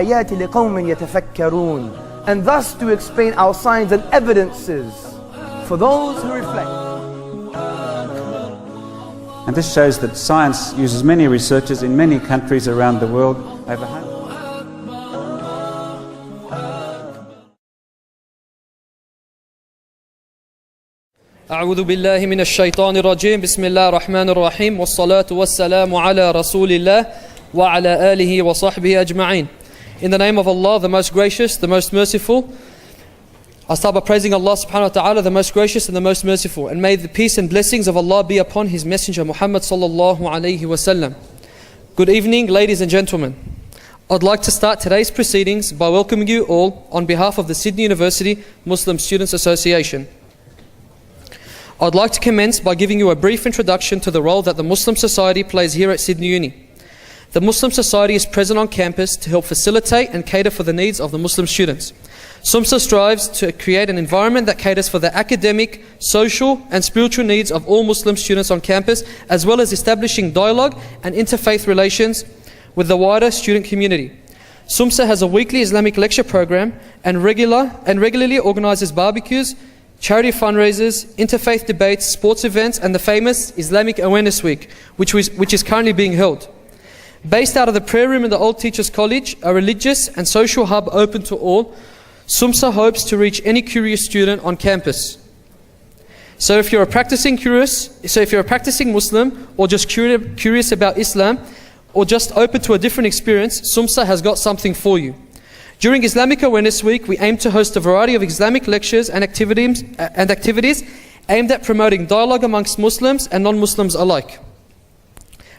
الآيات لقوم يتفكرون, and thus to explain our signs and evidences for those who reflect. And this shows that science uses many researchers in many countries around the world. أعوذ بالله من الشيطان الرجيم بسم الله الرحمن الرحيم والصلاة والسلام على رسول الله وعلى آله وصحبه أجمعين. In the name of Allah, the most gracious, the most merciful, I start by praising Allah subhanahu wa ta'ala, the most gracious and the most merciful. And may the peace and blessings of Allah be upon His Messenger Muhammad sallallahu alayhi wa sallam. Good evening, ladies and gentlemen. I'd like to start today's proceedings by welcoming you all on behalf of the Sydney University Muslim Students Association. I'd like to commence by giving you a brief introduction to the role that the Muslim Society plays here at Sydney Uni. The Muslim Society is present on campus to help facilitate and cater for the needs of the Muslim students. SUMSA strives to create an environment that caters for the academic, social and spiritual needs of all Muslim students on campus, as well as establishing dialogue and interfaith relations with the wider student community. SUMSA has a weekly Islamic lecture program and regularly organises barbecues, charity fundraisers, interfaith debates, sports events and the famous Islamic Awareness Week, which is currently being held. Based out of the prayer room in the Old Teachers College, a religious and social hub open to all, SUMSA hopes to reach any curious student on campus. So if you're a practicing Muslim or just curious about Islam or just open to a different experience, SUMSA has got something for you. During Islamic Awareness Week, we aim to host a variety of Islamic lectures and activities aimed at promoting dialogue amongst Muslims and non-Muslims alike.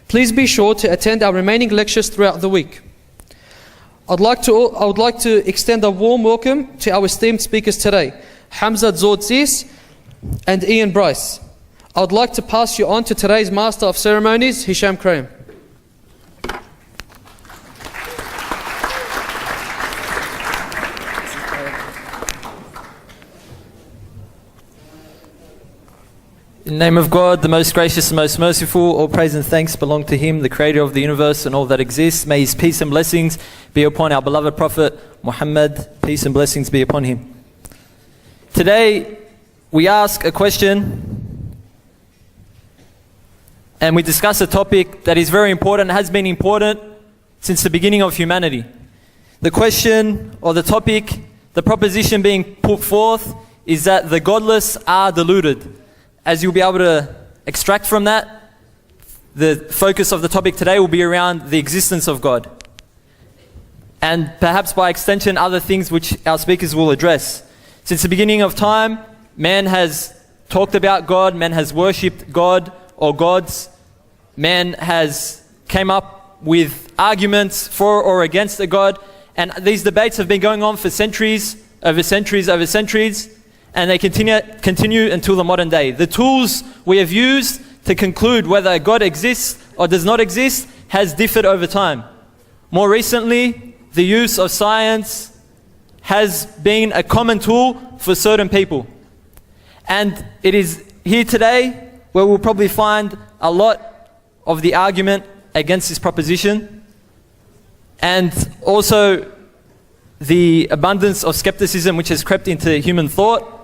Please be sure to attend our remaining lectures throughout the week. I would like to extend a warm welcome to our esteemed speakers today, Hamza Tzortzis and Ian Bryce. I would like to pass you on to today's Master of Ceremonies, Hisham Krayem. In the name of God, the most gracious and most merciful, all praise and thanks belong to Him, the Creator of the universe and all that exists. May His peace and blessings be upon our beloved Prophet Muhammad. Peace and blessings be upon him. Today, we ask a question and we discuss a topic that is very important, has been important since the beginning of humanity. The question or the topic, the proposition being put forth is that the godless are deluded. As you'll be able to extract from that, the focus of the topic today will be around the existence of God. And perhaps by extension, other things which our speakers will address. Since the beginning of time, man has talked about God, man has worshipped God or gods, man has came up with arguments for or against a God, and these debates have been going on for centuries, over centuries, over centuries. And they continue until the modern day. The tools we have used to conclude whether God exists or does not exist has differed over time. More recently, the use of science has been a common tool for certain people. And it is here today where we'll probably find a lot of the argument against this proposition, and also the abundance of skepticism which has crept into human thought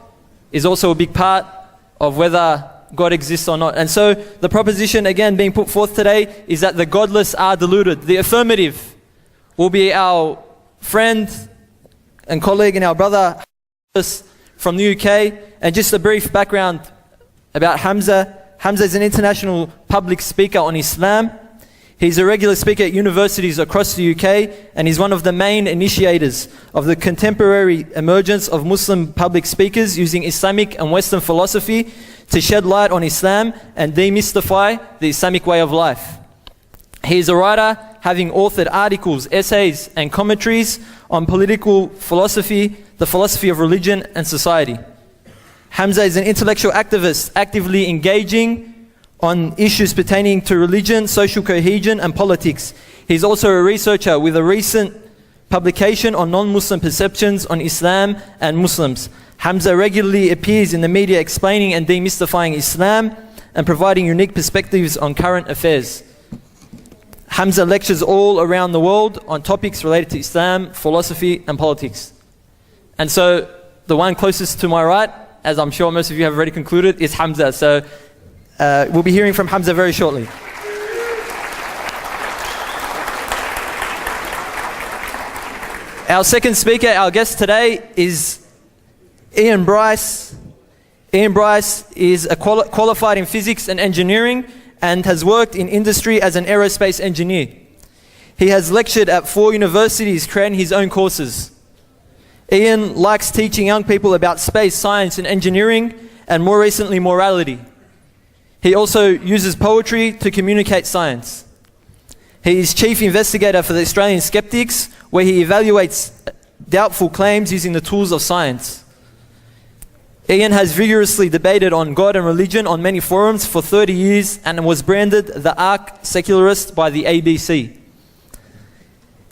is also a big part of whether God exists or not. And so the proposition again being put forth today is that the godless are deluded. The affirmative will be our friend and colleague and our brother from the UK. And just a brief background about Hamza. Hamza is an international public speaker on Islam. He's a regular speaker at universities across the UK, and he's one of the main initiators of the contemporary emergence of Muslim public speakers using Islamic and Western philosophy to shed light on Islam and demystify the Islamic way of life. He is a writer, having authored articles, essays and commentaries on political philosophy, the philosophy of religion and society. Hamza is an intellectual activist actively engaging on issues pertaining to religion, social cohesion and politics. He's also a researcher with a recent publication on non-Muslim perceptions on Islam and Muslims. Hamza regularly appears in the media explaining and demystifying Islam and providing unique perspectives on current affairs. Hamza lectures all around the world on topics related to Islam, philosophy and politics. And so the one closest to my right, as I'm sure most of you have already concluded, is Hamza. So we'll be hearing from Hamza very shortly. Our second speaker, our guest today, is Ian Bryce. Ian Bryce is qualified in physics and engineering and has worked in industry as an aerospace engineer. He has lectured at 4 universities, creating his own courses. Ian likes teaching young people about space, science and engineering, and more recently, morality. He also uses poetry to communicate science. He is chief investigator for the Australian Skeptics, where he evaluates doubtful claims using the tools of science. Ian has vigorously debated on God and religion on many forums for 30 years and was branded the Arc Secularist by the ABC.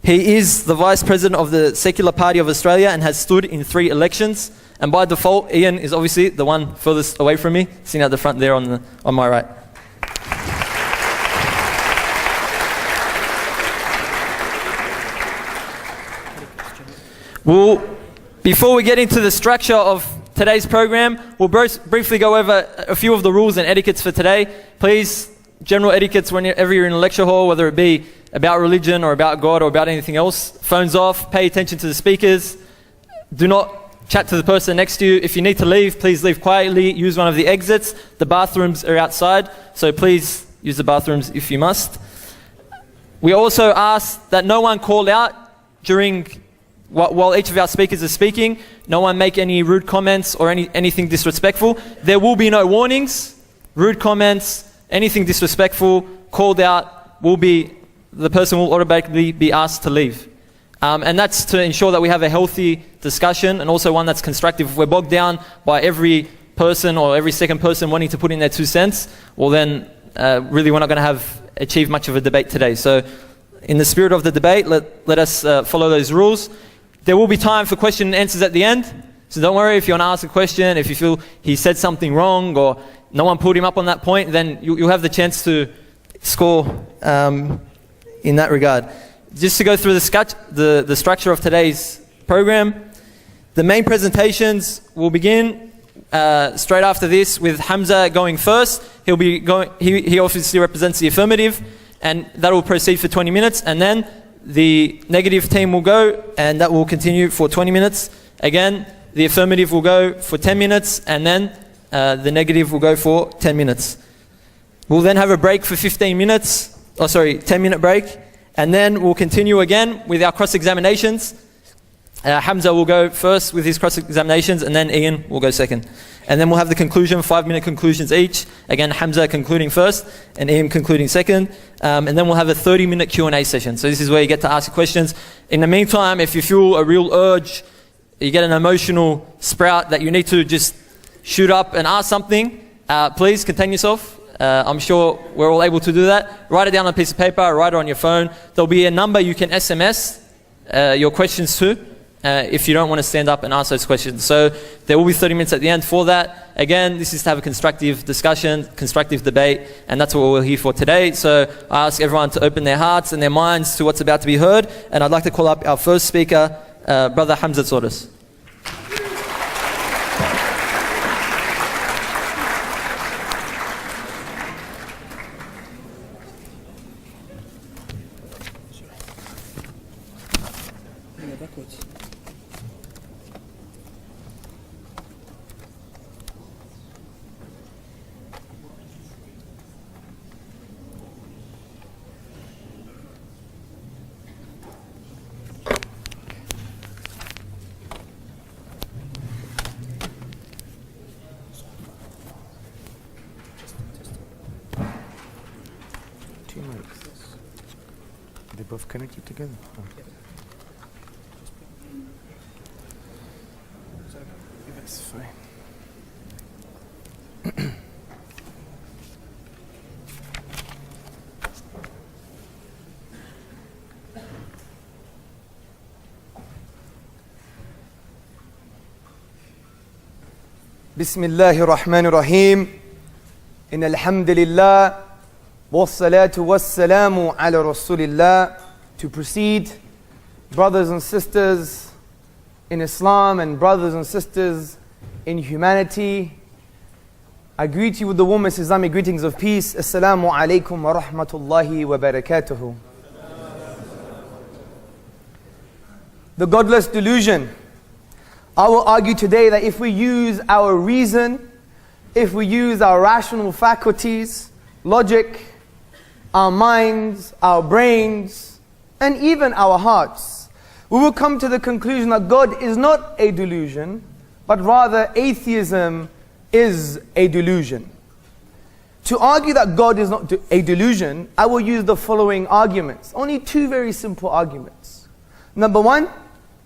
He is the Vice President of the Secular Party of Australia and has stood in 3 elections. And by default, Ian is obviously the one furthest away from me, sitting at the front there on my right. Before we get into the structure of today's program, we'll briefly go over a few of the rules and etiquettes for today. Please, general etiquettes whenever you're in a lecture hall, whether it be about religion or about God or about anything else. Phones off, pay attention to the speakers. Do not chat to the person next to you. If you need to leave, please leave quietly. Use one of the exits. The bathrooms are outside, so please use the bathrooms if you must. We also ask that no one call out during while each of our speakers is speaking. No one make any rude comments or anything disrespectful. There will be no warnings, rude comments, anything disrespectful, called out, the person will automatically be asked to leave. And that's to ensure that we have a healthy discussion and also one that's constructive. If we're bogged down by every person or every second person wanting to put in their 2 cents, well then really we're not going to achieve much of a debate today. So in the spirit of the debate, let us follow those rules. There will be time for question and answers at the end. So don't worry if you want to ask a question, if you feel he said something wrong or no one pulled him up on that point, then you'll have the chance to score in that regard. Just to go through the structure of today's program, the main presentations will begin straight after this with Hamza going first. He obviously represents the affirmative, and that will proceed for 20 minutes, and then the negative team will go, and that will continue for 20 minutes. Again, the affirmative will go for 10 minutes, and then the negative will go for 10 minutes. We'll then have a break for 15 minutes, 10-minute break, and then we'll continue again with our cross-examinations. Hamza will go first with his cross-examinations, and then Ian will go second. And then we'll have the conclusion, 5-minute conclusions each. Again, Hamza concluding first, and Ian concluding second. And then we'll have a 30-minute Q&A session. So this is where you get to ask questions. In the meantime, if you feel a real urge, you get an emotional sprout that you need to just shoot up and ask something, please contain yourself. I'm sure we're all able to do that. Write it down on a piece of paper, write it on your phone. There'll be a number you can SMS your questions to if you don't want to stand up and ask those questions. So there will be 30 minutes at the end for that. Again, this is to have a constructive discussion, constructive debate, and that's what we're here for today. So I ask everyone to open their hearts and their minds to what's about to be heard, and I'd like to call up our first speaker, Brother Hamza Tzortzis. They both connected together? Oh. That's fine. بسم الله الرحمن الرحيم إن الحمد لله والصلاة والسلام على رسول الله. To proceed, brothers and sisters in Islam and brothers and sisters in humanity, I greet you with the warmest Islamic greetings of peace. Assalamu alaikum wa rahmatullahi wa barakatuhu. The Godless Delusion. I will argue today that if we use our reason, if we use our rational faculties, logic, our minds, our brains, and even our hearts, we will come to the conclusion that God is not a delusion, but rather atheism is a delusion. To argue that God is not a delusion, I will use the following arguments. Only two very simple arguments. Number one,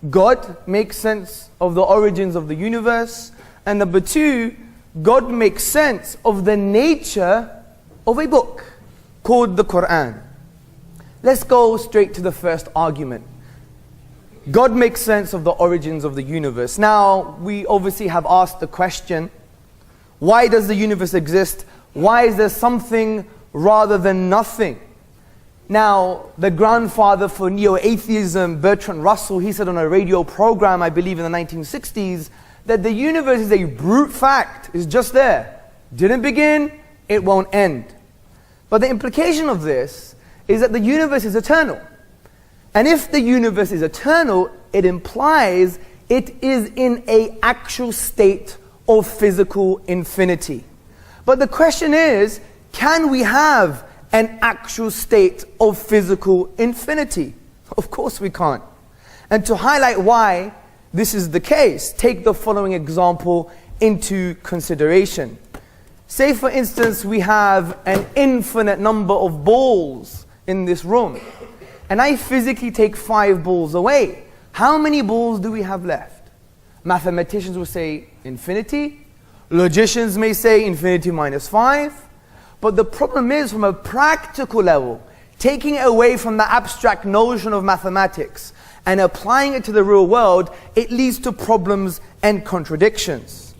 God makes sense of the origins of the universe. And number two, God makes sense of the nature of a book called the Quran. Let's go straight to the first argument. God makes sense of the origins of the universe. Now, we obviously have asked the question, why does the universe exist? Why is there something rather than nothing? Now, the grandfather for neo-atheism, Bertrand Russell, he said on a radio program, I believe in the 1960s, that the universe is a brute fact. It's just there. Didn't begin, it won't end. But the implication of this is that the universe is eternal. And if the universe is eternal, it implies it is in an actual state of physical infinity. But the question is, can we have an actual state of physical infinity? Of course we can't. And to highlight why this is the case, take the following example into consideration. Say for instance we have an infinite number of balls in this room, and I physically take 5 balls away. How many balls do we have left? Mathematicians will say infinity. Logicians may say infinity minus 5. But the problem is, from a practical level, taking it away from the abstract notion of mathematics and applying it to the real world, it leads to problems and contradictions.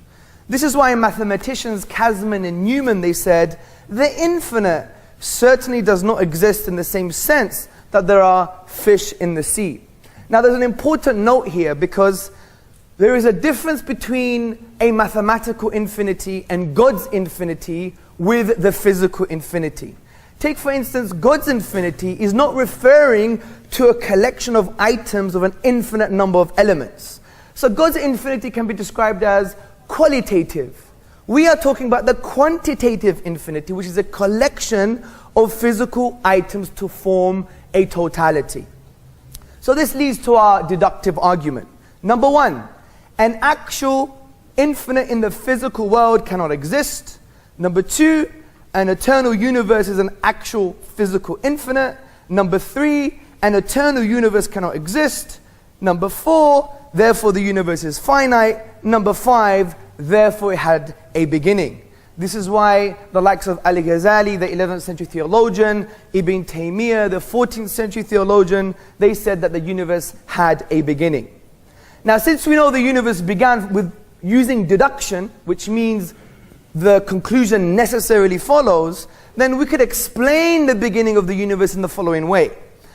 This is why mathematicians Kasman and Newman, they said, the infinite certainly does not exist in the same sense that there are fish in the sea. Now there's an important note here, because there is a difference between a mathematical infinity and God's infinity with the physical infinity. Take for instance, God's infinity is not referring to a collection of items of an infinite number of elements. So God's infinity can be described as qualitative. We are talking about the quantitative infinity, which is a collection of physical items to form a totality. So this leads to our deductive argument. Number one, an actual infinite in the physical world cannot exist. Number two, an eternal universe is an actual physical infinite. Number three, an eternal universe cannot exist. Number four, therefore the universe is finite. Number five, therefore it had a beginning. This is why the likes of Al-Ghazali, the 11th century theologian, Ibn Taymiyyah, the 14th century theologian, they said that the universe had a beginning. Now, since we know the universe began with using deduction, which means the conclusion necessarily follows, then we could explain the beginning of the universe in the following way.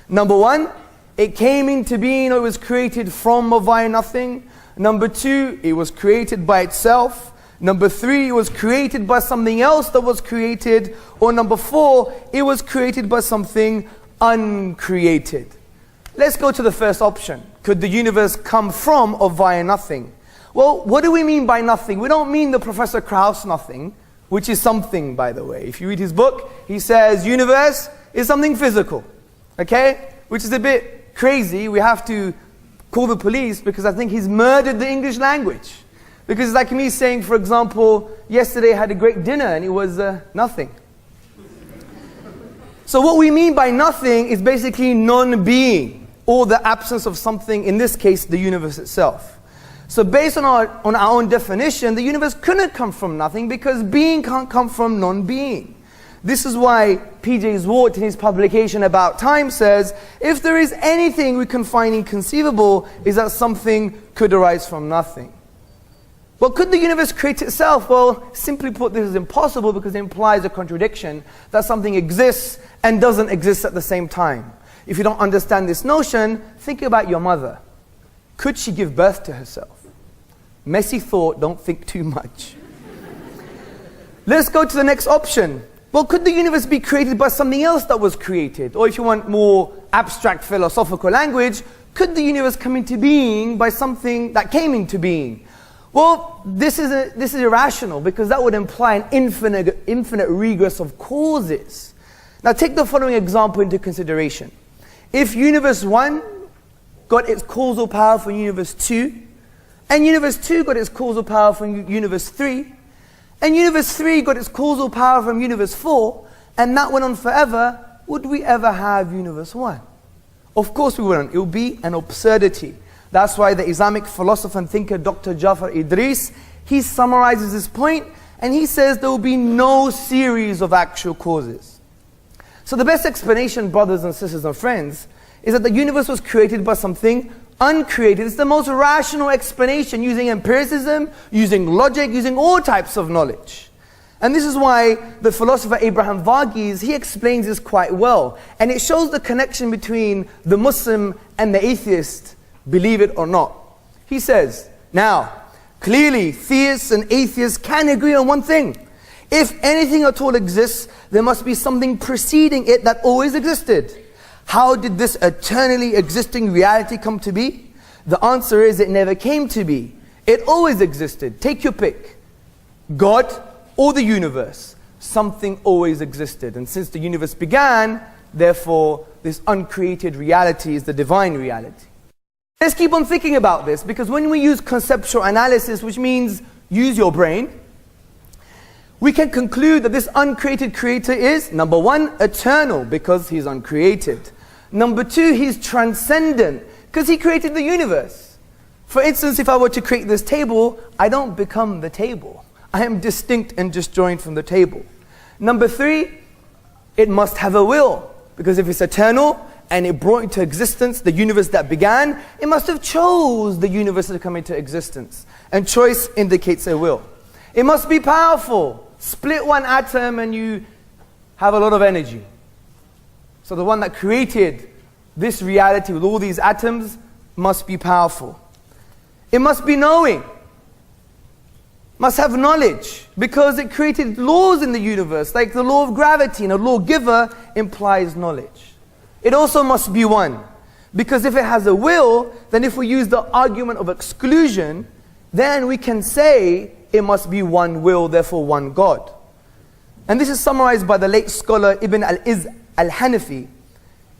Number one, it came into being, or it was created from or via nothing. Number two, it was created by itself. Number three, it was created by something else that was created. Or number four, it was created by something uncreated. Let's go to the first option. Could the universe come from or via nothing? Well, what do we mean by nothing? We don't mean the Professor Krauss nothing, which is something, by the way. If you read his book, he says universe is something physical, okay? Which is a bit crazy. We have to call the police, because I think he's murdered the English language. Because it's like me saying, for example, yesterday I had a great dinner and it was nothing. So what we mean by nothing is basically non-being, or the absence of something, in this case, the universe itself. So based on our own definition, the universe couldn't come from nothing, because being can't come from non-being. This is why P.J. Zwart in his publication About Time says, if there is anything we can find inconceivable, is that something could arise from nothing. Well, could the universe create itself? Well, simply put, this is impossible because it implies a contradiction that something exists and doesn't exist at the same time. If you don't understand this notion, think about your mother. Could she give birth to herself? Messy thought, don't think too much. Let's go to the next option. Well, could the universe be created by something else that was created? Or if you want more abstract philosophical language, could the universe come into being by something that came into being? Well, this is irrational because that would imply an infinite regress of causes. Now take the following example into consideration. If universe 1 got its causal power from universe 2, and universe 2 got its causal power from universe 3, and universe 3 got its causal power from universe 4, and that went on forever, would we ever have universe 1? Of course we wouldn't. It would be an absurdity. That's why the Islamic philosopher and thinker Dr. Jafar Idris, he summarizes this point and he says there will be no series of actual causes. So the best explanation, brothers and sisters and friends, is that the universe was created by something uncreated. It's the most rational explanation, using empiricism, using logic, using all types of knowledge. And this is why the philosopher Abraham Varghese, he explains this quite well. And it shows the connection between the Muslim and the atheist, believe it or not. He says, now, clearly theists and atheists can agree on one thing. If anything at all exists, there must be something preceding it that always existed. How did this eternally existing reality come to be? The answer is it never came to be. It always existed. Take your pick. God or the universe. Something always existed. And since the universe began, therefore, this uncreated reality is the divine reality. Let's keep on thinking about this, because when we use conceptual analysis, which means use your brain, we can conclude that this uncreated creator is, number 1, eternal, because he's uncreated. Number 2, he's transcendent, because he created the universe. For instance, if I were to create this table, I don't become the table. I am distinct and disjoint from the table. Number 3, it must have a will, because if it's eternal, and it brought into existence the universe that began, it must have chose the universe to come into existence. And choice indicates a will. It must be powerful. Split one atom and you have a lot of energy. So the one that created this reality with all these atoms must be powerful. It must be knowing. Must have knowledge, because it created laws in the universe, like the law of gravity, and a lawgiver implies knowledge. It also must be one, because if it has a will, then if we use the argument of exclusion, then we can say it must be one will, therefore one God. And this is summarized by the late scholar Ibn al-Izz al-Hanafi.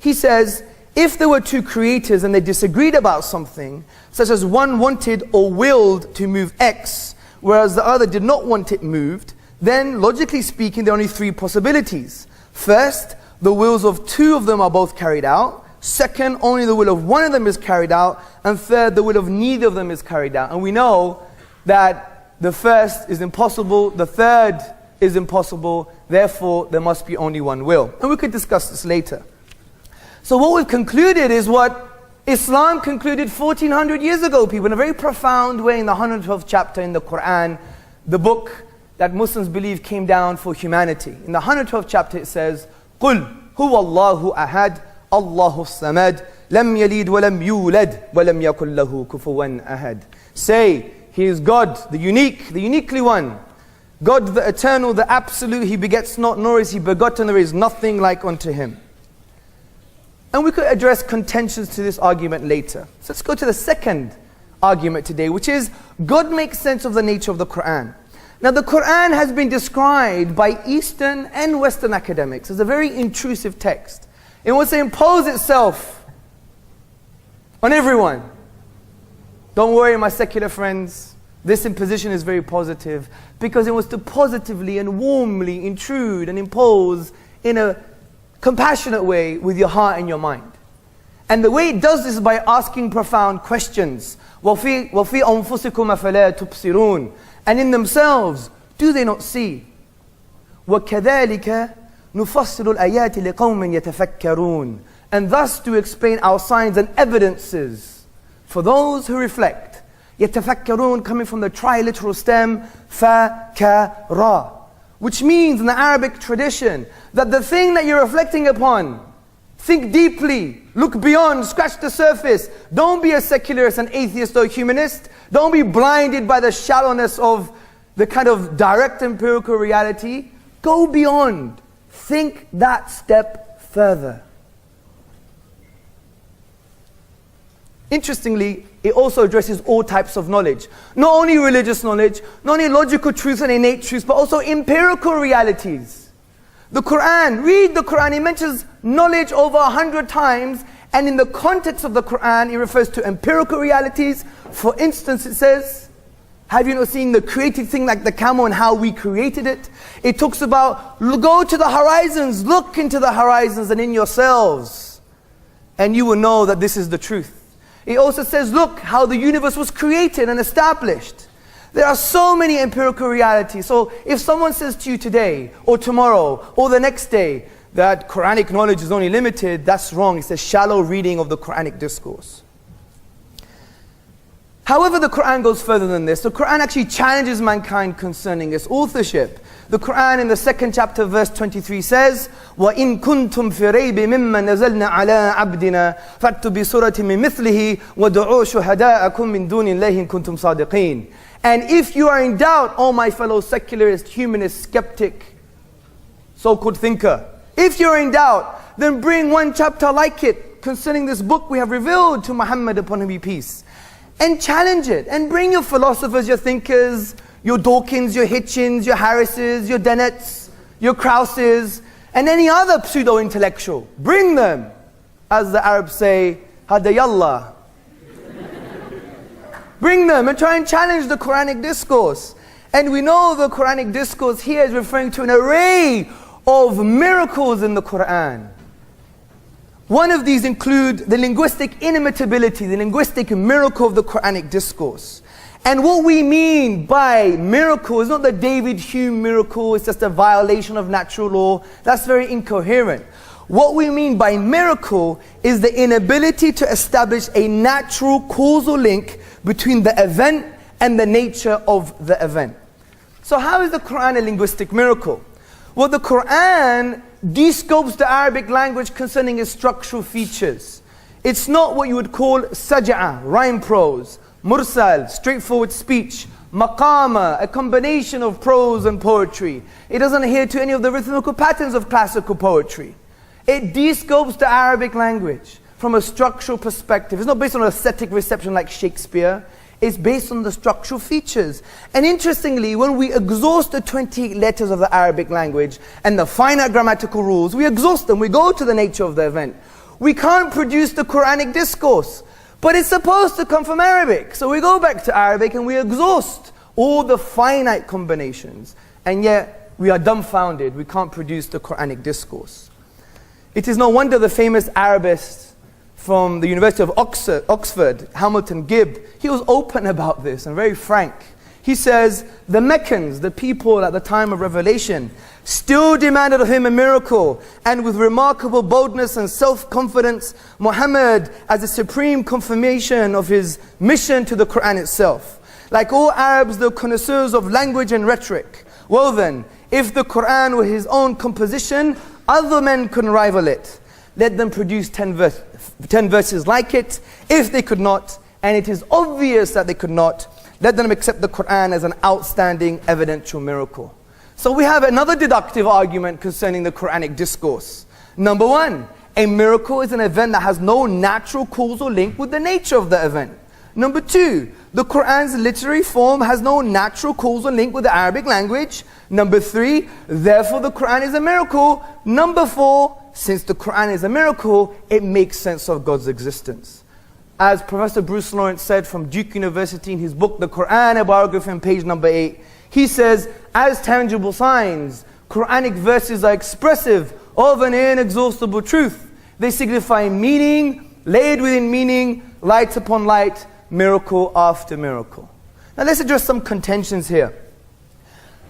He says, if there were two creators and they disagreed about something, such as one wanted or willed to move X, whereas the other did not want it moved, then logically speaking, there are only 3 possibilities. First, the wills of 2 of them are both carried out. Second, only the will of one of them is carried out. And third, the will of neither of them is carried out. And we know that the first is impossible, the third is impossible, therefore there must be only one will. And we could discuss this later. So what we've concluded is what Islam concluded 1400 years ago, people, in a very profound way, in the 112th chapter in the Quran, the book that Muslims believe came down for humanity. In the 112th chapter it says, قُلْ هُوَ اللَّهُ أَحَدٌ اللَّهُ الصَّمَدُ لَمْ يَلِدْ وَلَمْ يُولَدْ وَلَمْ يَكُنْ لَهُ كُفُوًا أَحَدٌ. Say, He is God, the unique, the uniquely one. God the eternal, the absolute, He begets not, nor is He begotten, there is nothing like unto Him. And we could address contentions to this argument later. So let's go to the second argument today, which is God makes sense of the nature of the Quran. Now the Quran has been described by Eastern and Western academics as a very intrusive text. It wants to impose itself on everyone. Don't worry, my secular friends, this imposition is very positive, because it wants to positively and warmly intrude and impose in a compassionate way with your heart and your mind. And the way it does this is by asking profound questions. وَفِي أَنفُسِكُمْ أَفَلَا تُبْصِرُونَ. And in themselves, do they not see? وَكَذَلِكَ نُفَصِّلُ الْآيَاتِ لِقَوْمٍ يَتَفَكَّرُونَ. And thus to explain our signs and evidences for those who reflect. يتفكرون, coming from the triliteral stem, فكرا, which means in the Arabic tradition that the thing that you're reflecting upon, think deeply, look beyond, scratch the surface. Don't be a secularist, an atheist or humanist. Don't be blinded by the shallowness of the kind of direct empirical reality. Go beyond. Think that step further. Interestingly, it also addresses all types of knowledge. Not only religious knowledge, not only logical truths and innate truths, but also empirical realities. The Quran, read the Quran, it mentions knowledge over 100 times, and in the context of the Quran, it refers to empirical realities. For instance, it says, have you not seen the created thing like the camel and how we created it? It talks about, go to the horizons, look into the horizons and in yourselves, and you will know that this is the truth. It also says, look how the universe was created and established. There are so many empirical realities. So if someone says to you today, or tomorrow, or the next day, that Quranic knowledge is only limited, that's wrong. It's a shallow reading of the Quranic discourse. However, the Quran goes further than this. The Quran actually challenges mankind concerning its authorship. The Quran in the 2nd chapter verse 23 says, وَإِن كُنْتُمْ فِي رَيْبٍ مِمَّا نَزَلْنَا عَلَىٰ عَبْدِنَا فَأْتُوا بِسُورَةٍ مِّن مِثْلِهِ وَادْعُوا شُهَدَاءَكُم مِّن دُونِ اللَّهِ إِن كُنتُمْ صَادِقِينَ. And if you are in doubt, oh my fellow secularist, humanist, skeptic, so-called thinker, if you're in doubt, then bring one chapter like it concerning this book we have revealed to Muhammad, upon him be peace, and challenge it, and bring your philosophers, your thinkers, your Dawkins, your Hitchens, your Harrises, your Dennetts, your Krauses, and any other pseudo-intellectual. Bring them, as the Arabs say, hadayallah. Bring them and try and challenge the Quranic discourse. And we know the Quranic discourse here is referring to an array of miracles in the Quran. One of these include the linguistic inimitability, the linguistic miracle of the Quranic discourse. And what we mean by miracle is not the David Hume miracle, it's just a violation of natural law. That's very incoherent. What we mean by miracle is the inability to establish a natural causal link between the event and the nature of the event. So how is the Quran a linguistic miracle? Well, the Quran descopes the Arabic language concerning its structural features. It's not what you would call saj'a, rhyme prose, mursal, straightforward speech, maqama, a combination of prose and poetry. It doesn't adhere to any of the rhythmical patterns of classical poetry. It descopes the Arabic language from a structural perspective. It's not based on aesthetic reception like Shakespeare. It's based on the structural features. And interestingly, when we exhaust the 28 letters of the Arabic language and the finite grammatical rules, we exhaust them, we go to the nature of the event. We can't produce the Quranic discourse, but it's supposed to come from Arabic. So we go back to Arabic and we exhaust all the finite combinations. And yet, we are dumbfounded, we can't produce the Quranic discourse. It is no wonder the famous Arabist from the University of Oxford, Hamilton Gibb, he was open about this and very frank. He says, the Meccans, the people at the time of revelation, still demanded of him a miracle, and with remarkable boldness and self-confidence, Muhammad, as a supreme confirmation of his mission to the Quran itself. Like all Arabs, the connoisseurs of language and rhetoric. Well then, if the Quran were his own composition, other men couldn't rival it. Let them produce 10 verses like it. If they could not, and it is obvious that they could not, let them accept the Quran as an outstanding evidential miracle. So we have another deductive argument concerning the Quranic discourse. Number one, a miracle is an event that has no natural causal link with the nature of the event. Number two, the Quran's literary form has no natural causal link with the Arabic language. Number three, therefore the Quran is a miracle. Number four, since the Quran is a miracle, it makes sense of God's existence. As Professor Bruce Lawrence said from Duke University in his book, The Quran, a Biography, on page number 8, he says, as tangible signs, Quranic verses are expressive of an inexhaustible truth. They signify meaning, layered within meaning, light upon light, miracle after miracle. Now let's address some contentions here.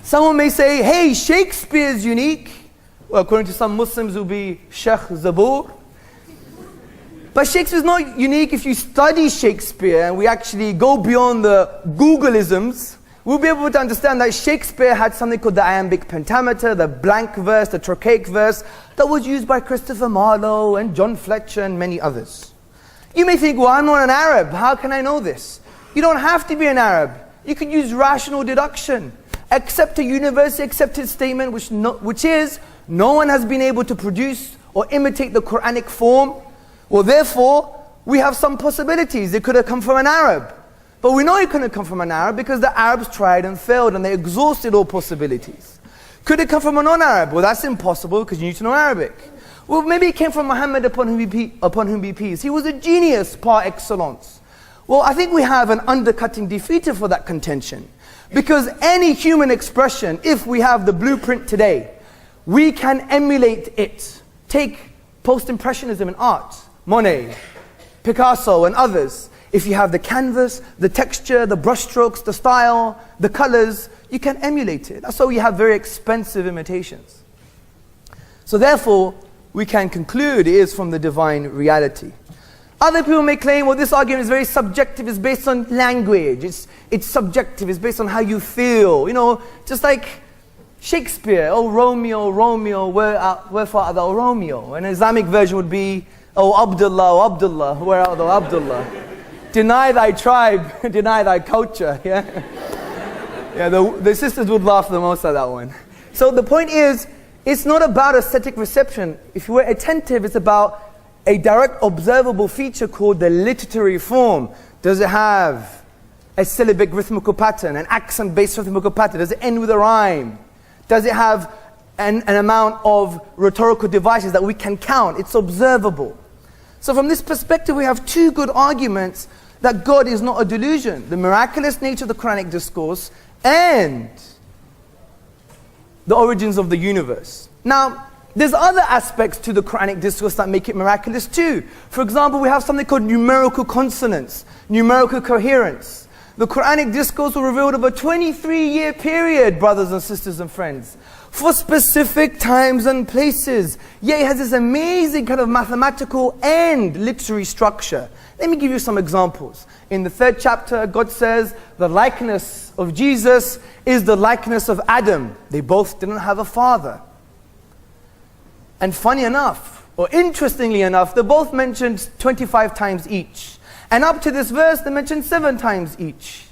Someone may say, hey, Shakespeare is unique. Well, according to some Muslims, it will be Sheikh Zabur. But Shakespeare is not unique. If you study Shakespeare and we actually go beyond the Googleisms, we'll be able to understand that Shakespeare had something called the iambic pentameter, the blank verse, the trochaic verse, that was used by Christopher Marlowe and John Fletcher and many others. You may think, well, I'm not an Arab. How can I know this? You don't have to be an Arab. You can use rational deduction. Accept a universally accepted statement, which is, no one has been able to produce or imitate the Quranic form. Well, therefore, we have some possibilities. It could have come from an Arab. But we know it couldn't have come from an Arab because the Arabs tried and failed and they exhausted all possibilities. Could it come from a non-Arab? Well, that's impossible because you need to know Arabic. Well, maybe it came from Muhammad upon whom be peace. He was a genius par excellence. Well, I think we have an undercutting defeater for that contention. Because any human expression, if we have the blueprint today, we can emulate it. Take post-impressionism in art. Monet, Picasso and others. If you have the canvas, the texture, the brushstrokes, the style, the colors, you can emulate it. That's why we have very expensive imitations. So therefore, we can conclude it is from the divine reality. Other people may claim, well, this argument is very subjective, it's based on language, it's subjective, it's based on how you feel. You know, just like Shakespeare, oh Romeo, Romeo, wherefore art thou Romeo? An Islamic version would be, oh Abdullah, where art thou Abdullah? Deny thy tribe, deny thy culture. Yeah, yeah. The sisters would laugh the most at that one. So the point is, it's not about aesthetic reception. If you were attentive, it's about a direct observable feature called the literary form. Does it have a syllabic rhythmical pattern, an accent-based rhythmical pattern? Does it end with a rhyme? Does it have an amount of rhetorical devices that we can count? It's observable. So from this perspective, we have two good arguments that God is not a delusion. The miraculous nature of the Quranic discourse and the origins of the universe. Now, there's other aspects to the Quranic discourse that make it miraculous too. For example, we have something called numerical consonance, numerical coherence. The Quranic discourse was revealed over a 23-year period, brothers and sisters and friends, for specific times and places. Yet it has this amazing kind of mathematical and literary structure. Let me give you some examples. In the 3rd chapter, God says, the likeness of Jesus is the likeness of Adam. They both didn't have a father. And funny enough, or interestingly enough, they're both mentioned 25 times each. And up to this verse, they're mentioned 7 times each.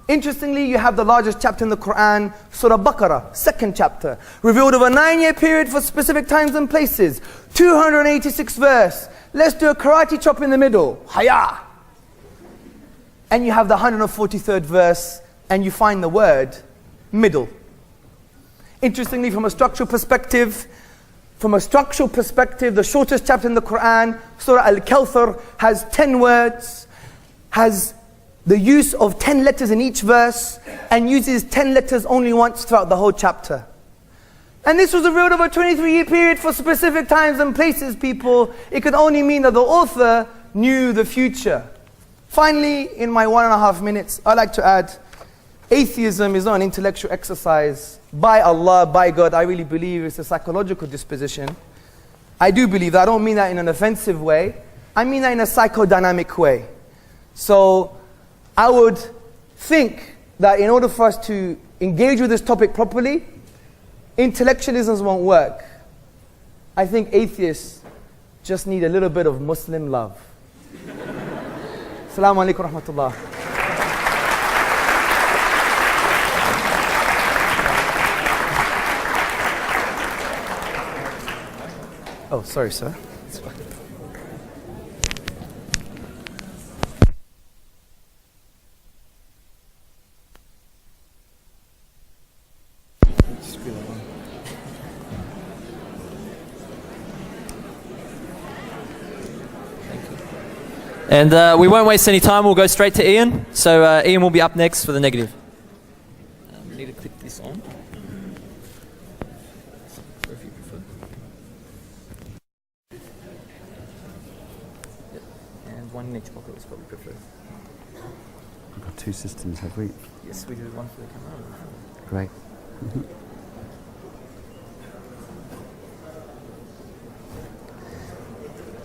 Interestingly, you have the largest chapter in the Quran, Surah Baqarah, 2nd chapter, revealed over a 9-year period for specific times and places. 286 verse. Let's do a karate chop in the middle. Haya! And you have the 143rd verse, and you find the word middle. Interestingly, from a structural perspective, the shortest chapter in the Quran, Surah Al-Kawthar, has 10 words, has the use of 10 letters in each verse, and uses 10 letters only once throughout the whole chapter. And this was revealed over a 23-year period for specific times and places, people. It could only mean that the author knew the future. Finally, in my 1.5 minutes, I'd like to add, atheism is not an intellectual exercise. By Allah, by God, I really believe it's a psychological disposition. I do believe that. I don't mean that in an offensive way. I mean that in a psychodynamic way. So, I would think that in order for us to engage with this topic properly, intellectualism won't work. I think atheists just need a little bit of Muslim love. Assalamu alaikum wa rahmatullah. Oh, sorry, sir. And we won't waste any time, we'll go straight to Ian. So Ian will be up next for the negative. We need to click this on. Wherever you prefer. Yep. And one in each pocket is probably preferred. We've got 2 systems, have we? Yes, we do one for the camera. Great.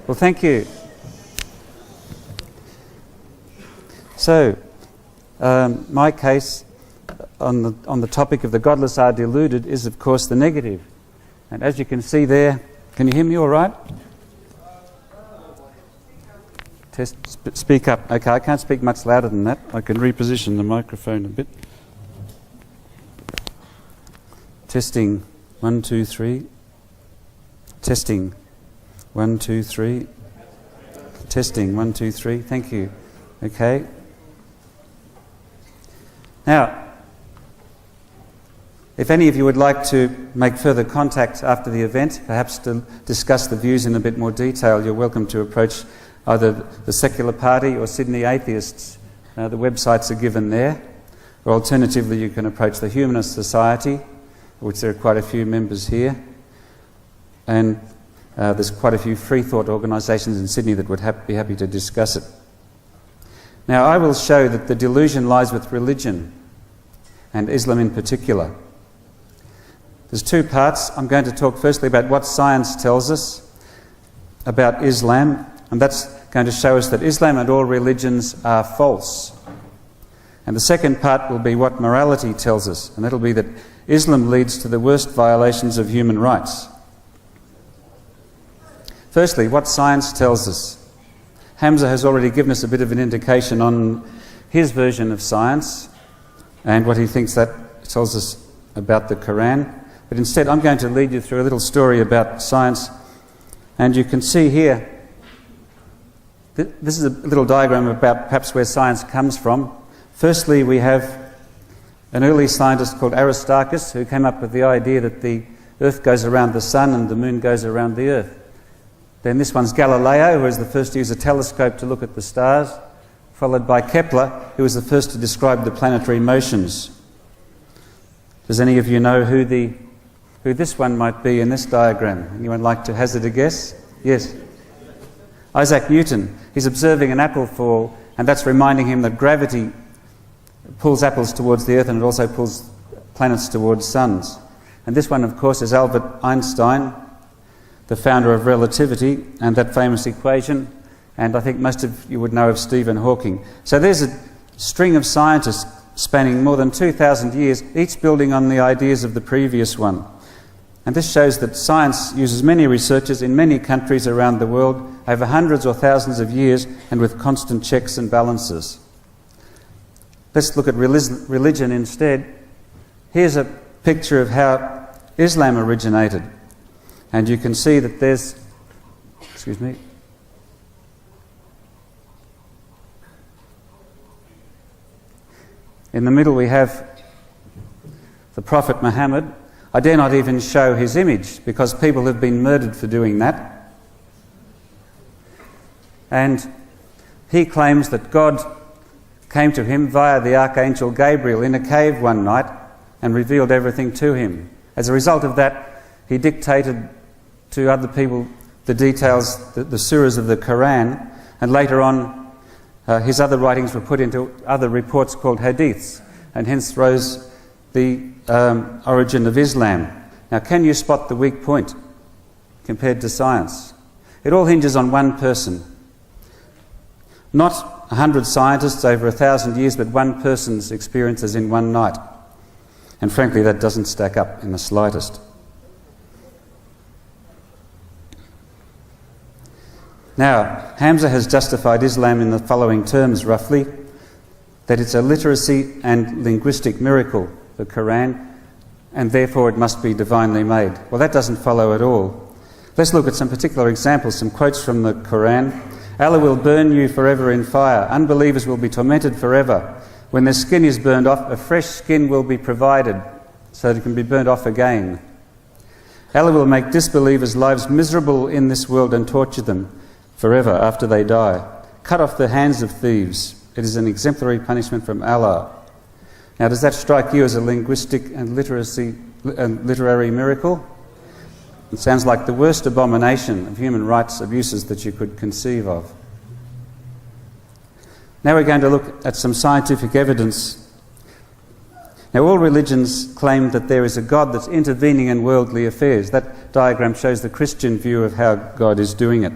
Well, thank you. So, my case on the topic of the godless are deluded is, of course, the negative. And as you can see there, can you hear me all right? Speak up. Okay, I can't speak much louder than that. I can reposition the microphone a bit. Testing, 1, 2, 3. Testing, 1, 2, 3. Testing, 1, 2, 3. Thank you. Okay. Now, if any of you would like to make further contact after the event, perhaps to discuss the views in a bit more detail, you're welcome to approach either the Secular Party or Sydney Atheists. The websites are given there. Or alternatively, you can approach the Humanist Society, which there are quite a few members here. And there's quite a few free thought organisations in Sydney that would be happy to discuss it. Now, I will show that the delusion lies with religion, and Islam in particular. There's two parts. I'm going to talk firstly about what science tells us about Islam, and that's going to show us that Islam and all religions are false. And the second part will be what morality tells us, and that'll be that Islam leads to the worst violations of human rights. Firstly, what science tells us. Hamza has already given us a bit of an indication on his version of science and what he thinks that tells us about the Quran. But instead, I'm going to lead you through a little story about science. And you can see here, this is a little diagram about perhaps where science comes from. Firstly, we have an early scientist called Aristarchus who came up with the idea that the Earth goes around the Sun and the Moon goes around the Earth. Then this one's Galileo, who was the first to use a telescope to look at the stars, followed by Kepler, who was the first to describe the planetary motions. Does any of you know who this one might be in this diagram? Anyone like to hazard a guess? Yes. Isaac Newton. He's observing an apple fall, and that's reminding him that gravity pulls apples towards the Earth and it also pulls planets towards suns. And this one, of course, is Albert Einstein, the founder of relativity and that famous equation. And I think most of you would know of Stephen Hawking. So there's a string of scientists spanning more than 2,000 years, each building on the ideas of the previous one. And this shows that science uses many researchers in many countries around the world over hundreds or thousands of years and with constant checks and balances. Let's look at religion instead. Here's a picture of how Islam originated. And you can see that there's, in the middle we have the Prophet Muhammad. I dare not even show his image because people have been murdered for doing that. And he claims that God came to him via the Archangel Gabriel in a cave one night and revealed everything to him. As a result of that, he dictated to other people the details, the surahs of the Quran, and later on his other writings were put into other reports called hadiths, and hence rose the origin of Islam. Now, can you spot the weak point compared to science? It all hinges on one person. Not 100 scientists over 1,000 years, but one person's experiences in one night. And frankly, that doesn't stack up in the slightest. Now, Hamza has justified Islam in the following terms, roughly, that it's a literacy and linguistic miracle, the Quran, and therefore it must be divinely made. Well, that doesn't follow at all. Let's look at some particular examples, some quotes from the Quran. Allah will burn you forever in fire. Unbelievers will be tormented forever. When their skin is burned off, a fresh skin will be provided so that it can be burnt off again. Allah will make disbelievers' lives miserable in this world and torture them forever after they die. Cut off the hands of thieves. It is an exemplary punishment from Allah. Now, does that strike you as a linguistic and literary miracle? It sounds like the worst abomination of human rights abuses that you could conceive of. Now we're going to look at some scientific evidence. Now, all religions claim that there is a God that's intervening in worldly affairs. That diagram shows the Christian view of how God is doing it.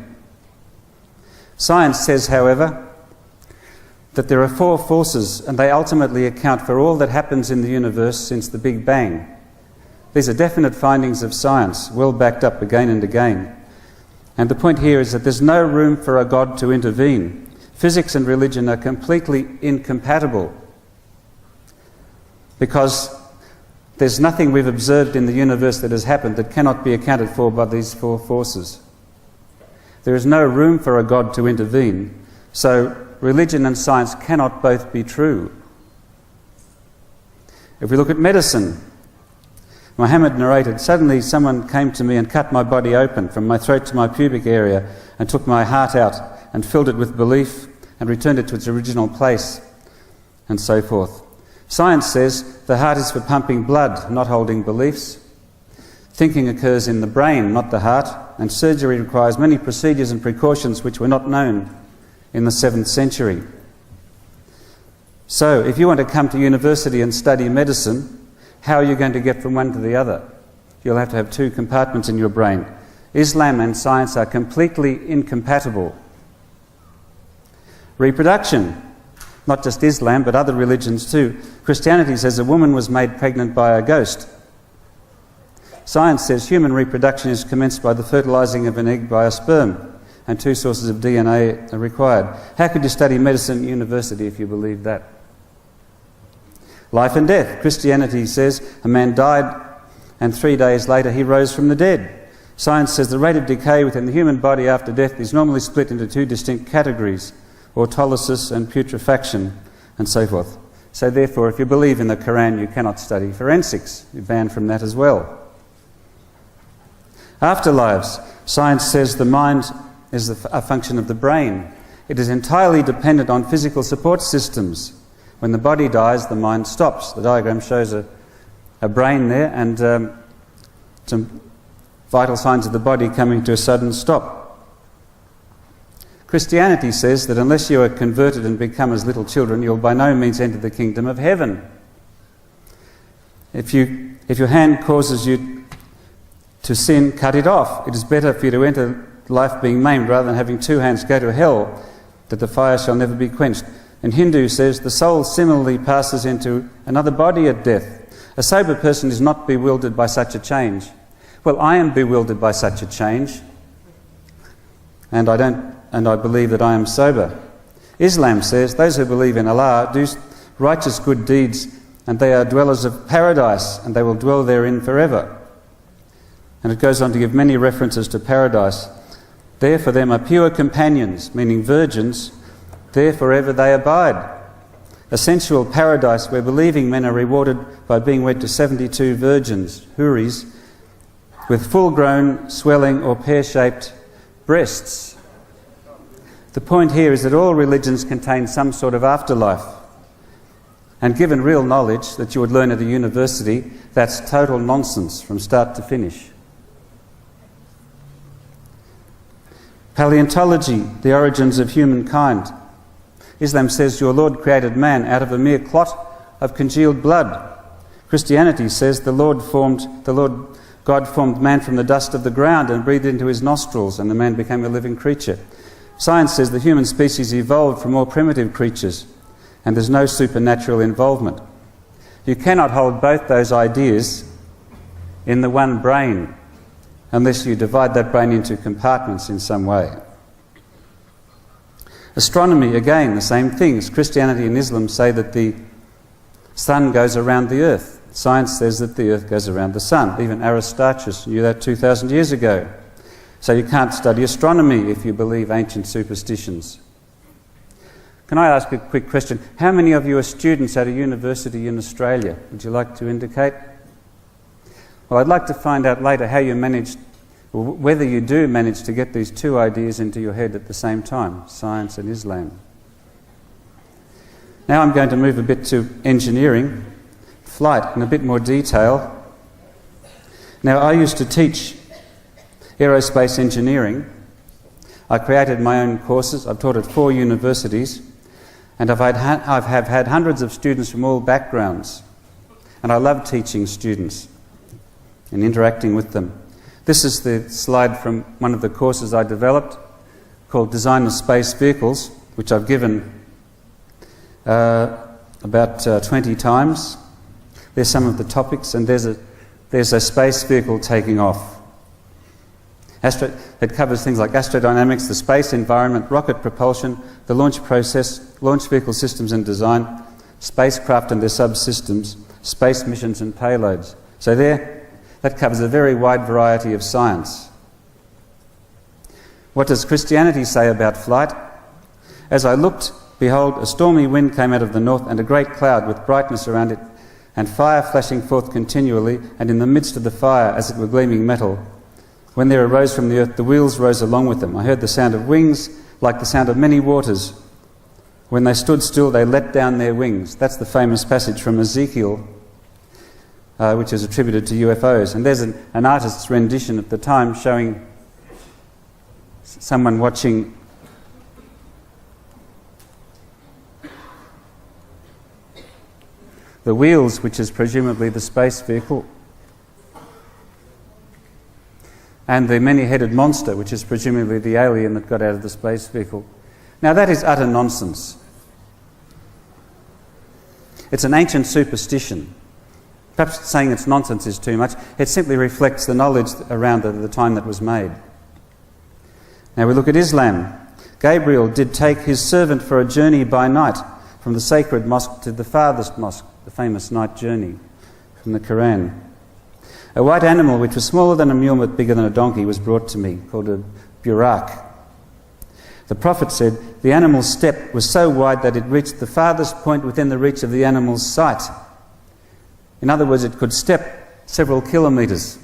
Science says, however, that there are four forces and they ultimately account for all that happens in the universe since the Big Bang. These are definite findings of science, well backed up again and again. And the point here is that there's no room for a God to intervene. Physics and religion are completely incompatible because there's nothing we've observed in the universe that has happened that cannot be accounted for by these four forces. There is no room for a God to intervene, so religion and science cannot both be true. If we look at medicine, Muhammad narrated, suddenly someone came to me and cut my body open from my throat to my pubic area and took my heart out and filled it with belief and returned it to its original place, and so forth. Science says the heart is for pumping blood, not holding beliefs. Thinking occurs in the brain, not the heart, and surgery requires many procedures and precautions which were not known in the 7th century. So, if you want to come to university and study medicine, how are you going to get from one to the other? You'll have to have two compartments in your brain. Islam and science are completely incompatible. Reproduction, not just Islam but other religions too. Christianity says a woman was made pregnant by a ghost. Science says human reproduction is commenced by the fertilizing of an egg by a sperm, and 2 sources of DNA are required. How could you study medicine at university if you believed that? Life and death. Christianity says a man died and 3 days later he rose from the dead. Science says the rate of decay within the human body after death is normally split into 2 distinct categories, autolysis and putrefaction, and so forth. So therefore, if you believe in the Quran, you cannot study forensics. You're banned from that as well. Afterlives. Science says the mind is a function of the brain. It is entirely dependent on physical support systems. When the body dies, the mind stops. The diagram shows a brain there and some vital signs of the body coming to a sudden stop. Christianity says that unless you are converted and become as little children, you'll by no means enter the kingdom of heaven. If your hand causes you to sin, cut it off. It is better for you to enter life being maimed rather than having 2 hands go to hell, that the fire shall never be quenched. And Hindu says the soul similarly passes into another body at death. A sober person is not bewildered by such a change. Well, I am bewildered by such a change, and I believe that I am sober. Islam says those who believe in Allah do righteous good deeds, and they are dwellers of paradise, and they will dwell therein forever. And it goes on to give many references to paradise. There for them are pure companions, meaning virgins, there forever they abide. A sensual paradise where believing men are rewarded by being wed to 72 virgins, houris, with full-grown, swelling or pear-shaped breasts. The point here is that all religions contain some sort of afterlife. And given real knowledge that you would learn at a university, that's total nonsense from start to finish. Paleontology, the origins of humankind. Islam says your Lord created man out of a mere clot of congealed blood. Christianity says the Lord God formed man from the dust of the ground and breathed into his nostrils, and the man became a living creature. Science says the human species evolved from more primitive creatures, and there's no supernatural involvement. You cannot hold both those ideas in the one brain unless you divide that brain into compartments in some way. Astronomy, again, the same things. Christianity and Islam say that the sun goes around the earth. Science says that the earth goes around the sun. Even Aristarchus knew that 2,000 years ago. So you can't study astronomy if you believe ancient superstitions. Can I ask a quick question? How many of you are students at a university in Australia? Would you like to indicate? Well, I'd like to find out later how you managed, or whether you do manage to get these two ideas into your head at the same time, science and Islam. Now I'm going to move a bit to engineering, flight in a bit more detail. Now I used to teach aerospace engineering. I created my own courses. I've taught at 4 universities, and I've had hundreds of students from all backgrounds, and I love teaching students and interacting with them. This is the slide from one of the courses I developed called Design of Space Vehicles, which I've given about 20 times. There's some of the topics, and there's a space vehicle taking off. It covers things like astrodynamics, the space environment, rocket propulsion, the launch process, launch vehicle systems and design, spacecraft and their subsystems, space missions and payloads. So that covers a very wide variety of science. What does Christianity say about flight? As I looked, behold, a stormy wind came out of the north, and a great cloud with brightness around it, and fire flashing forth continually, and in the midst of the fire, as it were gleaming metal. When there arose from the earth, the wheels rose along with them. I heard the sound of wings, like the sound of many waters. When they stood still, they let down their wings. That's the famous passage from Ezekiel, which is attributed to UFOs. And there's an artist's rendition at the time showing someone watching the wheels, which is presumably the space vehicle, and the many-headed monster, which is presumably the alien that got out of the space vehicle. Now that is utter nonsense. It's an ancient superstition. Perhaps saying it's nonsense is too much. It simply reflects the knowledge around the time that was made. Now we look at Islam. Gabriel did take his servant for a journey by night from the sacred mosque to the farthest mosque, the famous night journey from the Quran. A white animal which was smaller than a mule but bigger than a donkey was brought to me, called a burak. The Prophet said, the animal's step was so wide that it reached the farthest point within the reach of the animal's sight. In other words, it could step several kilometres,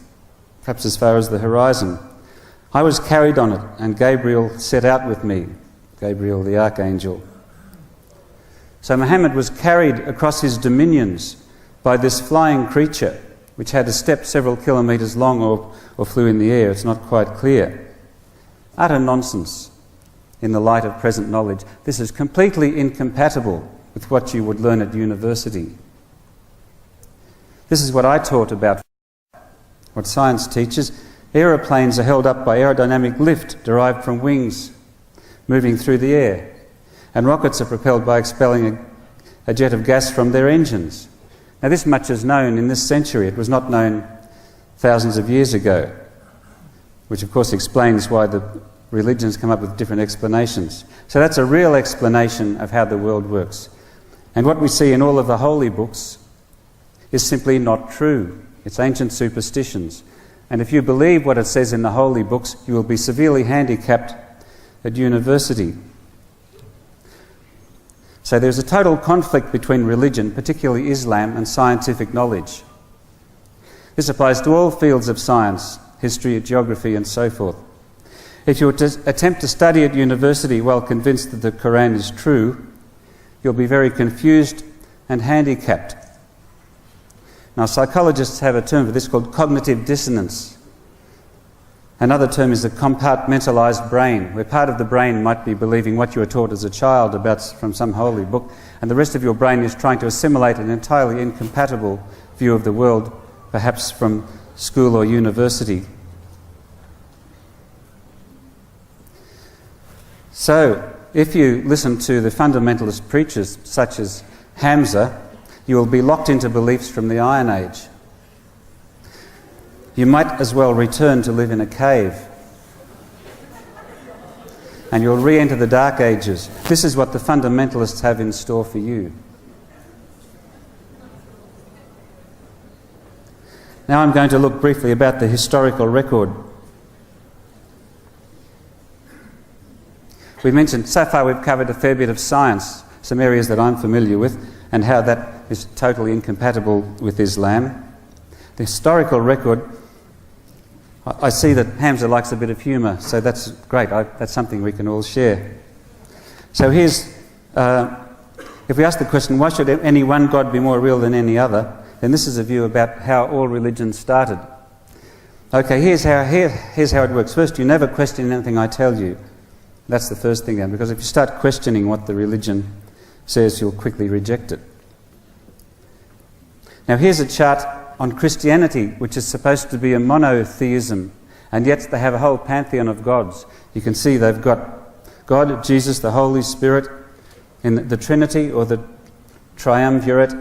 perhaps as far as the horizon. I was carried on it, and Gabriel set out with me, Gabriel the archangel. So Muhammad was carried across his dominions by this flying creature, which had a step several kilometres long or flew in the air. It's not quite clear. Utter nonsense in the light of present knowledge. This is completely incompatible with what you would learn at university. This is what I taught about what science teaches. Aeroplanes are held up by aerodynamic lift derived from wings moving through the air, and rockets are propelled by expelling a jet of gas from their engines. Now this much is known in this century. It was not known thousands of years ago, which of course explains why the religions come up with different explanations. So that's a real explanation of how the world works. And what we see in all of the holy books is simply not true. It's ancient superstitions. And if you believe what it says in the holy books, you will be severely handicapped at university. So there's a total conflict between religion, particularly Islam, and scientific knowledge. This applies to all fields of science, history, geography, and so forth. If you attempt to study at university while convinced that the Quran is true, you'll be very confused and handicapped. Now, psychologists have a term for this called cognitive dissonance. Another term is the compartmentalized brain, where part of the brain might be believing what you were taught as a child from some holy book, and the rest of your brain is trying to assimilate an entirely incompatible view of the world, perhaps from school or university. So, if you listen to the fundamentalist preachers such as Hamza, you will be locked into beliefs from the Iron Age. You might as well return to live in a cave. And you'll re-enter the Dark Ages. This is what the fundamentalists have in store for you. Now I'm going to look briefly about the historical record. We mentioned, so far we've covered a fair bit of science, some areas that I'm familiar with, and how that is totally incompatible with Islam. The historical record, I see that Hamza likes a bit of humour, so that's great. That's something we can all share. So here's, if we ask the question, why should any one God be more real than any other, then this is a view about how all religions started. Okay, here's how it works. First, you never question anything I tell you. That's the first thing then, because if you start questioning what the religion says, you'll quickly reject it. Now here's a chart on Christianity, which is supposed to be a monotheism, and yet they have a whole pantheon of gods. You can see they've got God, Jesus, the Holy Spirit, in the Trinity or the Triumvirate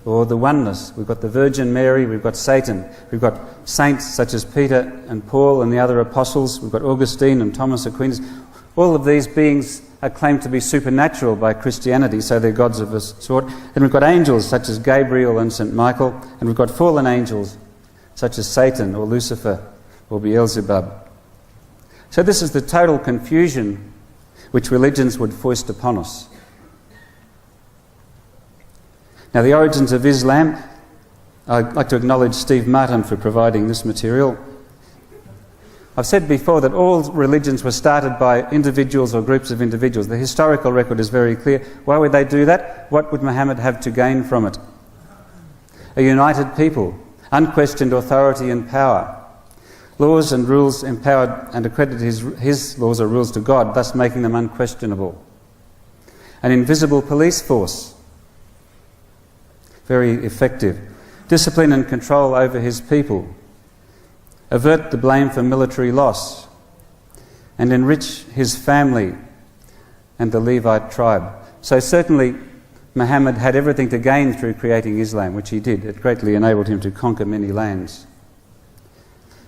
or the oneness. We've got the Virgin Mary, we've got Satan, we've got saints such as Peter and Paul and the other apostles, we've got Augustine and Thomas Aquinas. All of these beings are claimed to be supernatural by Christianity, so they're gods of a sort. Then we've got angels such as Gabriel and St. Michael, and we've got fallen angels such as Satan or Lucifer or Beelzebub. So this is the total confusion which religions would foist upon us. Now, the origins of Islam, I'd like to acknowledge Steve Martin for providing this material. I've said before that all religions were started by individuals or groups of individuals. The historical record is very clear. Why would they do that? What would Muhammad have to gain from it? A united people, unquestioned authority and power. Laws and rules empowered and accredited his laws or rules to God, thus making them unquestionable. An invisible police force, very effective. Discipline and control over his people. Avert the blame for military loss. And enrich his family and the Levite tribe. So certainly Muhammad had everything to gain through creating Islam, which he did. It greatly enabled him to conquer many lands.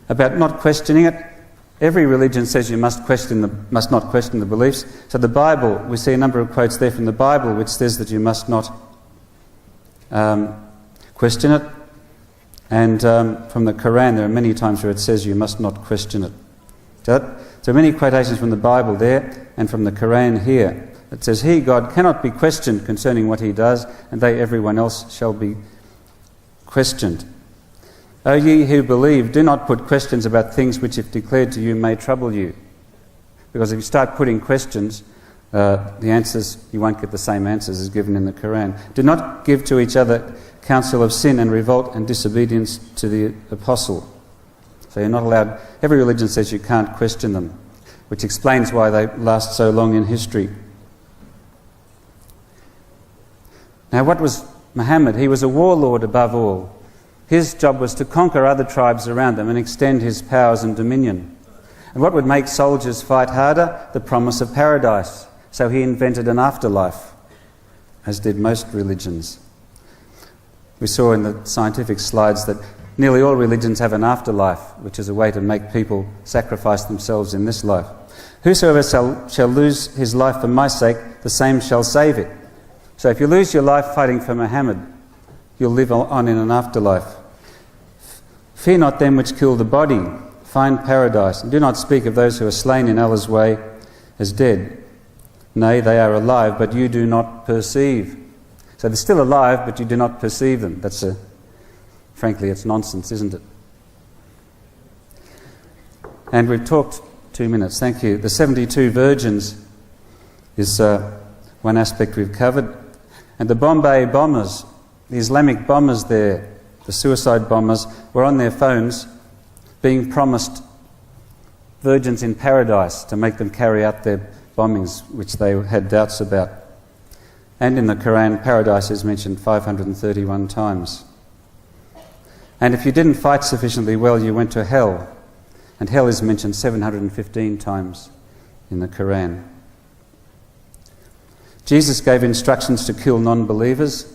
About not questioning it, every religion says you must not question the beliefs. So the Bible, we see a number of quotes there from the Bible which says that you must not question it, and from the Quran there are many times where it says you must not question it. So there are many quotations from the Bible there and from the Quran here. It says, He, God, cannot be questioned concerning what he does, and they, everyone else, shall be questioned. O ye who believe, do not put questions about things which, if declared to you, may trouble you. Because if you start putting questions, the answers, you won't get the same answers as given in the Quran. Do not give to each other counsel of sin and revolt and disobedience to the apostle. So you're not allowed, every religion says you can't question them, which explains why they last so long in history. Now what was Muhammad? He was a warlord above all. His job was to conquer other tribes around them and extend his powers and dominion. And what would make soldiers fight harder? The promise of paradise. So he invented an afterlife, as did most religions. We saw in the scientific slides that nearly all religions have an afterlife, which is a way to make people sacrifice themselves in this life. Whosoever shall lose his life for my sake, the same shall save it. So if you lose your life fighting for Muhammad, you'll live on in an afterlife. Fear not them which kill the body, find paradise, and do not speak of those who are slain in Allah's way as dead. Nay, they are alive, but you do not perceive. So they're still alive, but you do not perceive them. Frankly, it's nonsense, isn't it? And we've talked 2 minutes, thank you. The 72 virgins is one aspect we've covered. And the Bombay bombers, the Islamic bombers there, the suicide bombers, were on their phones being promised virgins in paradise to make them carry out their bombings, which they had doubts about. And in the Quran, paradise is mentioned 531 times. And if you didn't fight sufficiently well, you went to hell. And hell is mentioned 715 times in the Quran. Jesus gave instructions to kill non-believers.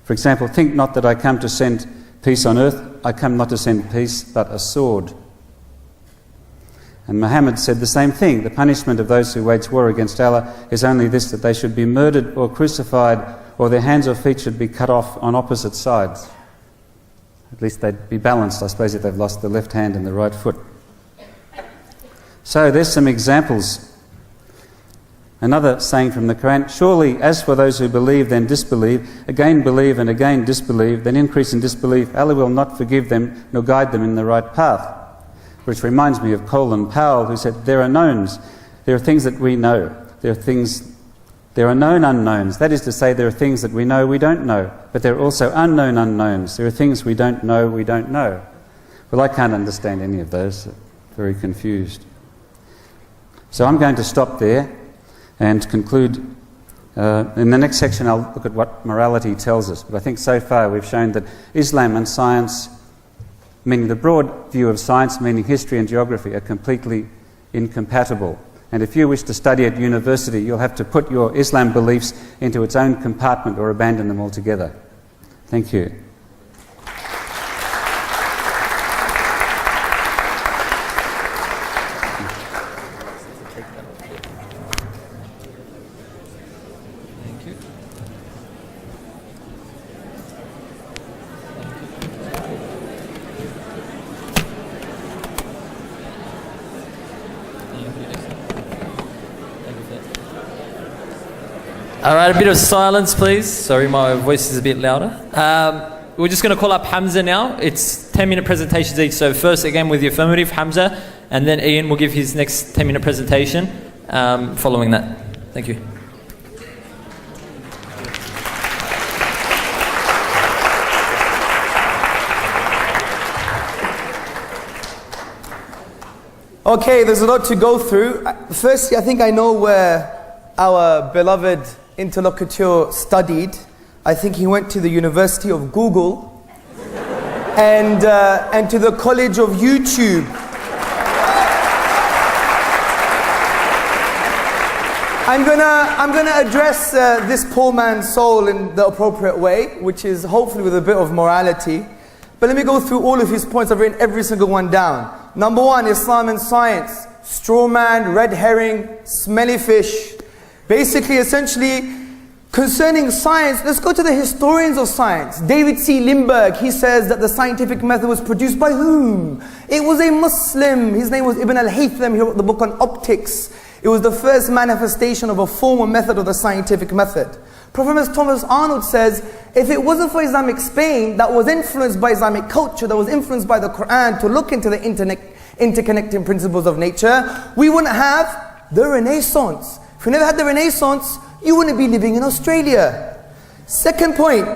For example, think not that I come to send peace on earth. I come not to send peace, but a sword. And Muhammad said the same thing. The punishment of those who wage war against Allah is only this, that they should be murdered or crucified, or their hands or feet should be cut off on opposite sides. At least they'd be balanced, I suppose, if they've lost the left hand and the right foot. So there's some examples. Another saying from the Quran, surely as for those who believe then disbelieve, again believe and again disbelieve, then increase in disbelief, Allah will not forgive them nor guide them in the right path. Which reminds me of Colin Powell, who said, there are knowns. There are things that we know. There are known unknowns. That is to say, there are things that we know we don't know. But there are also unknown unknowns. There are things we don't know we don't know. Well, I can't understand any of those. I'm very confused. So I'm going to stop there and conclude. In the next section I'll look at what morality tells us. But I think so far we've shown that Islam and science, meaning the broad view of science, meaning history and geography, are completely incompatible. And if you wish to study at university, you'll have to put your Islam beliefs into its own compartment or abandon them altogether. Thank you. All right, a bit of silence, please. Sorry, my voice is a bit louder. We're just going to call up Hamza now. It's 10-minute presentations each. So first, again, with the affirmative, Hamza, and then Ian will give his next 10-minute presentation following that. Thank you. Okay, there's a lot to go through. Firstly, I think I know where our beloved interlocutor studied. I think he went to the University of Google and to the College of YouTube. I'm gonna address this poor man's soul in the appropriate way, which is hopefully with a bit of morality. But let me go through all of his points. I've written every single one down. Number one, Islam and science. Straw man, red herring, smelly fish. Basically, essentially, concerning science, let's go to the historians of science. David C. Lindbergh, he says that the scientific method was produced by whom? It was a Muslim. His name was Ibn al-Haytham. He wrote the book on optics. It was the first manifestation of a formal method of the scientific method. Professor Thomas Arnold says, if it wasn't for Islamic Spain that was influenced by Islamic culture, that was influenced by the Quran to look into the interconnecting principles of nature, we wouldn't have the Renaissance. If we never had the Renaissance, you wouldn't be living in Australia. Second point,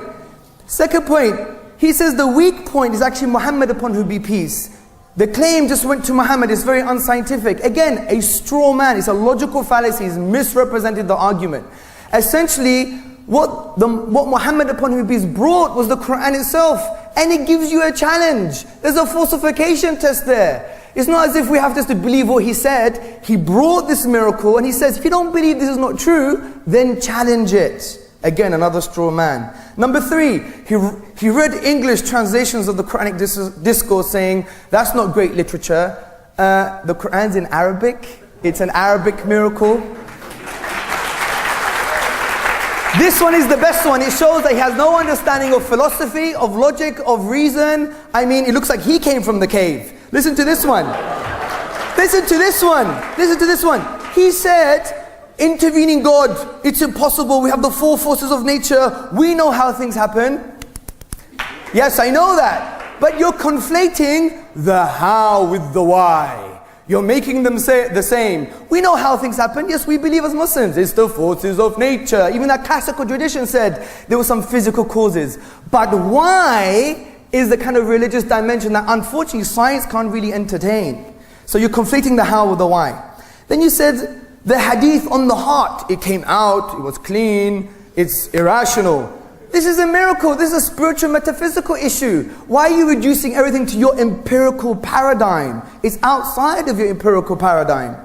he says the weak point is actually Muhammad, upon whom be peace. The claim just went to Muhammad, it's very unscientific. Again, a straw man, it's a logical fallacy, he's misrepresented the argument. Essentially, what Muhammad, upon whom be peace, brought was the Quran itself. And it gives you a challenge. There's a falsification test there. It's not as if we have just to believe what he said. He brought this miracle and he says, if you don't believe this is not true, then challenge it. Again, another straw man. Number three, he read English translations of the Quranic discourse saying, that's not great literature. The Quran's in Arabic. It's an Arabic miracle. This one is the best one. It shows that he has no understanding of philosophy, of logic, of reason. I mean, it looks like he came from the cave. Listen to this one. Listen to this one. Listen to this one. He said, intervening God, it's impossible. We have the four forces of nature. We know how things happen. Yes, I know that. But you're conflating the how with the why. You're making them say the same. We know how things happen. Yes, we believe as Muslims. It's the forces of nature. Even that classical tradition said there were some physical causes. But why is the kind of religious dimension that unfortunately science can't really entertain. So you're conflating the how with the why. Then you said the hadith on the heart. It came out, it was clean, it's irrational. This is a miracle. This is a spiritual metaphysical issue. Why are you reducing everything to your empirical paradigm? It's outside of your empirical paradigm.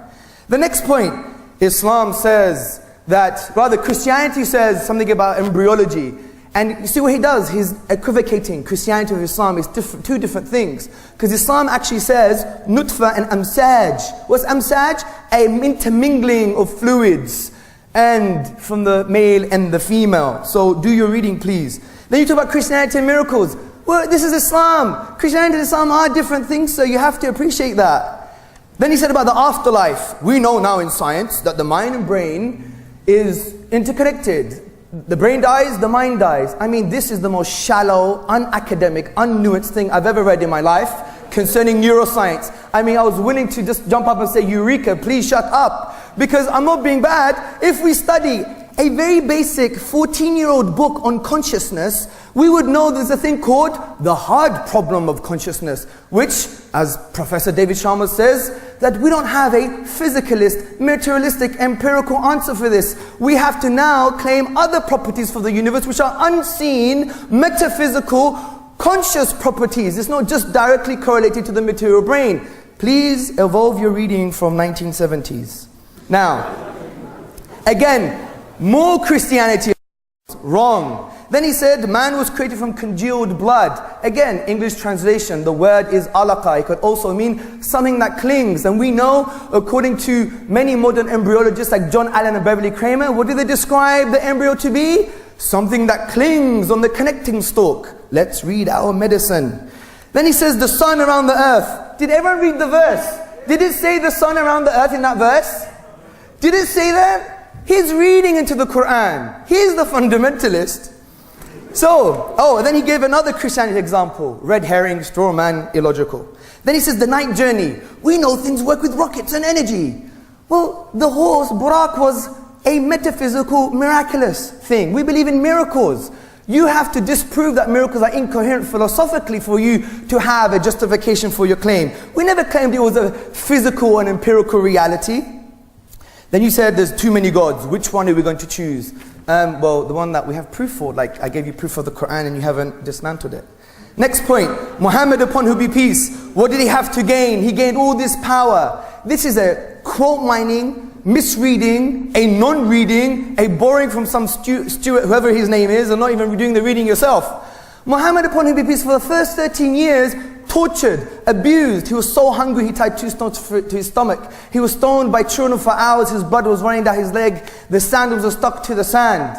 The next point, Islam says that, rather Christianity says something about embryology. And you see what he does? He's equivocating. Christianity and Islam is two different things. Because Islam actually says nutfa and amsaj. What's amsaj? An intermingling of fluids. And from the male and the female. So do your reading, please. Then you talk about Christianity and miracles. Well, this is Islam. Christianity and Islam are different things, so you have to appreciate that. Then he said about the afterlife. We know now in science that the mind and brain is interconnected. The brain dies, the mind dies. I mean, this is the most shallow, unacademic, unnuanced thing I've ever read in my life concerning neuroscience. I mean, I was willing to just jump up and say, Eureka, please shut up. Because I'm not being bad. If we study a very basic 14-year-old book on consciousness, we would know there's a thing called the hard problem of consciousness, which, as Professor David Sharma says, that we don't have a physicalist, materialistic, empirical answer for this. We have to now claim other properties for the universe which are unseen, metaphysical, conscious properties. It's not just directly correlated to the material brain. Please evolve your reading from 1970s. Now, again, more Christianity, wrong. Then he said, man was created from congealed blood. Again, English translation, the word is alaqa. It could also mean something that clings. And we know, according to many modern embryologists like John Allen and Beverly Kramer, what do they describe the embryo to be? Something that clings on the connecting stalk. Let's read our medicine. Then he says, the sun around the earth. Did everyone read the verse? Did it say the sun around the earth in that verse? Did it say that? He's reading into the Quran. He's the fundamentalist. So, then he gave another Christianity example. Red herring, straw man, illogical. Then he says the night journey. We know things work with rockets and energy. Well, the horse, Burak, was a metaphysical, miraculous thing. We believe in miracles. You have to disprove that miracles are incoherent philosophically for you to have a justification for your claim. We never claimed it was a physical and empirical reality. Then you said there's too many gods. Which one are we going to choose? Well, the one that we have proof for. Like I gave you proof of the Quran and you haven't dismantled it. Next point. Muhammad, upon whom be peace, what did he have to gain? He gained all this power. This is a quote mining, misreading, a non-reading, a borrowing from some Stuart, whoever his name is, and not even doing the reading yourself. Muhammad, upon whom be peace, for the first 13 years, tortured, abused. He was so hungry he tied 2 stones to his stomach. He was stoned by children for hours. His blood was running down his leg. The sandals were stuck to the sand.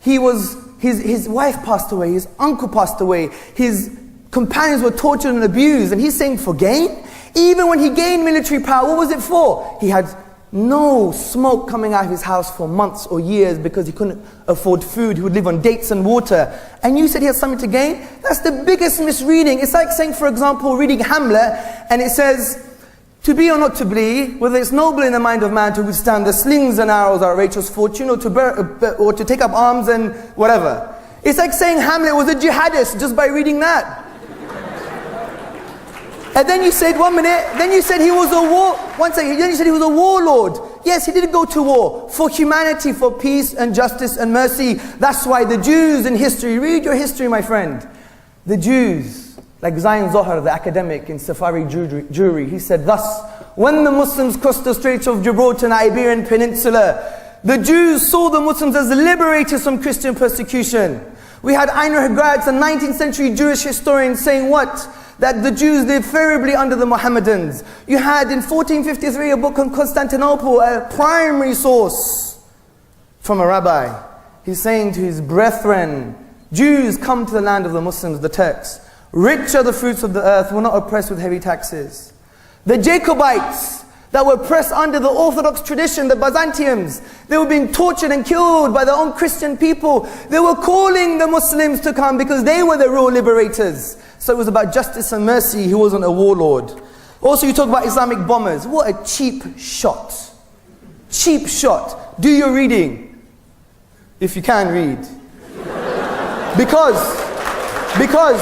His wife passed away. His uncle passed away. His companions were tortured and abused. And he's saying for gain? Even when he gained military power, what was it for? He had no smoke coming out of his house for months or years because he couldn't afford food. He would live on dates and water. And you said he had something to gain? That's the biggest misreading. It's like saying, for example, reading Hamlet, and it says, to be or not to be, whether it's noble in the mind of man to withstand the slings and arrows of Rachel's fortune, or to take up arms and whatever. It's like saying Hamlet was a jihadist just by reading that. And then you said, one minute, then you said he was a then you said he was a warlord. Yes, he did go to war for humanity, for peace and justice and mercy. That's why the Jews in history, read your history, my friend. The Jews, like Zion Zohar, the academic in Safari Jewry, he said thus, when the Muslims crossed the Straits of Gibraltar and Iberian Peninsula, the Jews saw the Muslims as liberators from Christian persecution. We had Einar Gratz, a 19th century Jewish historian, saying what? That the Jews lived favorably under the Mohammedans. You had in 1453 a book on Constantinople, a primary source from a rabbi. He's saying to his brethren, Jews, come to the land of the Muslims, the Turks. Rich are the fruits of the earth, we're not oppressed with heavy taxes. The Jacobites that were oppressed under the Orthodox tradition, the Byzantiums, they were being tortured and killed by their own Christian people. They were calling the Muslims to come because they were the real liberators. So it was about justice and mercy. He wasn't a warlord. Also, you talk about Islamic bombers. What a cheap shot. Cheap shot. Do your reading. If you can read. Because,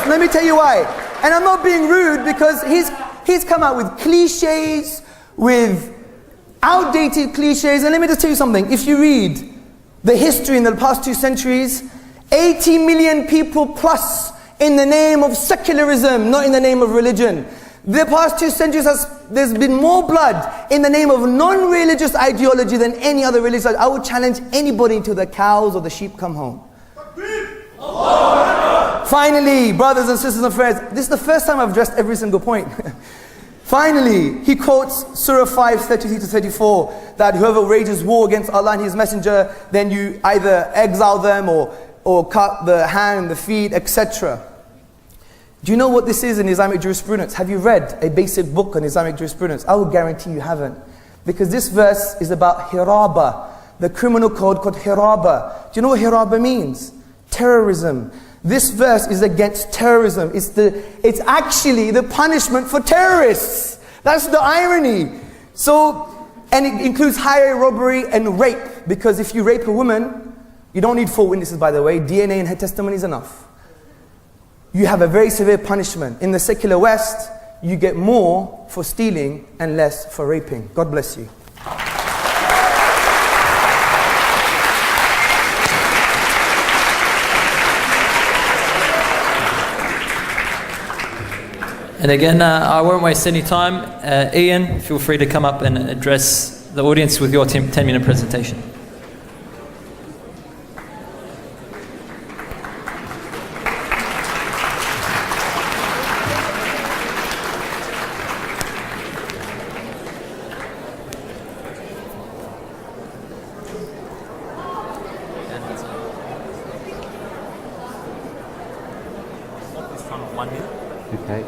let me tell you why. And I'm not being rude because he's come out with cliches, with outdated cliches. And let me just tell you something. If you read the history in the past 2 centuries, 80 million people plus in the name of secularism, not in the name of religion. The past 2 centuries, there's been more blood in the name of non-religious ideology than any other religion. I would challenge anybody until the cows or the sheep come home. Finally, brothers and sisters and friends, this is the first time I've addressed every single point. Finally, he quotes Surah 5, 33 to 34, that whoever wages war against Allah and His Messenger, then you either exile them or cut the hand, the feet, etc. Do you know what this is in Islamic jurisprudence? Have you read a basic book on Islamic jurisprudence? I would guarantee you haven't. Because this verse is about hiraba, the criminal code called hiraba. Do you know what hiraba means? Terrorism. This verse is against terrorism. It's actually the punishment for terrorists. That's the irony. So, and it includes highway robbery and rape. Because if you rape a woman, you don't need 4 witnesses, by the way. DNA and her testimony is enough. You have a very severe punishment. In the secular West, you get more for stealing and less for raping. God bless you. And again, I won't waste any time. Ian, feel free to come up and address the audience with your 10-minute presentation. Okay.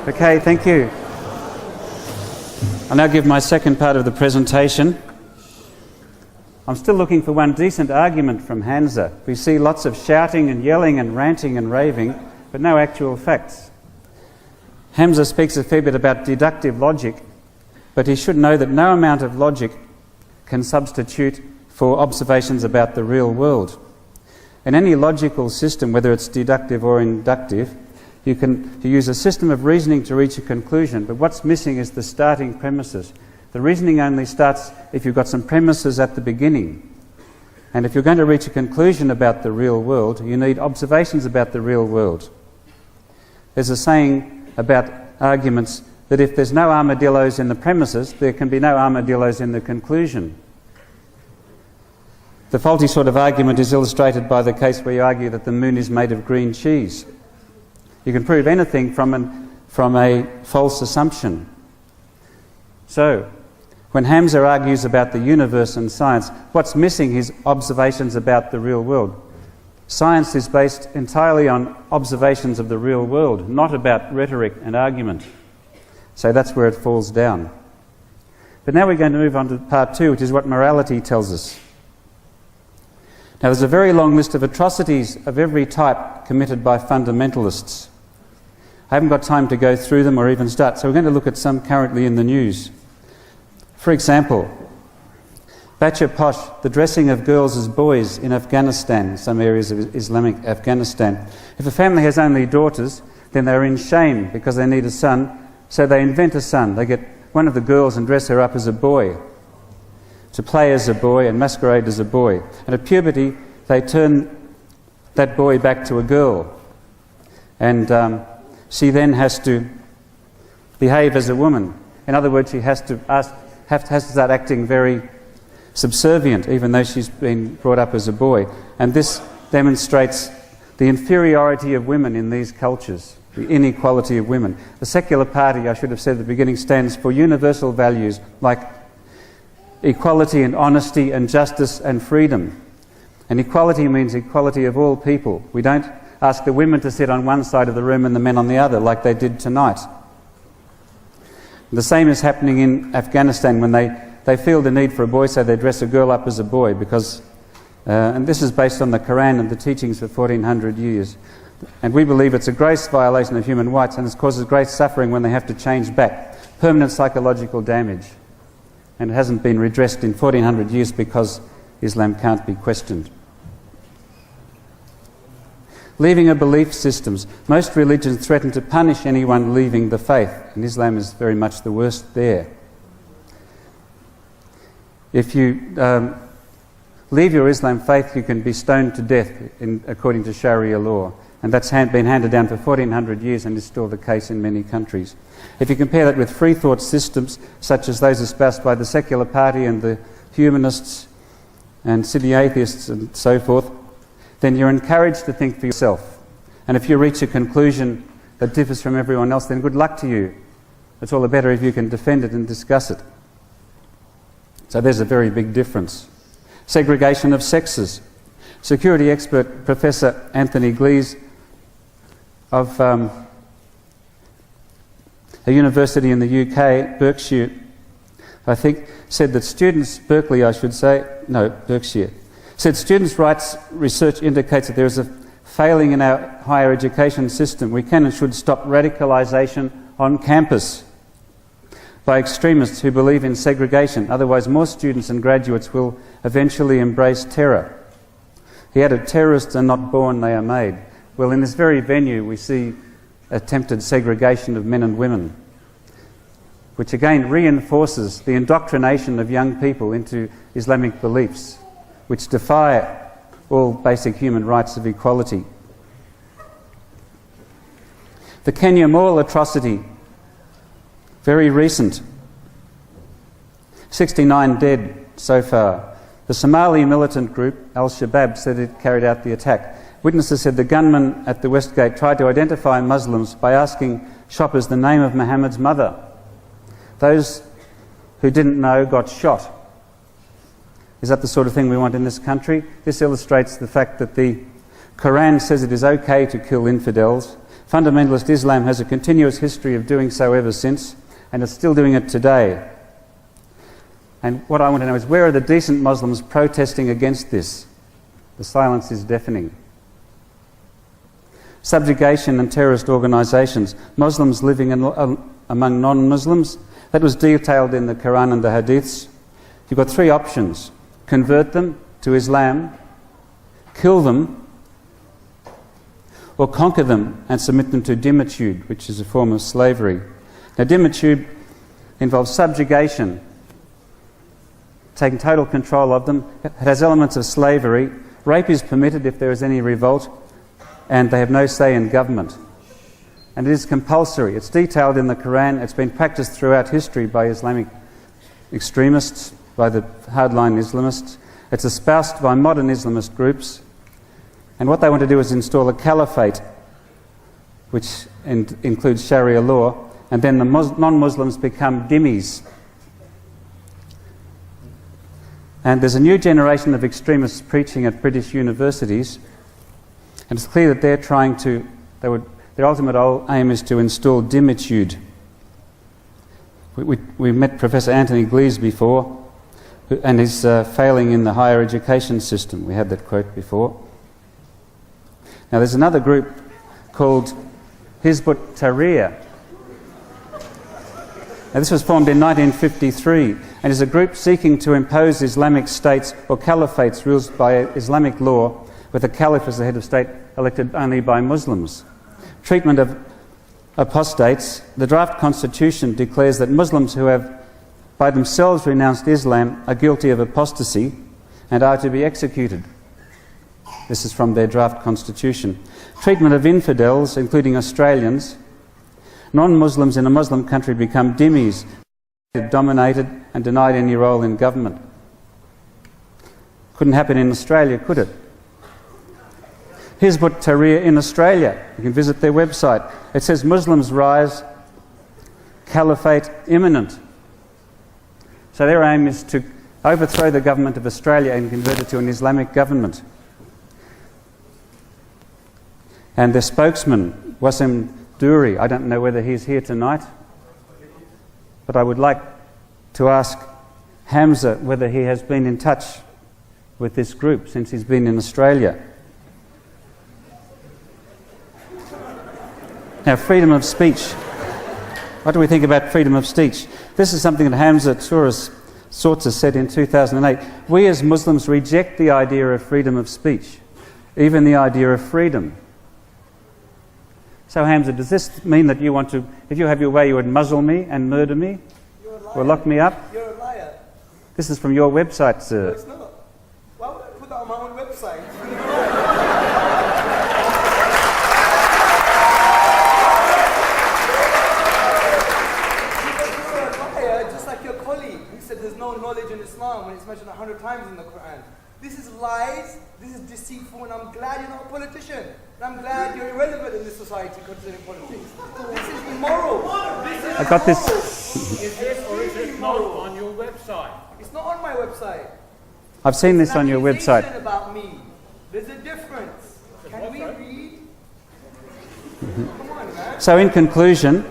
Okay, thank you. I'll now give my second part of the presentation. I'm still looking for one decent argument from Hamza. We see lots of shouting and yelling and ranting and raving, but no actual facts. Hamza speaks a fair bit about deductive logic, but he should know that no amount of logic can substitute for observations about the real world. In any logical system, whether it's deductive or inductive, you use a system of reasoning to reach a conclusion, but what's missing is the starting premises. The reasoning only starts if you've got some premises at the beginning. And if you're going to reach a conclusion about the real world, you need observations about the real world. There's a saying about arguments that if there's no armadillos in the premises, there can be no armadillos in the conclusion. The faulty sort of argument is illustrated by the case where you argue that the moon is made of green cheese. You can prove anything from a false assumption. So, when Hamza argues about the universe and science, what's missing is observations about the real world. Science is based entirely on observations of the real world, not about rhetoric and argument. So that's where it falls down. But now we're going to move on to part 2, which is what morality tells us. Now there's a very long list of atrocities of every type committed by fundamentalists. I haven't got time to go through them or even start, so we're going to look at some currently in the news. For example, Bacha Posh, the dressing of girls as boys in Afghanistan, some areas of Islamic Afghanistan. If a family has only daughters, then they're in shame because they need a son, so they invent a son. They get one of the girls and dress her up as a boy, to play as a boy and masquerade as a boy. And at puberty, they turn that boy back to a girl. And she then has to behave as a woman. In other words, she has to start acting very subservient, even though she's been brought up as a boy. And this demonstrates the inferiority of women in these cultures, the inequality of women. The secular party, I should have said at the beginning, stands for universal values like equality and honesty and justice and freedom. And equality means equality of all people. We don't ask the women to sit on one side of the room and the men on the other, like they did tonight. The same is happening in Afghanistan when they feel the need for a boy, so they dress a girl up as a boy, because, and this is based on the Quran and the teachings for 1400 years. And we believe it's a gross violation of human rights, and it causes great suffering when they have to change back. Permanent psychological damage. And it hasn't been redressed in 1400 years because Islam can't be questioned. Leaving of belief systems. Most religions threaten to punish anyone leaving the faith, and Islam is very much the worst there. If you leave your Islam faith, you can be stoned to death according to Sharia law, and that's been handed down for 1400 years and is still the case in many countries. If you compare that with free thought systems, such as those espoused by the secular party and the humanists and city atheists and so forth, then you're encouraged to think for yourself. And if you reach a conclusion that differs from everyone else, then good luck to you. It's all the better if you can defend it and discuss it. So there's a very big difference. Segregation of sexes. Security expert Professor Anthony Glees of a university in the UK, Berkshire, I think, said that Berkshire, said students' rights research indicates that there is a failing in our higher education system. We can and should stop radicalisation on campus by extremists who believe in segregation. Otherwise, more students and graduates will eventually embrace terror. He added, terrorists are not born, they are made. Well, in this very venue, we see attempted segregation of men and women. which again reinforces the indoctrination of young people into Islamic beliefs, which defy all basic human rights of equality. The Kenya Mall atrocity, very recent, 69 dead so far. The Somali militant group, Al-Shabaab, said it carried out the attack. Witnesses said the gunman at the Westgate tried to identify Muslims by asking shoppers the name of Muhammad's mother. Those who didn't know got shot. Is that the sort of thing we want in this country? This illustrates the fact that the Quran says it is okay to kill infidels. Fundamentalist Islam has a continuous history of doing so ever since, and it's still doing it today. And what I want to know is, where are the decent Muslims protesting against this? The silence is deafening. Subjugation and terrorist organisations, Muslims living among non-Muslims, that was detailed in the Quran and the Hadiths. You've got three options: convert them to Islam, kill them, or conquer them and submit them to dimitude, which is a form of slavery. Now, dimitude involves subjugation, taking total control of them. It has elements of slavery. Rape is permitted if there is any revolt, and they have no say in government. And it is compulsory. It's detailed in the Quran. It's been practiced throughout history by Islamic extremists, by the hardline Islamists. It's espoused by modern Islamist groups. And what they want to do is install a caliphate, which includes Sharia law, and then the non-Muslims become dhimmis. And there's a new generation of extremists preaching at British universities, and it's clear that they're trying to, their ultimate aim is to install dimitude. We met Professor Anthony Glees before, and he's failing in the higher education system. We had that quote before. Now there's another group called Hizb ut-Tahrir. Now this was formed in 1953 and is a group seeking to impose Islamic states or caliphates ruled by Islamic law, with a caliph as the head of state elected only by Muslims. Treatment of apostates. The draft constitution declares that Muslims who have by themselves renounced Islam are guilty of apostasy and are to be executed. This is from their draft constitution. Treatment of infidels, including Australians. Non-Muslims in a Muslim country become dhimmis, dominated and denied any role in government. Couldn't happen in Australia, could it? Hizb ut-Tahrir in Australia. You can visit their website. It says Muslims rise, caliphate imminent. So their aim is to overthrow the government of Australia and convert it to an Islamic government. And their spokesman, Wasim Duri, I don't know whether he's here tonight, but I would like to ask Hamza whether he has been in touch with this group since he's been in Australia. Now, freedom of speech. What do we think about freedom of speech? This is something that Hamza Tzortzis said in 2008. We as Muslims reject the idea of freedom of speech, even the idea of freedom. So Hamza, does this mean that you want to, if you have your way, you would muzzle me and murder me? Or lock me up? You're a liar. This is from your website, sir. No, it's not. Why would I put that on my own website? Just like your colleague who said there's no knowledge in Islam when it's mentioned 100 times in the Quran. This is lies, this is deceitful, and I'm glad you're not a politician. And I'm glad you're irrelevant in this society considering politics. This is immoral. I got this. Is this or is it not on your website? It's not on my website. I've seen this on your website. It's an accusation about me. There's a difference. Can we read? Come on, man. So in conclusion,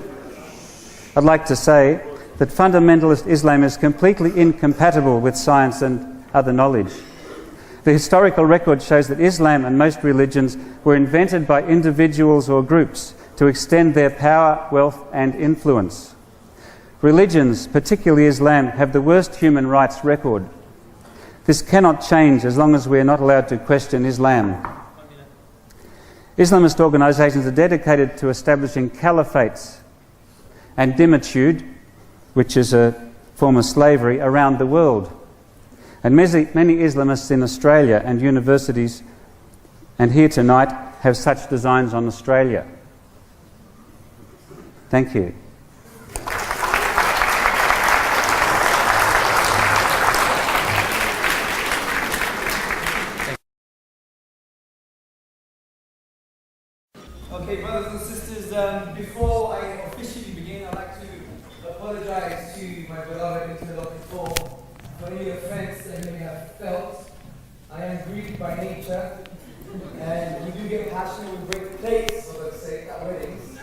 I'd like to say that fundamentalist Islam is completely incompatible with science and other knowledge. The historical record shows that Islam and most religions were invented by individuals or groups to extend their power, wealth and influence. Religions, particularly Islam, have the worst human rights record. This cannot change as long as we are not allowed to question Islam. Islamist organisations are dedicated to establishing caliphates and dhimitude, which is a form of slavery around the world. And many Islamists in Australia and universities and here tonight have such designs on Australia. Thank you. Okay, brothers and sisters, before I officially begin, I'd like to apologize to my beloved interlocutor for any offense that he may have felt. I am Greek by nature, and we do get passionate with great plates, so let's say, at weddings.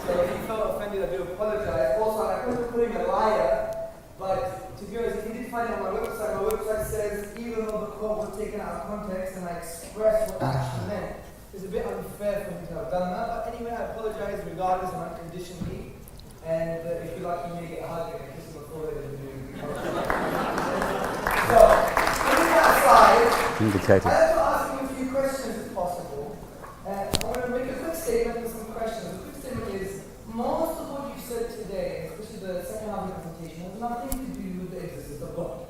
So if he felt offended, I do apologize. Also, I couldn't call him a liar, but to be honest, if you did find it on my website says, even though the quote was taken out of context and I expressed what that actually meant, it's a bit unfair for me to have done that. But anyway, I apologize regardless and unconditionally. And if you like, you may get a hug and a kiss on the forehead and do. So, putting that aside, Indicated. I'd like to ask you a few questions if possible. I'm going to make a quick statement and some questions. The quick statement is, most of what you said today, especially the second half of the presentation, has nothing to do with the existence of God.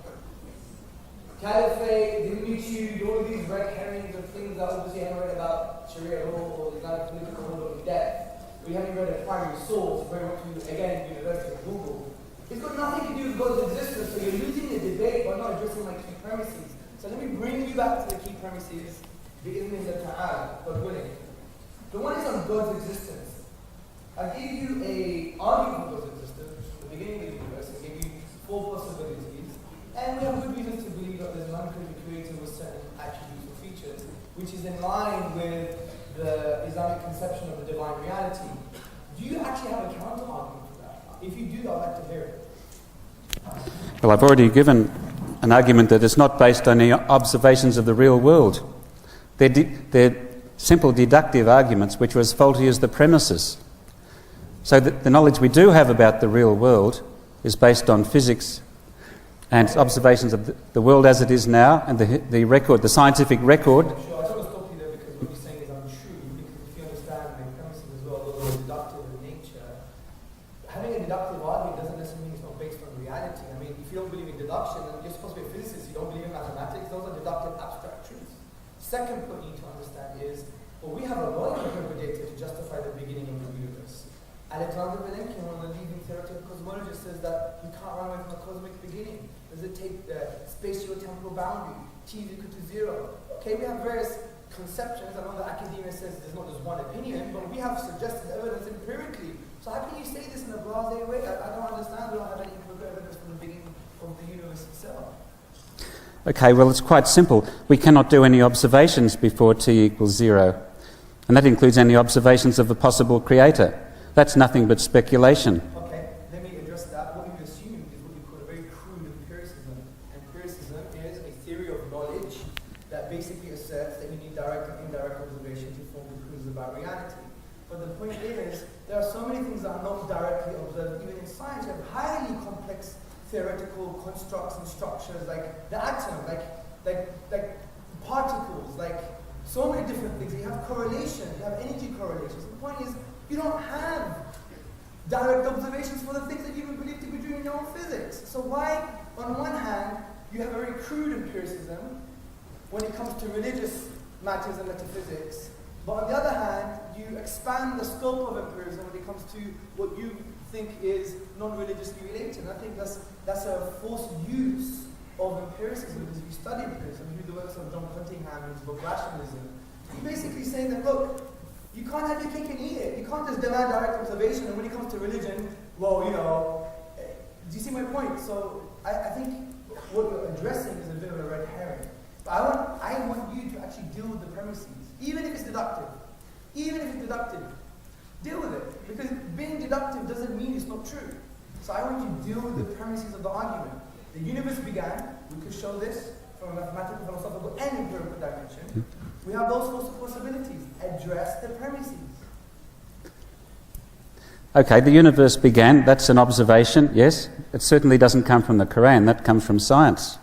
Caliphate, dignitude, all of these red herrings of things that obviously you haven't read about Sharia law or Islamic political law in depth. We haven't read a primary source, very much to, again, University of Google. It's got nothing to do with God's existence, so you're losing the debate by not addressing my key premises. So let me bring you back to the key premises, تعالى, God willing. The one is on God's existence. I gave you an argument for God's existence from the beginning of the universe. I gave you 4 possibilities. And we have good reasons to believe that there's an uncreated creator with certain attributes or features, which is in line with the Islamic conception of the divine reality. Do you actually have a counter-argument for that? If you do, I'd like to hear it. Well, I've already given an argument that is not based on any observations of the real world. They're simple deductive arguments which were as faulty as the premises. So the knowledge we do have about the real world is based on physics and observations of the world as it is now, and the record, the scientific record. Sure, I just want to stop you there because what you're saying is untrue, because if you understand the premises as well, those are deductive in nature. Having a deductive argument doesn't necessarily mean it's not based on reality. I mean, if you don't believe in deduction, then you're supposed to be a physicist, you don't believe in mathematics, those are deductive abstract truths. Second point you need to understand is, well, we have a lot of empirical data to justify the beginning of the universe. Alexander Belenkin, one of the leading theoretical cosmologists, says that you can't run away from a cosmic beginning. Does it take the spatio-temporal boundary? T is equal to 0. Okay, we have various conceptions. I know that academia says there's not just one opinion, but we have suggested evidence empirically. So how can you say this in a blasé way? I don't understand. We don't have any empirical evidence from the beginning of the universe itself. Okay, well, it's quite simple. We cannot do any observations before t equals 0. And that includes any observations of a possible creator. That's nothing but speculation. Okay, let me address that. What you assume is what you call a very crude empiricism. Empiricism is a theory of knowledge that basically asserts that you need direct and indirect observation to form conclusions about reality. But the point is, there are so many things that are not directly observed. Even in science, you have highly complex theoretical constructs and structures, like the atom, like particles, like so many different things. You have correlation, you have energy correlations. The point is, you don't have direct observations for the things that you even believe to be true in your own physics. So why, on one hand, you have a very crude empiricism when it comes to religious matters and metaphysics, but on the other hand, you expand the scope of empiricism when it comes to what you think is non-religiously related. And I think that's a forced use of empiricism, because if you study empiricism, you read the works of John Cunningham in his book Rationalism, you're basically saying that, look, you can't have your cake and eat it. You can't just demand direct observation, and when it comes to religion, well, do you see my point? So I think what you're addressing is a bit of a red herring. But I want you to actually deal with the premises, even if it's deductive. Even if it's deductive, deal with it. Because being deductive doesn't mean it's not true. So I want you to deal with the premises of the argument. The universe began, we could show this from a mathematical, philosophical, and empirical dimension. We have those sorts of possibilities. Address the premises. Okay, the universe began, that's an observation, yes. It certainly doesn't come from the Quran, that comes from science.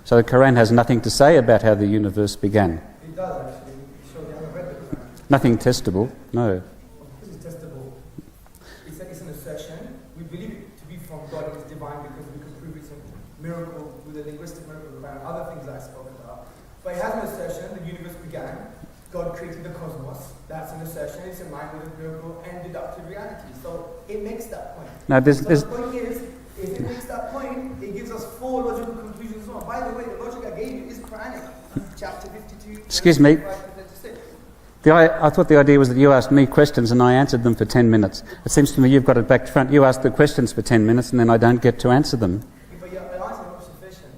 So the Quran has nothing to say about how the universe began. It does actually. Sure, you haven't read the Quran. Nothing testable, no. This is testable. It's an assertion. We believe it to be from God. miracle, with the linguistic miracle and other things that I spoke about. But he has an assertion, the universe began, God created the cosmos. That's an assertion, it's in line with empirical and deductive reality. So it makes that point. Now, The point is, if it makes that point, it gives us 4 logical conclusions on. By the way, the logic I gave you is Quranic. Chapter 52. Excuse me. I thought the idea was that you asked me questions and I answered them for 10 minutes. It seems to me you've got it back to front. You ask the questions for 10 minutes and then I don't get to answer them. But your answer is not sufficient.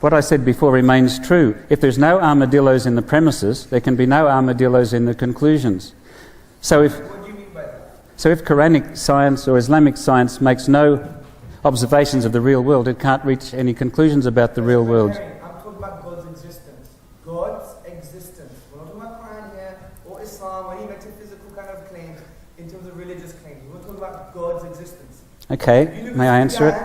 What I said before remains true. If there's no armadillos in the premises, there can be no armadillos in the conclusions. So if What do you mean by that? So if Quranic science or Islamic science makes no observations of the real world, it can't reach any conclusions about the real world. I'm talking about God's existence. God's existence. We're not talking about Quran here, or Islam, or any metaphysical kind of claims, in terms of religious claims. We're talking about God's existence. Okay, may I answer it?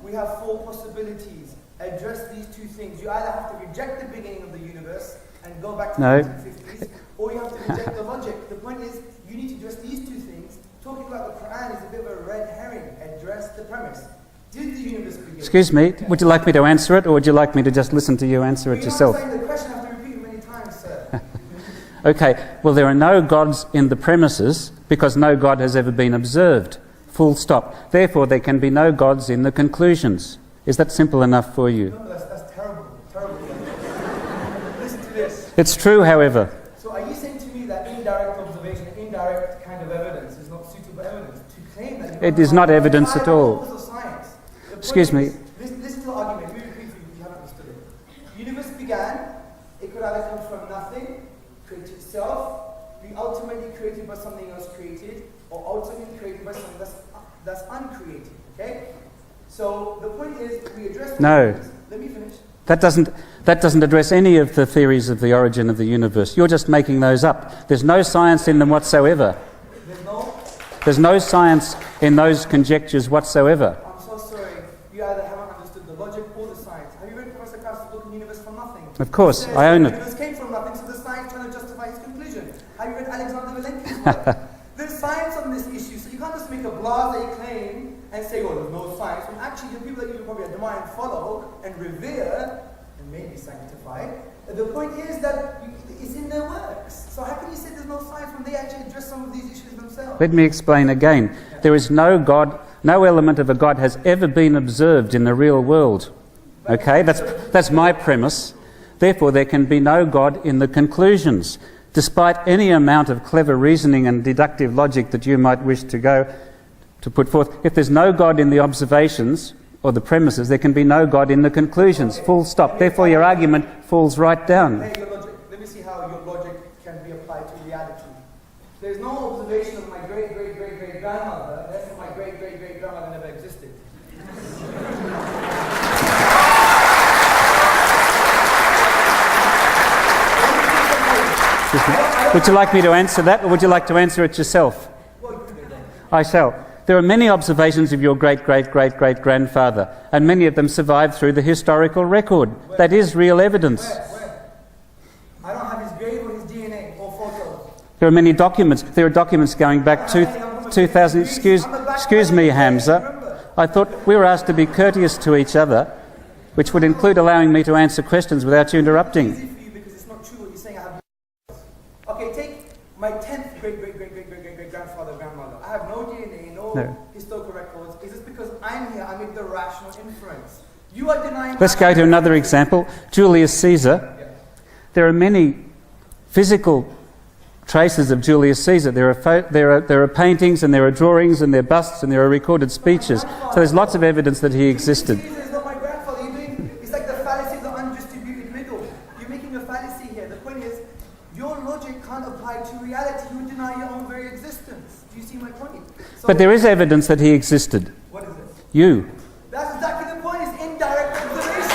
We have 4 possibilities. Address these 2 things. You either have to reject the beginning of the universe and go back to No. the 1950s, or you have to reject the logic. The point is, you need to address these 2 things. Talking about the Quran is a bit of a red herring. Address the premise. Did the universe begin? Excuse me, would you like me to answer it or would you like me to just listen to you answer it yourself? You're not saying the question, I have to repeat it many times, sir. Okay, well there are no gods in the premises because no God has ever been observed. Full stop. Therefore there can be no gods in the conclusions. Is that simple enough for you? No, that's terrible. Terrible. Listen to this. It's true, however. So are you saying to me that indirect observation, indirect kind of evidence is not suitable evidence to claim that It is not evidence at all. Excuse me. Listen to the argument. Let me repeat it if you haven't understood it. The universe began. It could either come from nothing, create itself, be ultimately created by something else created, or ultimately created by something that's uncreated. Okay? So the point is, we address. No. Let me finish. That doesn't address any of the theories of the origin of the universe. You're just making those up. There's no science in them whatsoever. There's no science in those conjectures whatsoever. I'm so sorry. You either haven't understood the logic or the science. Have you read Professor Krauss's book, The Universe from Nothing? Of course, I own it. The universe came from nothing, so the science trying to justify its conclusion. Have you read Alexander Vilenki's work? There's science on this issue, so you can't just make a blasé claim and say, oh, there's no science. When actually, the people that you probably admire and follow and revere, and maybe sanctify, the point is that it's in their works. So how can you say there's no science when they actually address some of these issues themselves? Let me explain again. There is no God, no element of a God has ever been observed in the real world. Okay, that's my premise. Therefore, there can be no God in the conclusions, despite any amount of clever reasoning and deductive logic that you might wish to put forth. If there's no God in the observations or the premises, there can be no God in the conclusions. Full stop. Therefore, your argument falls right down. Hey, let me see how your logic can be applied to reality. There's no observation of my great-great-great-great-grandmother, therefore my great-great-great-grandmother never existed. Would you like me to answer that, or would you like to answer it yourself? I shall. There are many observations of your great-great-great-great-grandfather, and many of them survive through the historical record. That is real evidence. Where? I don't have his grave or his DNA or photos. There are many documents. There are documents going back 2,000... Excuse me, Hamza. I thought we were asked to be courteous to each other, which would include allowing me to answer questions without you interrupting. It's easy for you because it's not true what you're saying. I have. Okay, take my 10th great-great-great-great-great-grandfather, grandmother. I have no DNA, no historical records. Is this because I'm here? I make the rational inference. You are denying. Let's go to another example. Julius Caesar. Yeah. There are many physical traces of Julius Caesar. There are paintings and there are drawings and there are busts and there are recorded speeches. So there's lots of evidence that he existed. Caesar is not my grandfather. It's like the fallacy of the undistributed middle. You're making a fallacy here. The point is, your logic can't apply to reality. You deny your own very existence. Do you see my point? So But there is evidence that he existed. what is it? You. That's exactly the point. It's indirect observation.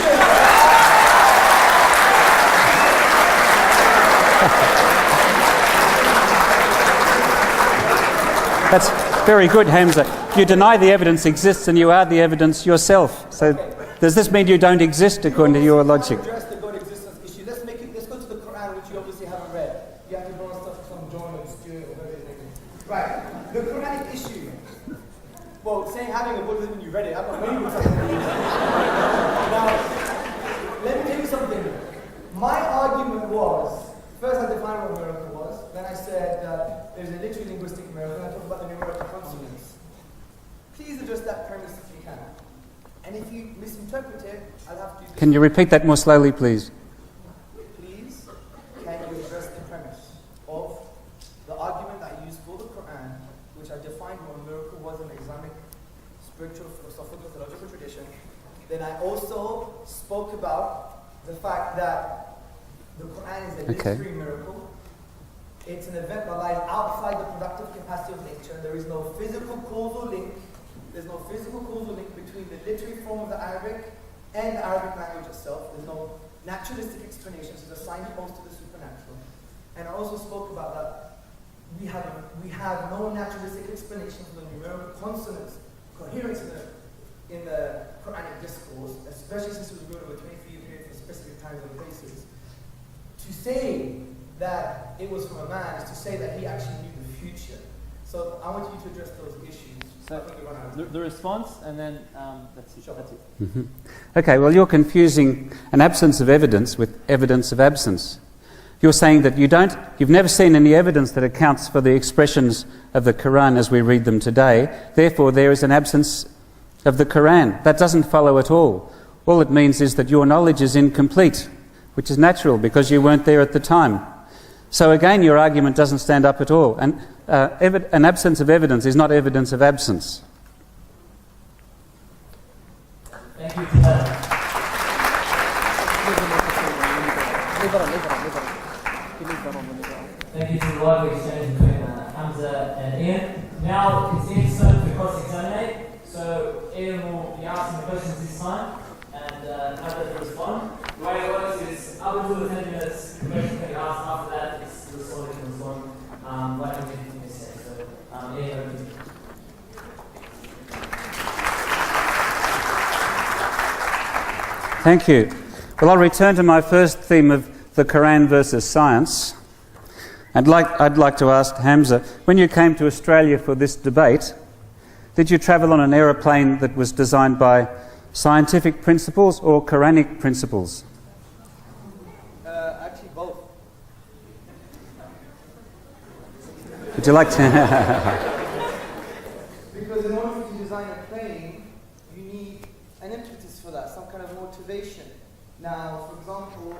That's very good, Hamza. You deny the evidence exists and you are the evidence yourself. So does this mean you don't exist according to your logic? Address the God existence issue. Let's go to the Quran, which you obviously haven't read. You have to go on stuff from John or Stuart or whatever it is. Right. The Quranic issue. Well, saying having a God doesn't mean you read it. I'm not going to tell you. And if you misinterpret it, I'll have to... Can you repeat that more slowly, please? Please, can you address the premise of the argument that I used for the Quran, which I defined what a miracle was in the Islamic spiritual, philosophical, theological tradition. Then I also spoke about the fact that the Quran is a literary miracle. It's an event that lies outside the productive capacity of nature. There is no physical causal link. There's no physical causal link between the literary form of the Arabic and the Arabic language itself. There's no naturalistic explanation, so the signpost to the supernatural. And I also spoke about that we have no naturalistic explanation for the numerical consonants, coherence in the Quranic discourse, especially since it was written over 23 periods for specific times and places. To say that it was from a man is to say that he actually knew the future. So I want you to address those issues. So the response, and then that's it. Sure. That's it. Mm-hmm. Okay, well, you're confusing an absence of evidence with evidence of absence. You're saying that you've never seen any evidence that accounts for the expressions of the Quran as we read them today. Therefore, there is an absence of the Quran. That doesn't follow at all. All it means is that your knowledge is incomplete, which is natural because you weren't there at the time. So again, your argument doesn't stand up at all. And an absence of evidence is not evidence of absence. Thank you for that. Thank you for the lively exchange between Hamza and Ian. Now it's Ian's turn to cross-examine. So Ian will be asking the questions this time and Hamza to respond. The way it works is up until the 10 minutes, the question can be asked. After that, it's the responder can respond. Like I'm going to say. So Ian, over to you. Thank you. Well, I'll return to my first theme of the Quran versus science. I'd like to ask Hamza, when you came to Australia for this debate, did you travel on an aeroplane that was designed by scientific principles or Quranic principles? Actually, both. Would you like to... Because in order to design a plane, you need an impetus for that, some kind of motivation. Now, for example,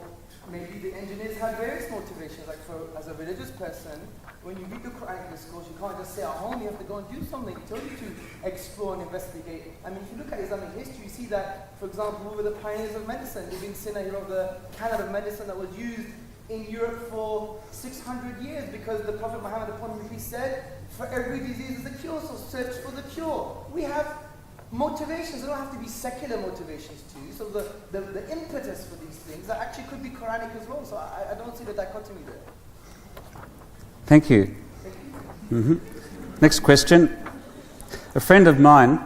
maybe the engineers had various motivations, like as a religious person, when you read the Quranic discourse, you can't just stay at home, you have to go and do something. It tells you to explore and investigate. I mean, if you look at Islamic history, you see that, for example, we were the pioneers of medicine. Ibn Sina, you know, the canon of medicine that was used in Europe for 600 years because the Prophet Muhammad upon him, he said, for every disease is a cure, so search for the cure. We have motivations, they don't have to be secular motivations too. So the impetus for these things that actually could be Quranic as well. So I don't see the dichotomy there. Thank you. Mm-hmm. Next question. A friend of mine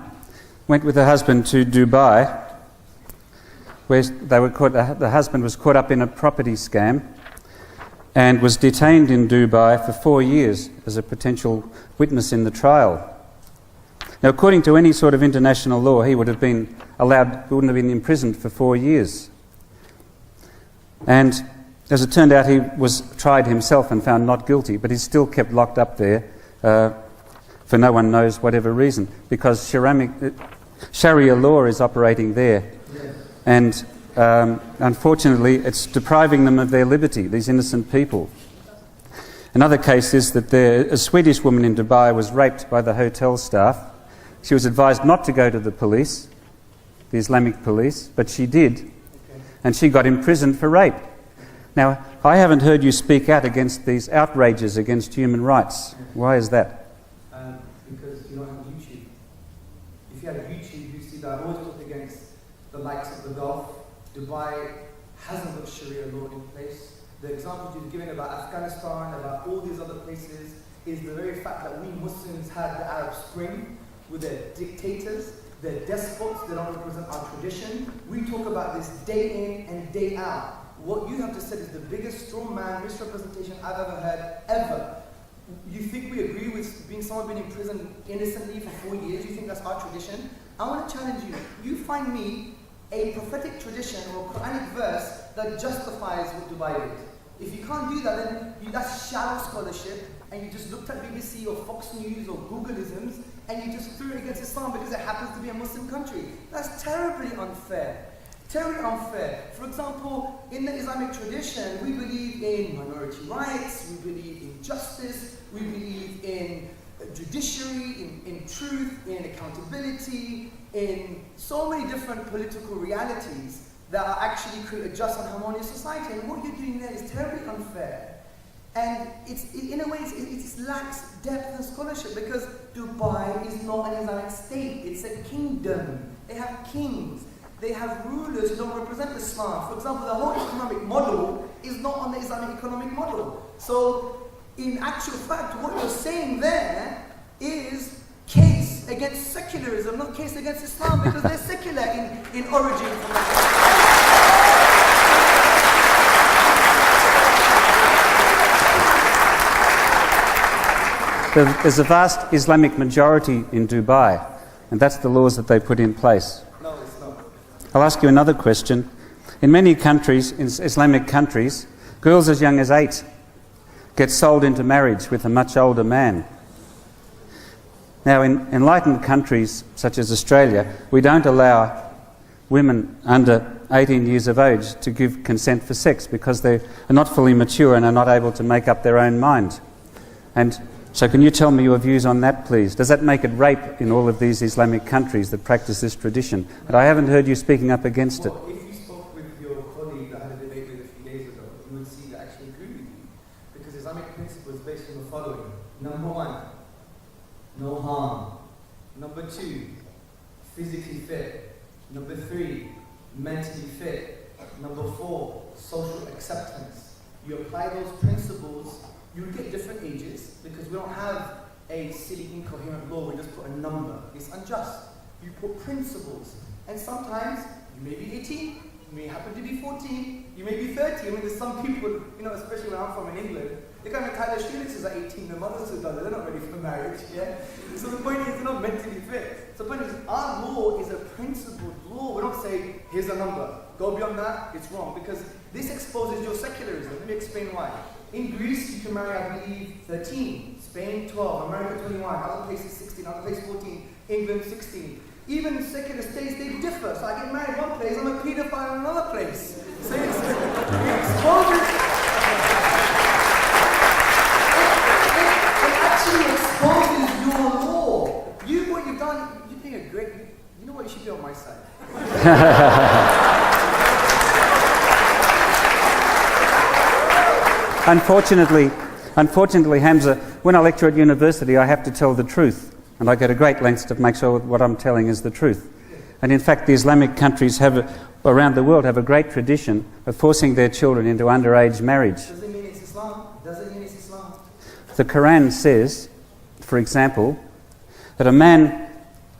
went with her husband to Dubai, where the husband was caught up in a property scam and was detained in Dubai for 4 years as a potential witness in the trial. Now, according to any sort of international law, he wouldn't have been imprisoned for 4 years. And as it turned out, he was tried himself and found not guilty, but he's still kept locked up there for no one knows whatever reason, because Sharia law is operating there. Yes. And unfortunately, it's depriving them of their liberty, these innocent people. Another case is that a Swedish woman in Dubai was raped by the hotel staff. She was advised not to go to the police, the Islamic police, but she did, and she got imprisoned for rape. Now, I haven't heard you speak out against these outrages against human rights. Why is that? Because you don't have YouTube. If you had YouTube, you see that I always talk against the likes of the Gulf. Dubai hasn't got Sharia law in place. The examples you've given about Afghanistan, about all these other places, is the very fact that we Muslims had the Arab Spring with their dictators, their despots that don't represent our tradition. We talk about this day in and day out. What you have just said is the biggest straw man misrepresentation I've ever heard, ever. You think we agree with someone being in prison innocently for 4 years? You think that's our tradition? I want to challenge you. You find me a prophetic tradition or a Quranic verse that justifies what Dubai did. If you can't do that, then that's shallow scholarship, and you just looked at BBC or Fox News or Googleisms, and you just threw it against Islam because it happens to be a Muslim country. That's terribly unfair. Terribly unfair. For example, in the Islamic tradition, we believe in minority rights, we believe in justice, we believe in judiciary, in truth, in accountability, in so many different political realities that are actually create a just and harmonious society. And what you're doing there is terribly unfair. And in a way, it lacks depth and scholarship, because Dubai is not an Islamic state. It's a kingdom. They have kings. They have rulers who don't represent Islam. For example, the whole economic model is not on the Islamic economic model. So, in actual fact, what you're saying there is case against secularism, not case against Islam, because they're secular in origin. There's a vast Islamic majority in Dubai, and that's the laws that they put in place. No, it's not. I'll ask you another question. In many countries, in Islamic countries, girls as young as 8 get sold into marriage with a much older man. Now, in enlightened countries such as Australia, we don't allow women under 18 years of age to give consent for sex because they are not fully mature and are not able to make up their own mind. And so can you tell me your views on that, please? Does that make it rape in all of these Islamic countries that practice this tradition? But I haven't heard you speaking up against it. Well, if you spoke with your colleague that I had a debate with a few days ago, you would see that I actually agree with you. Because Islamic principle is based on the following. Number 1, no harm. Number 2, physically fit. Number 3, mentally fit. Number 4, social acceptance. You apply those principles, you get different ages, because we don't have a silly incoherent law, we just put a number. It's unjust. You put principles, and sometimes you may be 18, you may happen to be 14, you may be 30. I mean, there's some people, especially when I'm from in England, they kind of Tyler Felixes at 18, their mothers still done it, they're not ready for marriage, yeah? So the point is, they're not mentally fit. So the point is, our law is a principled law. We don't say, here's a number, go beyond that, it's wrong, because this exposes your secularism. Let me explain why. In Greece, you can marry, I believe, 13, Spain 12, America 21, other places 16, other places 14, England 16. Even in secular states, they differ. So I get married one place, I'm a paedophile in another place. So it actually exposes your law. What you've done, you think a great, you know what, you should be on my side. Unfortunately, Hamza, when I lecture at university, I have to tell the truth. And I go to great lengths to make sure what I'm telling is the truth. And in fact, the Islamic countries around the world have a great tradition of forcing their children into underage marriage. Does it mean it's Islam? Does it mean it's Islam? The Quran says, for example, that a man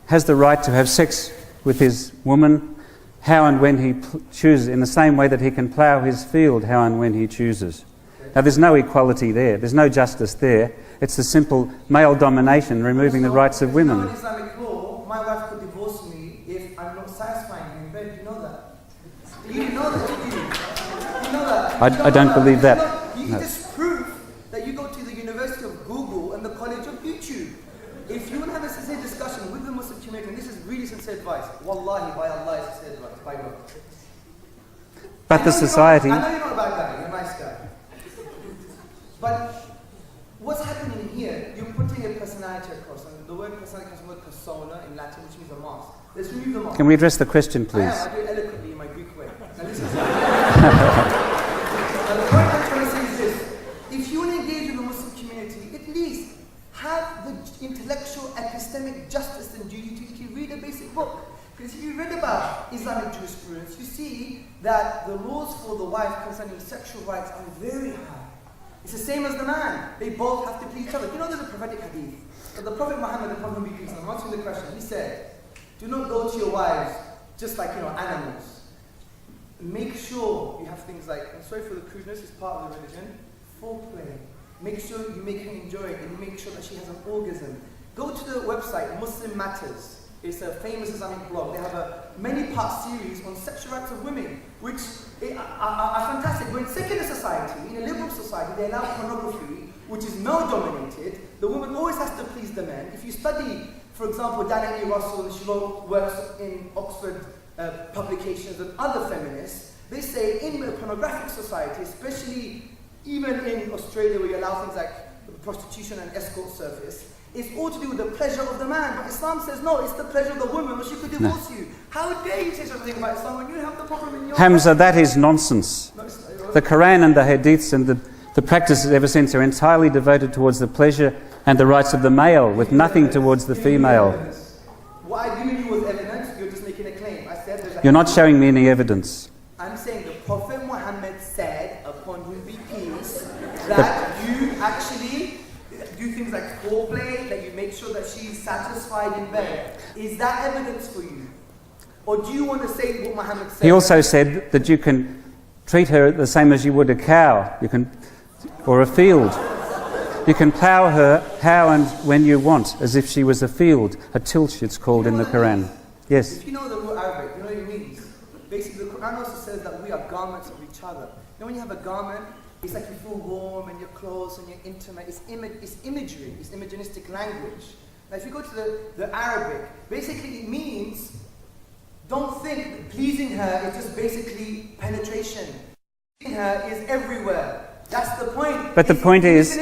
has the right to have sex with his woman how and when he chooses, in the same way that he can plough his field how and when he chooses. Now, there's no equality there. There's no justice there. It's the simple male domination, removing the rights of women. In Islamic law, my wife could divorce me if I'm not satisfying her in bed. Do you know that? Do you know that? Do you know that? I don't believe that. You just prove that you go to the University of Google and the College of YouTube. If you want to have a sincere discussion with the Muslim community, and this is really sincere advice, wallahi, by Allah, it's sincere advice, by God. But the society... I know you're not a bad guy, you're a nice guy. But what's happening here, you're putting a personality across, and the word personality comes from the word persona in Latin, which means a mask. Let's remove the mask. Can we address the question, please? I do it eloquently in my Greek way. Now listen to me. Now the point I'm trying to say is this. If you want to engage with the Muslim community, at least have the intellectual, epistemic justice and duty to actually read a basic book. Because if you read about Islamic jurisprudence, you see that the laws for the wife concerning sexual rights are very high. It's the same as the man. They both have to please each other. You know there's a prophetic hadith. That the Prophet Muhammad, upon whom be peace, I'm answering the question, he said, do not go to your wives just like, animals. Make sure you have things like, I'm sorry for the crudeness, it's part of the religion, foreplay. Make sure you make her enjoy it and make sure that she has an orgasm. Go to the website, Muslim Matters. It's a famous Islamic blog. They have a many-part series on sexual rights of women, which are fantastic. We're in secular society, in a liberal society, they allow pornography, which is male-dominated. The woman always has to please the men. If you study For example, Dana E. Russell, and she works in Oxford publications and other feminists, they say in a pornographic society, especially even in Australia where you allow things like prostitution and escort service, it's all to do with the pleasure of the man. But Islam says, no, it's the pleasure of the woman, or she could divorce you. How dare you say something about Islam when you have the problem in your Hamza, that is nonsense. No, The Quran and the Hadiths and the practices ever since are entirely devoted towards the pleasure and the rights of the male, with nothing towards the female. What I give you was evidence, you're just making a claim. I said there's You're not showing me any evidence. I'm saying the Prophet Muhammad said, upon whom be peace, that you actually do things like foreplay, that you make sure that she's satisfied in bed. Is that evidence for you? Or do you want to say what Muhammad said? He also said that you can treat her the same as you would a cow, or a field. You can plough her how and when you want, as if she was a field, a tilch it's called in the Quran. Yes. If you know the word Arabic, you know what it means. Basically, the Quran also says that we are garments of each other. You know when you have a garment, it's like you feel warm and you're close and you're intimate. It's imagery, it's imaginistic language. Now if you go to the Arabic, basically it means, don't think that pleasing her is just basically penetration. Pleasing her is everywhere. That's the point. But the point is,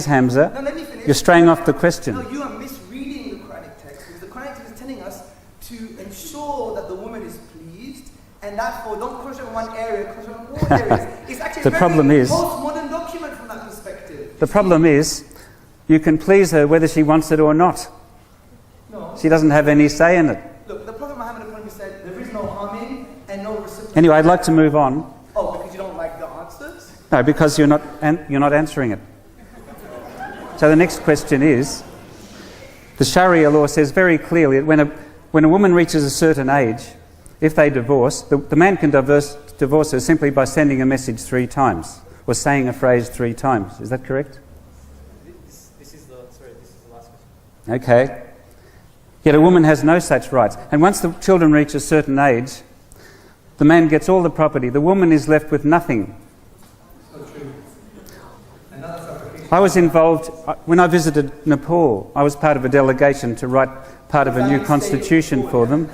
Hamza, no, let me finish. you're straying off the question. No, you are misreading the Quranic text, because the Quranic text is telling us to ensure that the woman is pleased, and therefore don't concentrate on one area, concentrate on all areas. It's actually The a problem very is- postmodern document from that perspective. The problem is, you can please her whether she wants it or not. No. She doesn't have any say in it. Look, the Prophet Muhammad said there is no harming and no reciprocation. Anyway, I'd like to move on. Oh, because you don't like the answers? No, because you're not answering it. So the next question is, the Sharia law says very clearly that when a woman reaches a certain age, if they divorce, the man can divorce her simply by sending a message 3 times, or saying a phrase 3 times. Is that correct? This is the last question. Okay. Yet a woman has no such rights. And once the children reach a certain age, the man gets all the property. The woman is left with nothing. I was involved, when I visited Nepal, I was part of a delegation to write part of a new constitution for them.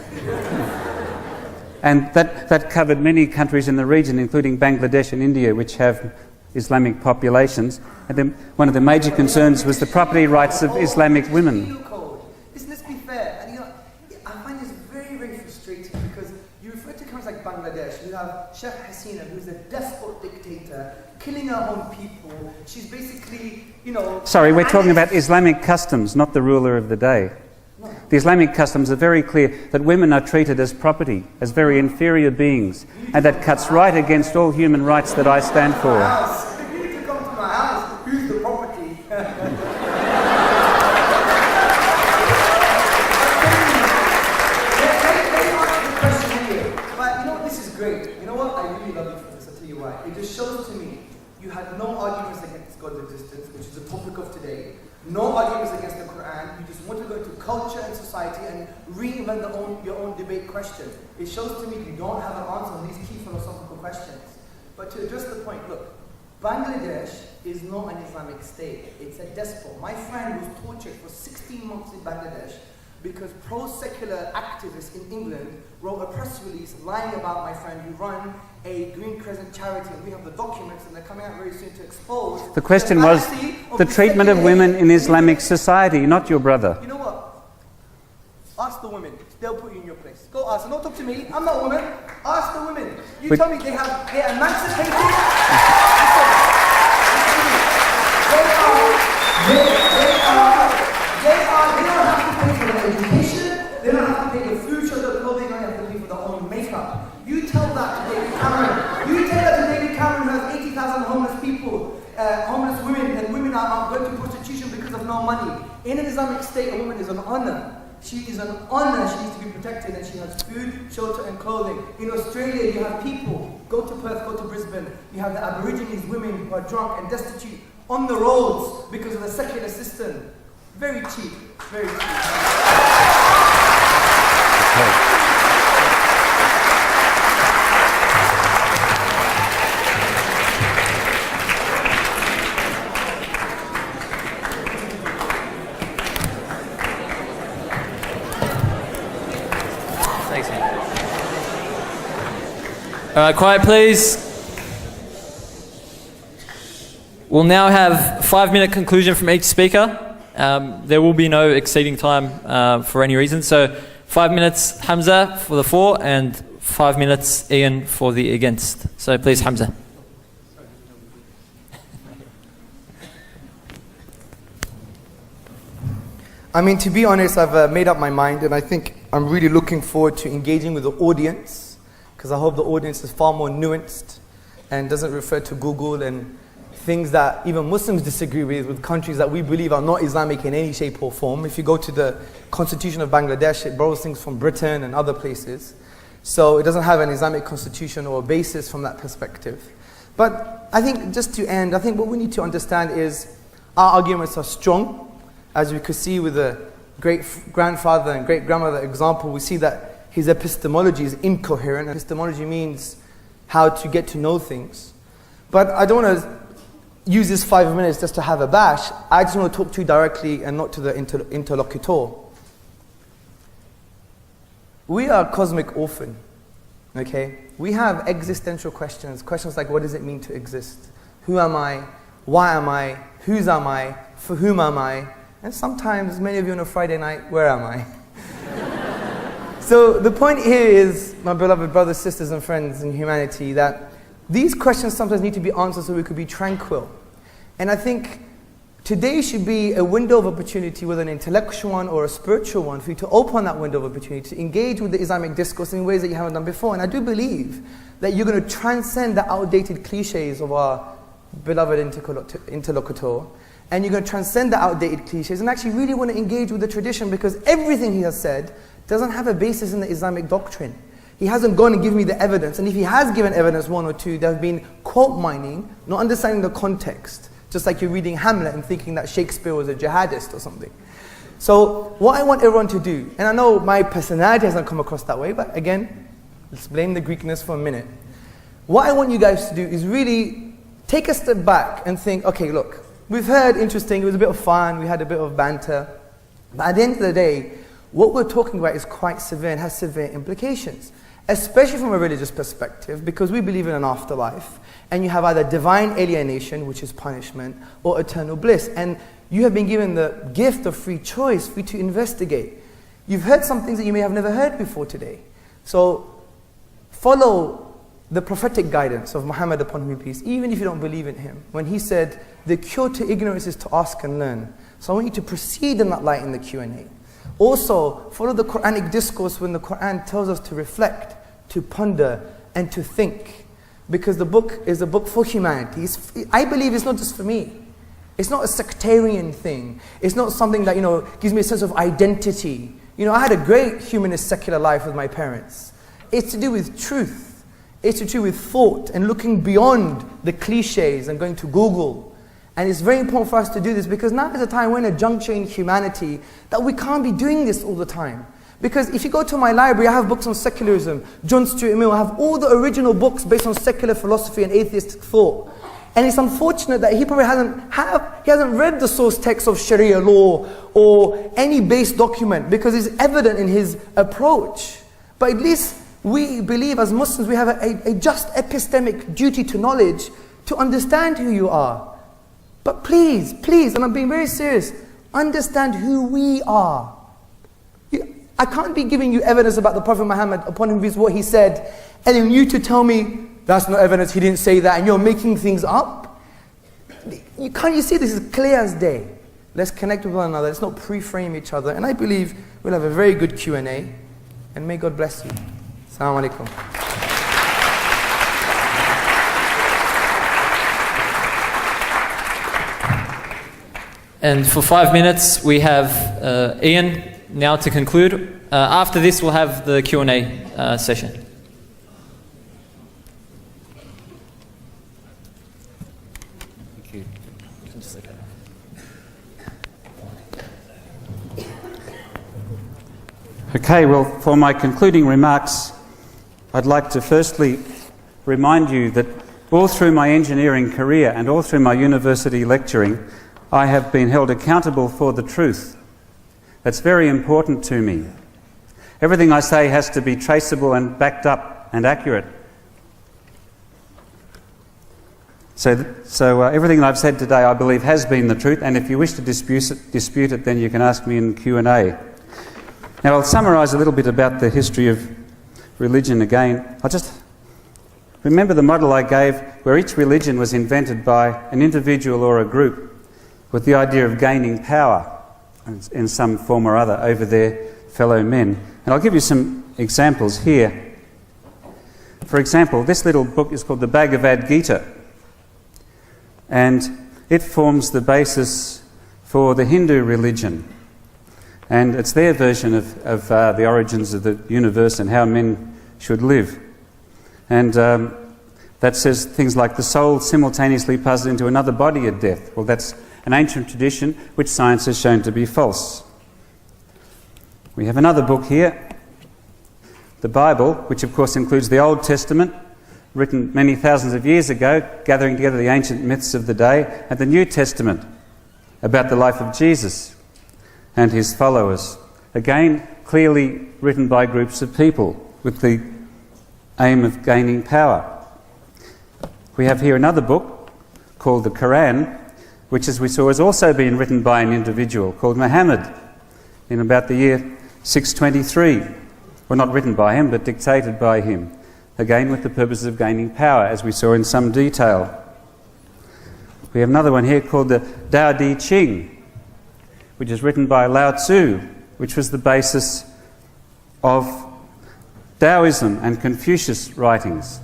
And that covered many countries in the region, including Bangladesh and India, which have Islamic populations. And then one of the major concerns was the property rights of Islamic women. Listen, let's be fair. And I find this very, very frustrating, because you refer to countries like Bangladesh. You have Sheikh Hasina, who's a despot dictator, killing her own people. She's basically, Sorry, we're talking about Islamic customs, not the ruler of the day. The Islamic customs are very clear that women are treated as property, as very inferior beings, and that cuts right against all human rights that I stand for. You need to come to my house. Who's the property? Great. You know what? I really love you for this. I'll tell you why. It just shows to me you had no arguments against God's existence, which is the topic of today. No arguments against the Quran. You just want to go into culture and society and reinvent your own debate question. It shows to me you don't have an answer on these key philosophical questions. But to address the point, look, Bangladesh is not an Islamic state. It's a despot. My friend was tortured for 16 months in Bangladesh because pro-secular activists in England wrote a press release lying about my friend who run a Green Crescent charity, and we have the documents, and they're coming out very soon to expose. The question was the treatment of women in Islamic society, not your brother. You know what? Ask the women. They'll put you in your place. Go ask them. Don't talk to me. I'm not a woman. Ask the women. You tell me they're emancipated. They don't have to pay for their education. They don't have to pay their food, shelter, clothing. They don't have to pay for their own makeup. You tell that to David Cameron. You tell that to David Cameron, who has 80,000 homeless people, homeless women, and women are going to prostitution because of no money. In an Islamic state, a woman is an honor. She is an honor. She needs to be protected, and she has food, shelter, and clothing. In Australia, you have people. Go to Perth, go to Brisbane. You have the Aborigines women who are drunk and destitute on the roads because of the secular system. Very cheap. Very cheap. Quiet please. We'll now have 5-minute conclusion from each speaker. There will be no exceeding time for any reason. So 5 minutes Hamza for the for and 5 minutes Ian for the against. So please Hamza. I mean, to be honest, I've made up my mind, and I think I'm really looking forward to engaging with the audience, because I hope the audience is far more nuanced and doesn't refer to Google and things that even Muslims disagree with countries that we believe are not Islamic in any shape or form. If you go to the constitution of Bangladesh, it borrows things from Britain and other places. So it doesn't have an Islamic constitution or a basis from that perspective. But I think, just to end, I think what we need to understand is our arguments are strong. As we could see with the great-grandfather and great-grandmother example, we see that his epistemology is incoherent. Epistemology means how to get to know things. But I don't want to use this 5 minutes just to have a bash. I just want to talk to you directly and not to the interlocutor. We are a cosmic orphan, okay? We have existential questions like what does it mean to exist? Who am I? Why am I? Whose am I? For whom am I? And sometimes, many of you on a Friday night, where am I? So the point here is, my beloved brothers, sisters and friends in humanity, that these questions sometimes need to be answered so we could be tranquil. And I think today should be a window of opportunity, whether an intellectual one or a spiritual one, for you to open that window of opportunity to engage with the Islamic discourse in ways that you haven't done before. And I do believe that you're going to transcend the outdated cliches of our beloved interlocutor, and you're going to transcend the outdated cliches and actually really want to engage with the tradition, because everything he has said doesn't have a basis in the Islamic doctrine. He hasn't gone and given me the evidence, and if he has given evidence, one or two, there have been quote mining, not understanding the context, just like you're reading Hamlet and thinking that Shakespeare was a jihadist or something. So what I want everyone to do, and I know my personality hasn't come across that way, but again, let's blame the Greekness for a minute. What I want you guys to do is really take a step back and think, okay, look, we've heard interesting, it was a bit of fun, we had a bit of banter, but at the end of the day, what we're talking about is quite severe and has severe implications, especially from a religious perspective, because we believe in an afterlife, and you have either divine alienation, which is punishment, or eternal bliss, and you have been given the gift of free choice for you to investigate. You've heard some things that you may have never heard before today. So follow the prophetic guidance of Muhammad, upon whom be peace, even if you don't believe in him, when he said, the cure to ignorance is to ask and learn. So I want you to proceed in that light in the Q&A. Also, follow the Quranic discourse when the Quran tells us to reflect, to ponder, and to think. Because the book is a book for humanity. I believe it's not just for me. It's not a sectarian thing. It's not something that, gives me a sense of identity. I had a great humanist secular life with my parents. It's to do with truth. It's to do with thought and looking beyond the cliches and going to Google. And it's very important for us to do this, because now is a time we're in a juncture in humanity that we can't be doing this all the time. Because if you go to my library, I have books on secularism, John Stuart Mill, I have all the original books based on secular philosophy and atheistic thought. And it's unfortunate that he probably hasn't read the source text of Sharia law or any base document, because it's evident in his approach. But at least we believe as Muslims we have a just epistemic duty to knowledge to understand who you are. But please, and I'm being very serious, understand who we are. I can't be giving you evidence about the Prophet Muhammad, upon whom is what he said, and then you to tell me, that's not evidence, he didn't say that, and you're making things up. Can't you see this is clear as day? Let's connect with one another, let's not pre-frame each other, and I believe we'll have a very good Q&A, and may God bless you. Assalamu alaikum. And for 5 minutes, we have Ian now to conclude. After this, we'll have the Q&A session. Thank you. Okay, well, for my concluding remarks, I'd like to firstly remind you that all through my engineering career and all through my university lecturing, I have been held accountable for the truth. That's very important to me. Everything I say has to be traceable and backed up and accurate. So everything that I've said today, I believe, has been the truth, and if you wish to dispute it, then you can ask me in Q&A. Now, I'll summarise a little bit about the history of religion again. I'll just remember the model I gave, where each religion was invented by an individual or a group with the idea of gaining power in some form or other over their fellow men. And I'll give you some examples here. For example, this little book is called the Bhagavad Gita, and it forms the basis for the Hindu religion. And it's their version of the origins of the universe and how men should live. And that says things like the soul simultaneously passes into another body at death. Well, that's an ancient tradition which science has shown to be false. We have another book here, the Bible, which of course includes the Old Testament, written many thousands of years ago, gathering together the ancient myths of the day, and the New Testament, about the life of Jesus and his followers. Again, clearly written by groups of people with the aim of gaining power. We have here another book called the Quran, which, as we saw, has also been written by an individual called Muhammad in about the year 623. Well, not written by him, but dictated by him. Again, with the purpose of gaining power, as we saw in some detail. We have another one here called the Tao Te Ching, which is written by Lao Tzu, which was the basis of Taoism and Confucius writings.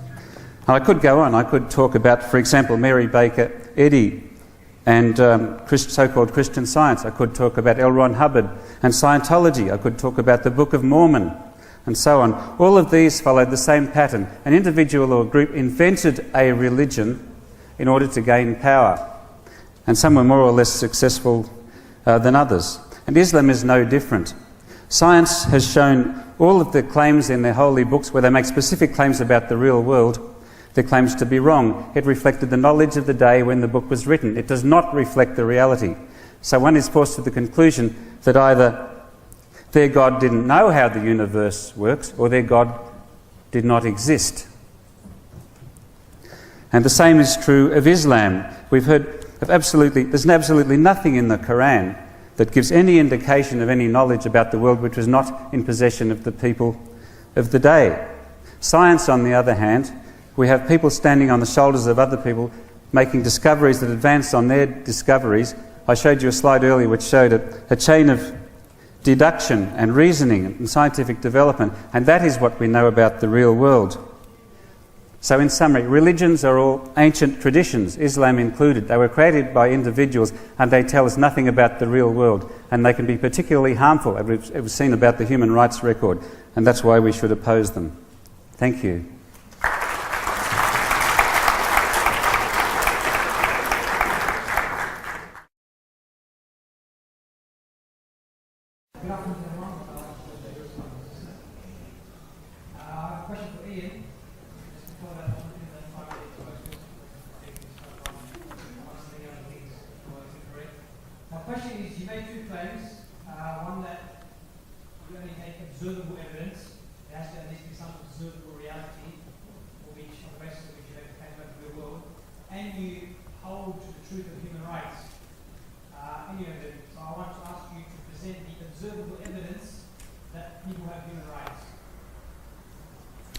And I could go on. I could talk about, for example, Mary Baker Eddy and so-called Christian Science. I could talk about L. Ron Hubbard and Scientology. I could talk about the Book of Mormon, and so on. All of these followed the same pattern. An individual or group invented a religion in order to gain power, and some were more or less successful than others. And Islam is no different. Science has shown all of the claims in their holy books, where they make specific claims about the real world, their claims to be wrong. It reflected the knowledge of the day when the book was written. It does not reflect the reality. So one is forced to the conclusion that either their God didn't know how the universe works, or their God did not exist. And the same is true of Islam. We've heard of there's absolutely nothing in the Quran that gives any indication of any knowledge about the world which was not in possession of the people of the day. Science, on the other hand, we have people standing on the shoulders of other people making discoveries that advance on their discoveries. I showed you a slide earlier which showed a chain of deduction and reasoning and scientific development, and that is what we know about the real world. So in summary, religions are all ancient traditions, Islam included. They were created by individuals, and they tell us nothing about the real world, and they can be particularly harmful, as we've seen about the human rights record, and that's why we should oppose them. Thank you.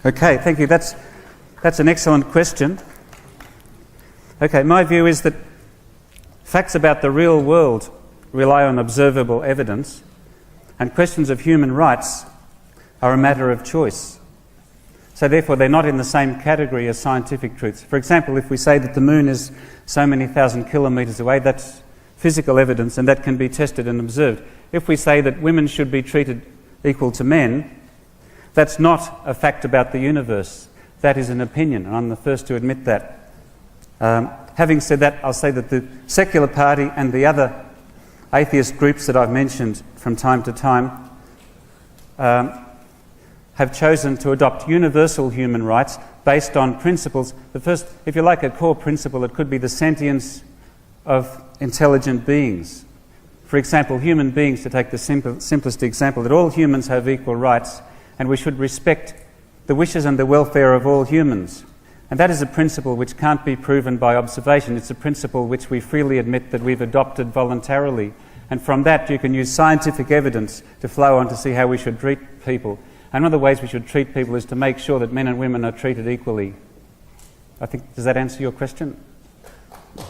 Okay, thank you. That's an excellent question. Okay, my view is that facts about the real world rely on observable evidence, and questions of human rights are a matter of choice. So therefore they're not in the same category as scientific truths. For example, if we say that the moon is so many thousand kilometres away, that's physical evidence, and that can be tested and observed. If we say that women should be treated equal to men, that's not a fact about the universe. That is an opinion, and I'm the first to admit that. Having said that, I'll say that the secular party and the other atheist groups that I've mentioned from time to time have chosen to adopt universal human rights based on principles. The first, if you like, a core principle, it could be the sentience of intelligent beings. For example, human beings, to take the simplest example, that all humans have equal rights, and we should respect the wishes and the welfare of all humans. And that is a principle which can't be proven by observation. It's a principle which we freely admit that we've adopted voluntarily. And from that you can use scientific evidence to flow on to see how we should treat people. And one of the ways we should treat people is to make sure that men and women are treated equally. I think, does that answer your question? The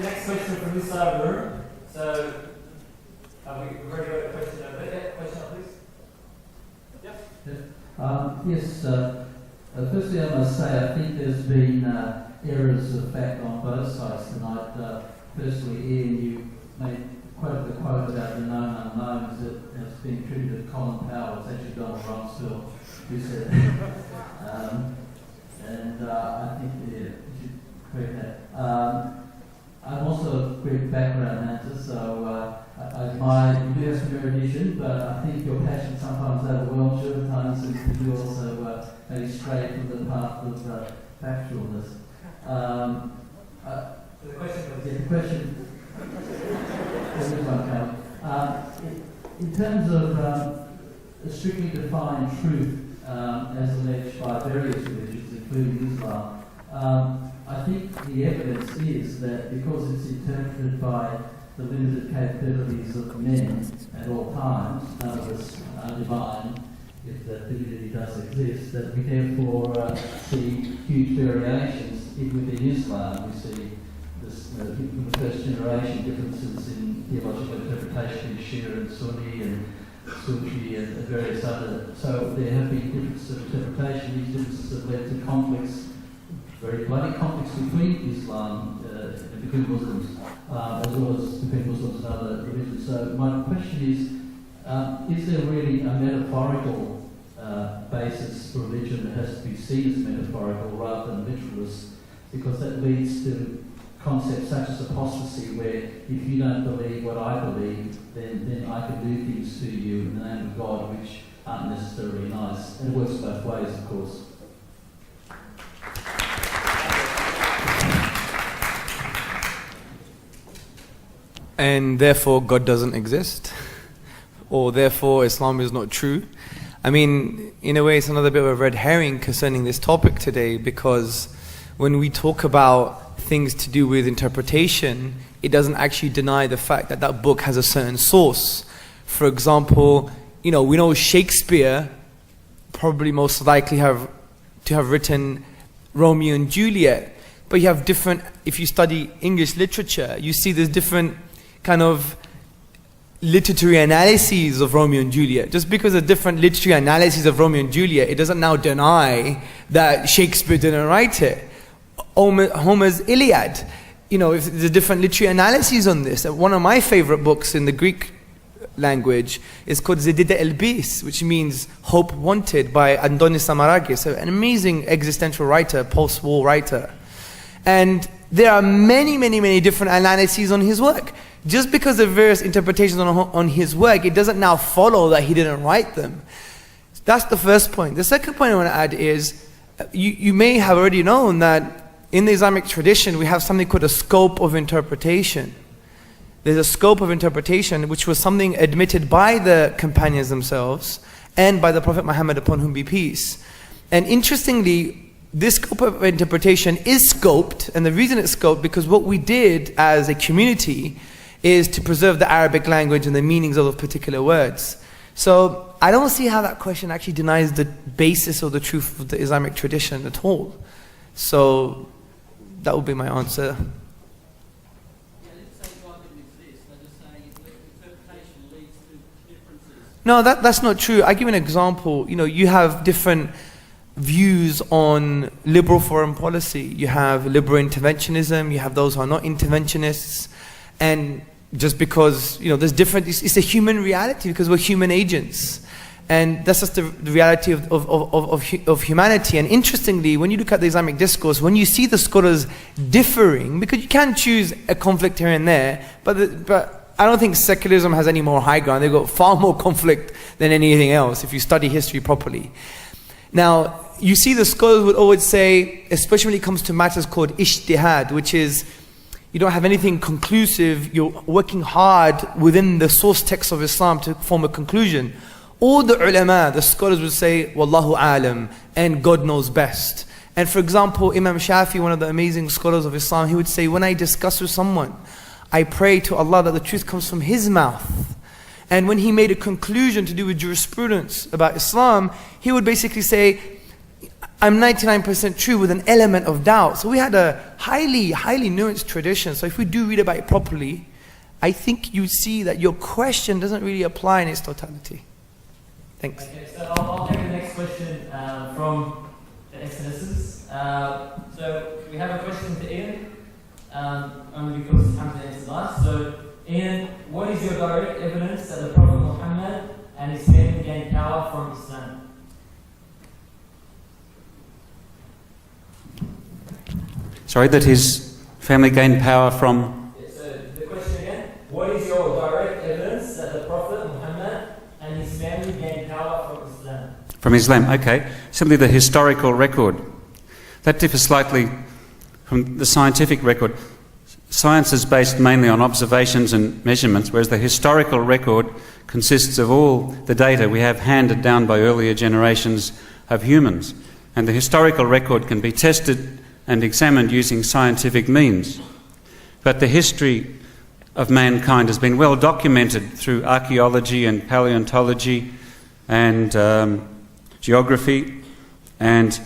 next question from this side of the room. So, have we already got a question over there? Yeah, question, please. Yes, firstly I must say I think there's been errors of fact on both sides tonight. Firstly, Ian, you made quoted the quote about the known unknowns that has been attributed to Colin Powell. It's actually Donald Rumsfeld who said that. I think you should correct that. I'm also a great background answer, so I admire you do have some erudition, but I think your passion sometimes overwhelms you at times, and you also maybe stray from the path of factualness. The question was... The question in terms of a strictly defined truth, as alleged by various religions, including Islam, I think the evidence is that because it's interpreted by the limited capabilities of men at all times, none of us are divine, if that divinity does exist, that we therefore see huge variations within Islam. We see from the first generation differences in theological interpretation in Shia and Sunni and Sufi and various other. So there have been differences of interpretation. These differences have led to conflicts, very bloody conflicts between Islam and between Muslims, as well as between Muslims and other religions. So my question is there really a metaphorical basis for religion that has to be seen as metaphorical rather than literalist? Because that leads to concepts such as apostasy, where if you don't believe what I believe, then I can do things to you in the name of God which aren't necessarily nice. And it works both ways, of course. And therefore God doesn't exist, or therefore Islam is not true. I mean, in a way it's another bit of a red herring concerning this topic today, because when we talk about things to do with interpretation, it doesn't actually deny the fact that that book has a certain source. For example, we know Shakespeare probably most likely have written Romeo and Juliet, but you have different, if you study English literature, you see there's different kind of literary analyses of Romeo and Juliet. Just because of different literary analyses of Romeo and Juliet, it doesn't now deny that Shakespeare didn't write it. Homer's Iliad, if there's different literary analyses on this. One of my favorite books in the Greek language is called Zedida Elbis, which means Hope Wanted, by Andonis Samarakis, an amazing existential writer, post-war writer. And there are many, many, many different analyses on his work. Just because of various interpretations on his work, it doesn't now follow that he didn't write them. That's the first point. The second point I want to add is, you may have already known that in the Islamic tradition we have something called a scope of interpretation. There's a scope of interpretation which was something admitted by the companions themselves and by the Prophet Muhammad, upon whom be peace. And interestingly, this scope of interpretation is scoped, and the reason it's scoped because what we did as a community is to preserve the Arabic language and the meanings of those particular words. So I don't see how that question actually denies the basis or the truth of the Islamic tradition at all. So that would be my answer. No, that's not true. I give an example. You have different views on liberal foreign policy. You have liberal interventionism, you have those who are not interventionists. And just because, there's different, it's a human reality because we're human agents. And that's just the reality of humanity. And interestingly, when you look at the Islamic discourse, when you see the scholars differing, because you can choose a conflict here and there, but I don't think secularism has any more high ground. They've got far more conflict than anything else if you study history properly. Now, you see the scholars would always say, especially when it comes to matters called ijtihad, which is you don't have anything conclusive, you're working hard within the source text of Islam to form a conclusion. all the ulama, the scholars would say, Wallahu alam, and God knows best. And for example, Imam Shafi, one of the amazing scholars of Islam, he would say, when I discuss with someone, I pray to Allah that the truth comes from his mouth. And when he made a conclusion to do with jurisprudence about Islam, he would basically say, I'm 99% true with an element of doubt. So we had a highly nuanced tradition. So if we do read about it properly, I think you see that your question doesn't really apply in its totality. Thanks. Okay, so I'll take the next question from the Excellences. So we have a question to Ian, only because Hamza answered last. So Ian, what is your direct evidence that the Prophet Muhammad and his family gained power from Islam? Sorry, that his family gained power from... Yeah, so the question again, what is your direct evidence that the Prophet Muhammad and his family gained power from Islam? From Islam, okay. Simply the historical record. That differs slightly from the scientific record. Science is based mainly on observations and measurements, whereas the historical record consists of all the data we have handed down by earlier generations of humans. And the historical record can be tested and examined using scientific means. But the history of mankind has been well documented through archaeology and paleontology and geography and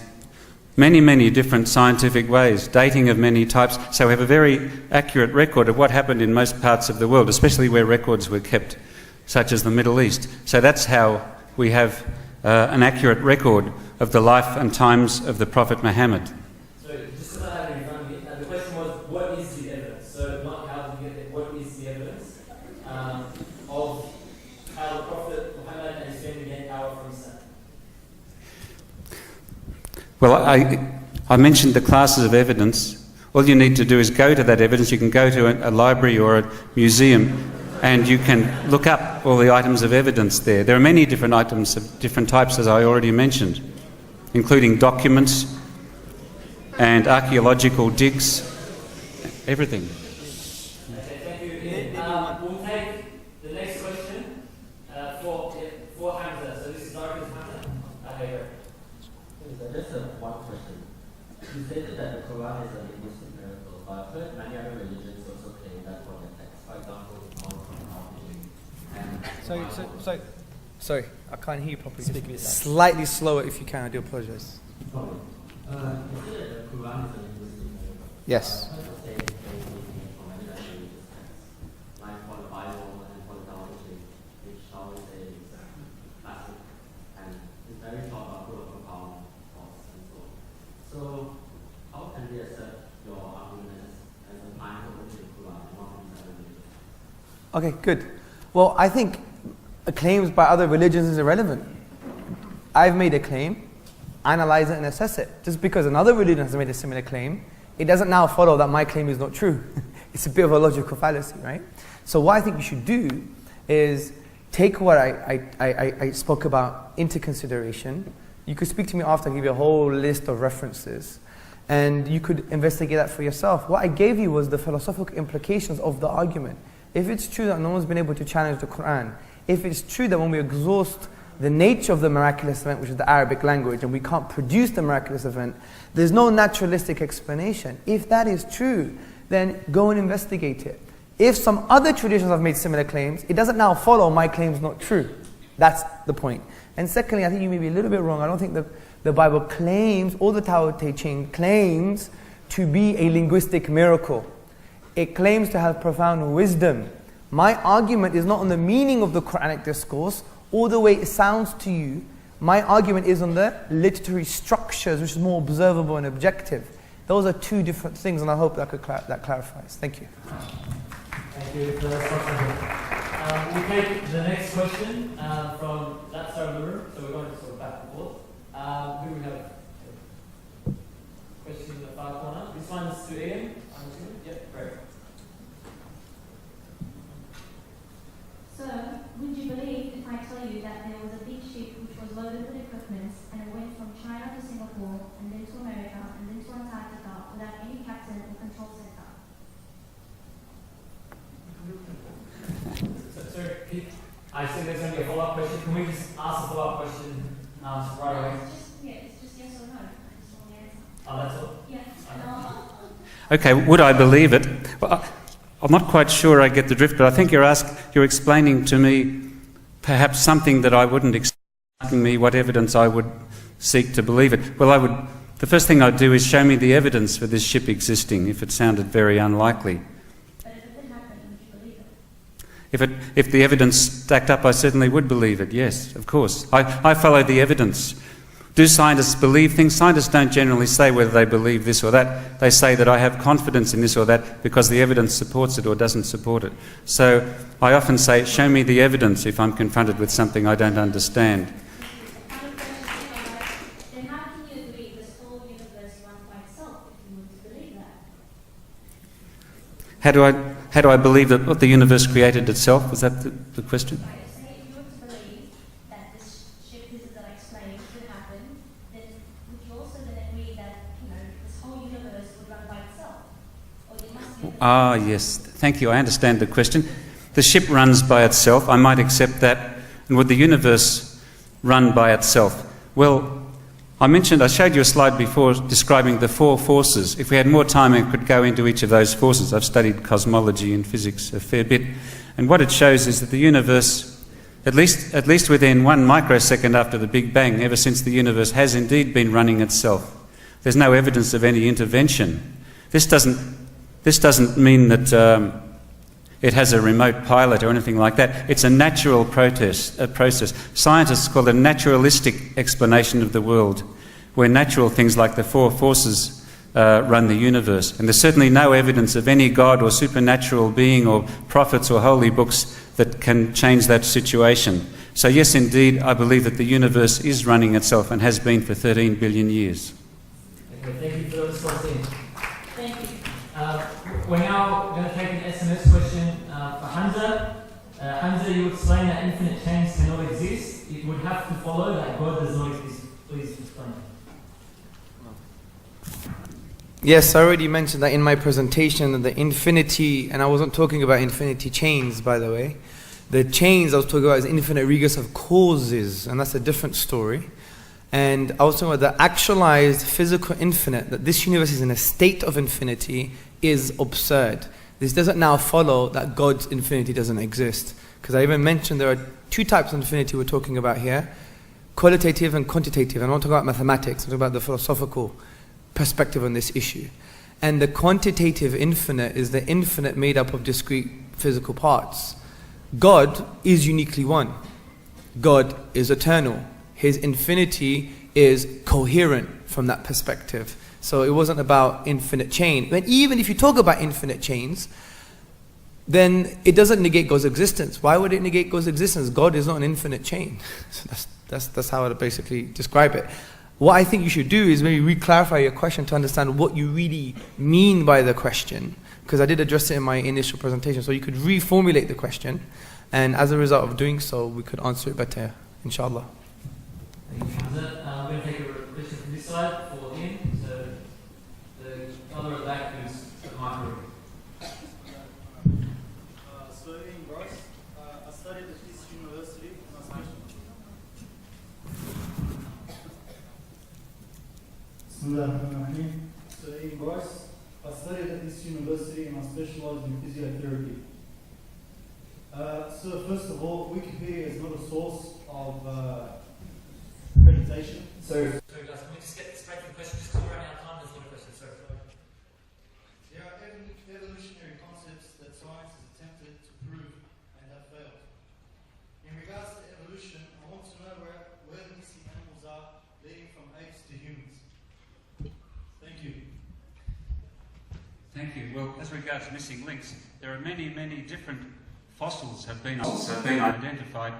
many different scientific ways, dating of many types. So we have a very accurate record of what happened in most parts of the world, especially where records were kept, such as the Middle East. So that's how we have an accurate record of the life and times of the Prophet Muhammad. So just so I have it in front of me, the question was, what is the evidence? So not how to get it, what is the evidence of how the Prophet Muhammad and his family gained power from Islam? Well, I mentioned the classes of evidence. All you need to do is go to that evidence. You can go to a library or a museum and you can look up all the items of evidence there. There are many different items of different types, as I already mentioned, including documents and archaeological digs, everything. Okay, thank you, Ian. We'll take the next question for Hamza. So this is directed to Hamza. Okay, go. Just one question. You stated that the Quran is a linguistic miracle, but I've heard many other religions also claim that from the text. For example, Sorry, I can't hear you properly. Speak slightly slower if you can. I do apologize. Yes. So, how can we accept your argument as applying to the Quran and not these other religions? Okay, good. Well, I think claims by other religions is irrelevant. I've made a claim, analyze it and assess it. Just because another religion has made a similar claim, it doesn't now follow that my claim is not true. It's a bit of a logical fallacy, right? So what I think you should do is take what I spoke about into consideration. You could speak to me after, I give you a whole list of references, and you could investigate that for yourself. What I gave you was the philosophical implications of the argument. If it's true that no one's been able to challenge the Quran, if it's true that when we exhaust the nature of the miraculous event, which is the Arabic language, and we can't produce the miraculous event, there's no naturalistic explanation. If that is true, then go and investigate it. If some other traditions have made similar claims, it doesn't now follow my claim's not true. That's the point. And secondly, I think you may be a little bit wrong. I don't think the Bible claims, or the Tao Te Ching claims to be a linguistic miracle. It claims to have profound wisdom. My argument is not on the meaning of the Quranic discourse or the way it sounds to you. My argument is on the literary structures, which is more observable and objective. Those are two different things, and I hope that clarifies. Thank you. Thank you. We'll take the next question from that side of the room. So we're going to sort of back and forth. Who we have? Question in the far corner. This one is to Ian. I'm assuming. Yep, great. So, would you believe if I tell you that there was a big ship which was loaded with equipment and it went from China to Singapore and then to America and then to Antarctica without any captain or control center? So I assume there's going to be a follow-up question. Can we just ask follow-up question right away? It's just yes or no. I just want the answer. Oh, that's all? Yeah. Okay, would I believe it? Well, I'm not quite sure I get the drift, but I think you're explaining to me perhaps something that I wouldn't expect, asking me what evidence I would seek to believe it. Well, the first thing I'd do is show me the evidence for this ship existing, if it sounded very unlikely. But if it did happen, would you believe it? If the evidence stacked up, I certainly would believe it, yes, of course. I follow the evidence. Do scientists believe things? Scientists don't generally say whether they believe this or that. They say that I have confidence in this or that because the evidence supports it or doesn't support it. So I often say, show me the evidence if I'm confronted with something I don't understand. Then how can you agree this whole universe runs by itself if you want to believe that? How do I believe that the universe created itself? Was that the question? Right, say if you were to believe that this ship that I explained could happen, then would you also then agree that this whole universe would run by itself? Or there must be Yes. Thank you. I understand the question. The ship runs by itself. I might accept that. And would the universe run by itself? Well, I showed you a slide before describing the four forces. If we had more time, I could go into each of those forces. I've studied cosmology and physics a fair bit. And what it shows is that the universe, at least within 1 microsecond after the Big Bang, ever since the universe has indeed been running itself. There's no evidence of any intervention. This doesn't mean that it has a remote pilot or anything like that. It's a natural process. Scientists call it a naturalistic explanation of the world, where natural things like the four forces run the universe. And there's certainly no evidence of any god or supernatural being or prophets or holy books that can change that situation. So yes, indeed, I believe that the universe is running itself and has been for 13 billion years. Okay, thank you for the response, Ian. Thank you. We're now going to take an SMS question for Hamza. Hamza, you explain that infinite chains cannot exist. It would have to follow that God does not exist. Please explain. Yes, I already mentioned that in my presentation, the infinity, and I wasn't talking about infinity chains, by the way. The chains I was talking about is infinite regress of causes, and that's a different story. And I was talking about the actualized physical infinite, that this universe is in a state of infinity, is absurd. This doesn't now follow that God's infinity doesn't exist. Because I even mentioned there are 2 types of infinity we're talking about here, qualitative and quantitative. I'm not talking about mathematics, I'm talking about the philosophical perspective on this issue. And the quantitative infinite is the infinite made up of discrete physical parts. God is uniquely one. God is eternal. His infinity is coherent from that perspective. So it wasn't about infinite chain. But even if you talk about infinite chains, then it doesn't negate God's existence. Why would it negate God's existence? God is not an infinite chain. So that's how I would basically describe it. What I think you should do is maybe re-clarify your question to understand what you really mean by the question. Because I did address it in my initial presentation. So you could reformulate the question. And as a result of doing so, we could answer it better, inshallah. Thank you, Hamza. I'm going to take a question from this side for Ian. So the other at the back is Michael. So Ian Bryce, I studied at this university and I specialized. So Ian Bryce, I studied at this university and I specialized in physiotherapy. So first of all, Wikipedia is not a source of accreditation. Sorry guys, can we just get straight to the question? Just run out of time, there's a lot of questions, sorry. There are evolutionary concepts that science has attempted to prove and have failed. In regards to evolution, I want to know where the missing animals are leading from apes to humans. Thank you. Thank you. Well, as regards missing links, there are many, many different fossils have been identified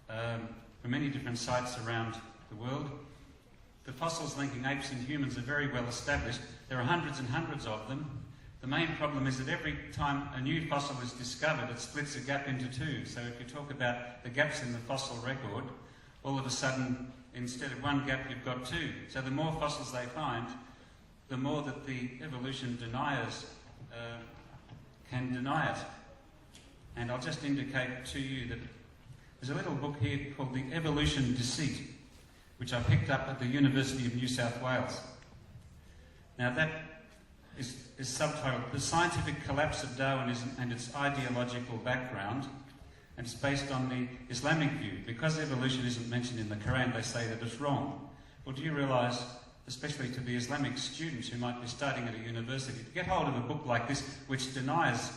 from many different sites around the world. The fossils linking apes and humans are very well established. There are hundreds and hundreds of them. The main problem is that every time a new fossil is discovered, it splits a gap into 2. So if you talk about the gaps in the fossil record, all of a sudden, instead of 1 gap, you've got 2. So the more fossils they find, the more that the evolution deniers can deny it. And I'll just indicate to you that There's a little book here called The Evolution Deceit, which I picked up at the University of New South Wales. Now that is subtitled The Scientific Collapse of Darwinism and Its Ideological Background, and it's based on the Islamic view. Because evolution isn't mentioned in the Quran, they say that it's wrong. Well, do you realise, especially to the Islamic students who might be studying at a university, to get hold of a book like this, which denies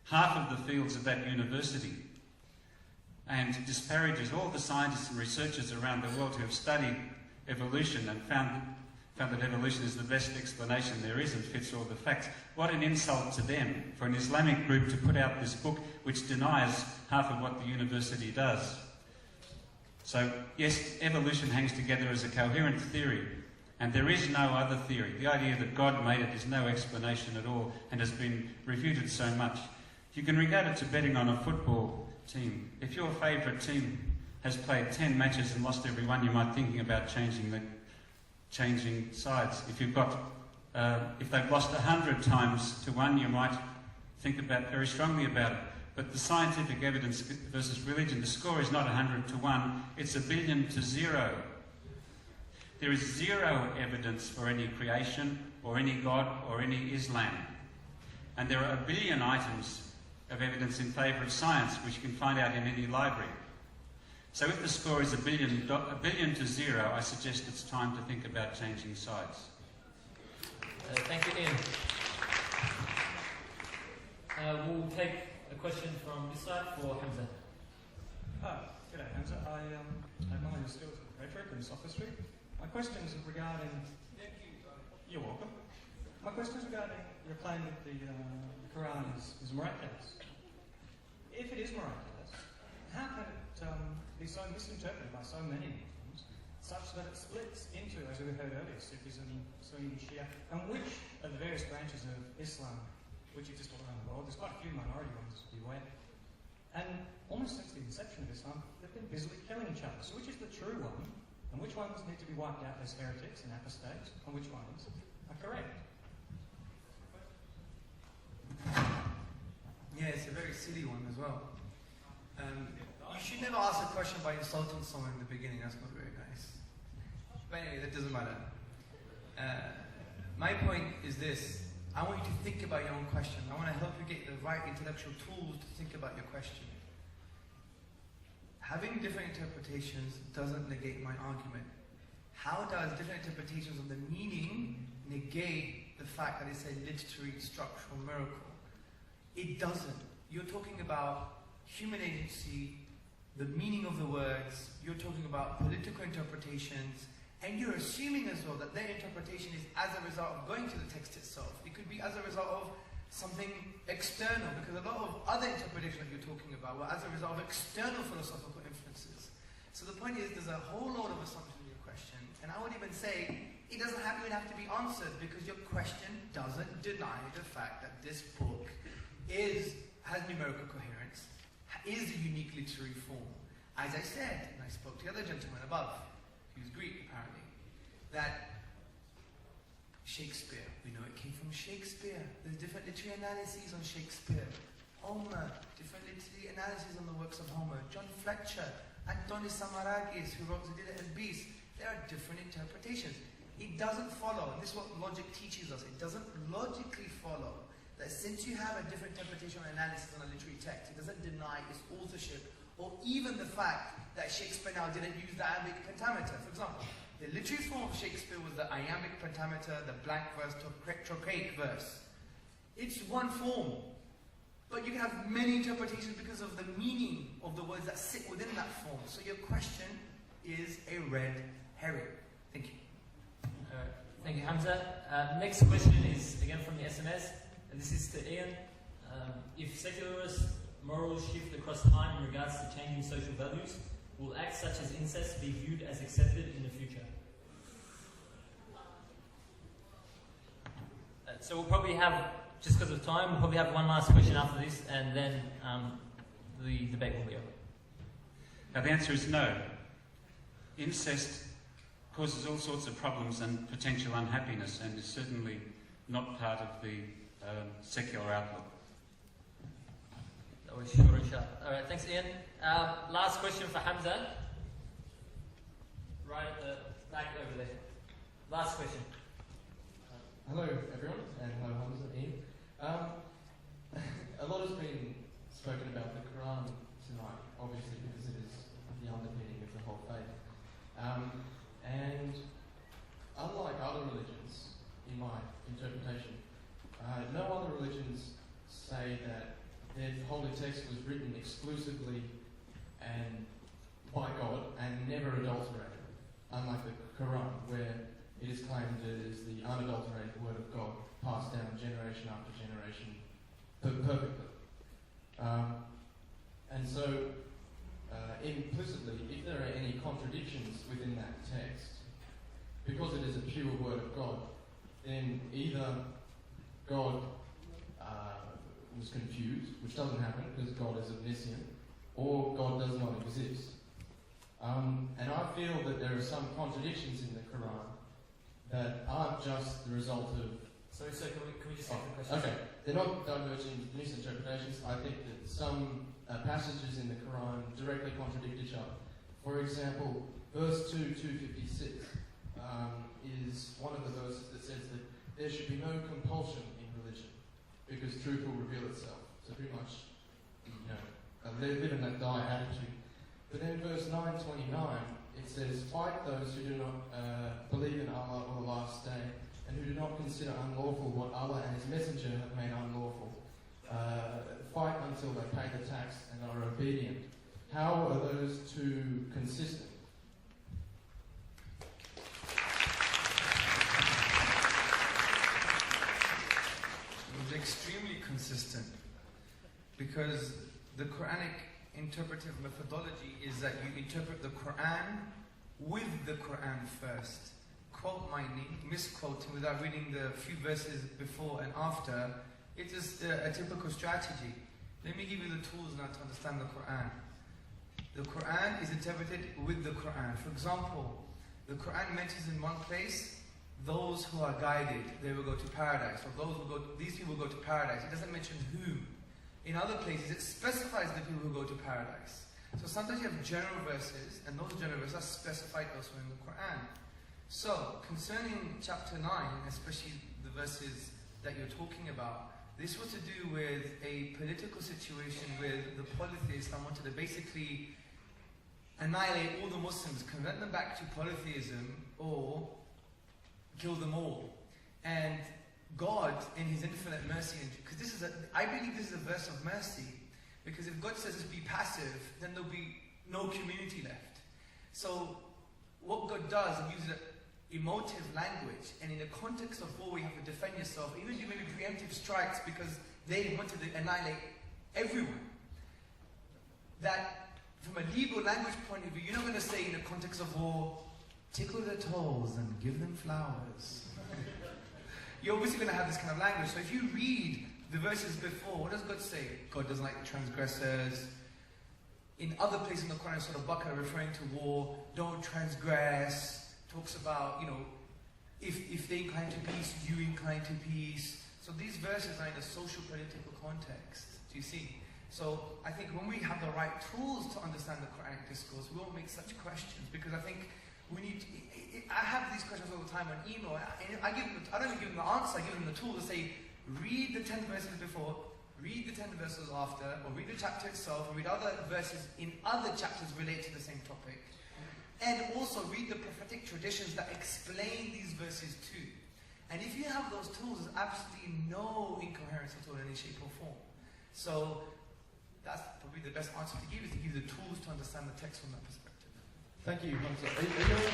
half of the fields of that university and disparages all the scientists and researchers around the world who have studied evolution and found that evolution is the best explanation there is and fits all the facts. What an insult to them for an Islamic group to put out this book which denies half of what the university does. So, yes, evolution hangs together as a coherent theory, and there is no other theory. The idea that God made it is no explanation at all and has been refuted so much. You can regard it to betting on a football team. If your favourite team has played 10 matches and lost every one, you might be thinking about changing sides. If you've got, if they've lost 100 times to one, you might think very strongly about it. But the scientific evidence versus religion, the score is not 100 to 1, it's 1 billion to 0. There is zero evidence for any creation or any God or any Islam. And there are 1 billion items of evidence in favour of science, which you can find out in any library. So if the score is 1 billion to 0, I suggest it's time to think about changing sides. Thank you, Ian. We'll take a question from this side for Hamza. G'day Hamza. I admire your skills in rhetoric and sophistry. My question is regarding... You're welcome. My question is regarding your claim that the Quran is miraculous. If it is miraculous, how can it be so misinterpreted by so many Muslims, such that it splits into, as we heard earlier, Sufism, Sunni, Shia, and which of the various branches of Islam, which exist all around the world, there's quite a few minority ones, beware, and almost since the inception of Islam, they've been busily killing each other. So which is the true one, and which ones need to be wiped out as heretics and apostates, and which ones are correct? Yeah, it's a very silly one as well. You should never ask a question by insulting someone in the beginning. That's not very nice. But anyway, that doesn't matter. My point is this. I want you to think about your own question. I want to help you get the right intellectual tools to think about your question. Having different interpretations doesn't negate my argument. How does different interpretations of the meaning negate the fact that it's a literary structural miracle? It doesn't. You're talking about human agency, the meaning of the words, you're talking about political interpretations, and you're assuming as well that their interpretation is as a result of going to the text itself. It could be as a result of something external, because a lot of other interpretations that you're talking about were as a result of external philosophical influences. So the point is, there's a whole lot of assumptions in your question, and I would even say it doesn't even have to be answered, because your question doesn't deny the fact that this book has numerical coherence, is a unique literary form. As I said, and I spoke to the other gentleman above, he was Greek apparently, that Shakespeare, we know it came from Shakespeare. There's different literary analyses on Shakespeare. Homer, different literary analyses on the works of Homer. John Fletcher, Antonis Samarakis, who wrote Zedida and Beast. There are different interpretations. It doesn't follow, and this is what logic teaches us, it doesn't logically follow that since you have a different interpretation or analysis on a literary text, it doesn't deny its authorship, or even the fact that Shakespeare now didn't use the iambic pentameter. For example, the literary form of Shakespeare was the iambic pentameter, the blank verse, trochaic verse. It's one form, but you can have many interpretations because of the meaning of the words that sit within that form. So your question is a red herring. Thank you. Thank you, Hamza. Next question is again from the SMS. This is to Ian. If secularist morals shift across time in regards to changing social values, will acts such as incest be viewed as accepted in the future? So we'll probably have, just because of time, we'll probably have one last question after this, and then the debate will be over. Now the answer is no. Incest causes all sorts of problems and potential unhappiness, and is certainly not part of the secular outlook. That was short and sharp. All right, thanks, Ian. Last question for Hamza. Right at the back over there. Last question. Hello, everyone, and hello, Hamza, Ian. A lot has been spoken about the Quran tonight, obviously, because it is the underpinning of the whole faith. And unlike other religions, in my interpretation, no other religions say that their holy text was written exclusively and by God and never adulterated, unlike the Quran, where it is claimed that it is the unadulterated word of God, passed down generation after generation perfectly. And so, implicitly, if there are any contradictions within that text, because it is a pure word of God, then either God was confused, which doesn't happen because God is omniscient, or God does not exist. And I feel that there are some contradictions in the Quran that aren't just the result of... Sorry, sir, can we just ask the question? Okay, they're not divergent misinterpretations. I think that some passages in the Quran directly contradict each other. For example, verse 256 is one of the verses that says that there should be no compulsion in religion because truth will reveal itself. So pretty much, live in that die attitude. But then verse 929, it says, fight those who do not believe in Allah or the last day, and who do not consider unlawful what Allah and His Messenger have made unlawful. Fight until they pay the tax and are obedient. How are those two consistent? It was extremely consistent, because the Quranic interpretive methodology is that you interpret the Quran with the Quran first. Quote mining, misquoting without reading the few verses before and after, it is a typical strategy. Let me give you the tools now to understand the Quran. The Quran is interpreted with the Quran. For example, the Quran mentions in one place, those who are guided, they will go to paradise. Or these people will go to paradise. It doesn't mention whom. In other places, it specifies the people who go to paradise. So sometimes you have general verses, and those general verses are specified elsewhere in the Quran. So, concerning chapter 9, especially the verses that you're talking about, this was to do with a political situation where the polytheists wanted to basically annihilate all the Muslims, convert them back to polytheism, or kill them all. And God, in His infinite mercy, because I believe this is a verse of mercy, because if God says be passive, then there'll be no community left. So, what God does, He uses emotive language, and in the context of war, you have to defend yourself, even do maybe preemptive strikes because they wanted to annihilate everyone. That, from a legal language point of view, you're not going to say in the context of war, tickle their toes and give them flowers. You're obviously going to have this kind of language. So if you read the verses before, what does God say? God doesn't like the transgressors. In other places in the Quran, Surah Baqarah, referring to war, don't transgress. Talks about, if they incline to peace, you incline to peace. So these verses are in a social political context. Do you see? So I think when we have the right tools to understand the Quranic discourse, we won't make such questions, because I think we need to, I have these questions all the time on email. I don't even give them the answer, I give them the tool to say, read the 10 verses before, read the 10 verses after, or read the chapter itself, or read other verses in other chapters related to the same topic. And also read the prophetic traditions that explain these verses too. And if you have those tools, there's absolutely no incoherence at all in any shape or form. So that's probably the best answer to give, is to give the tools to understand the text from that perspective. Thank you, Hamza. Are you able to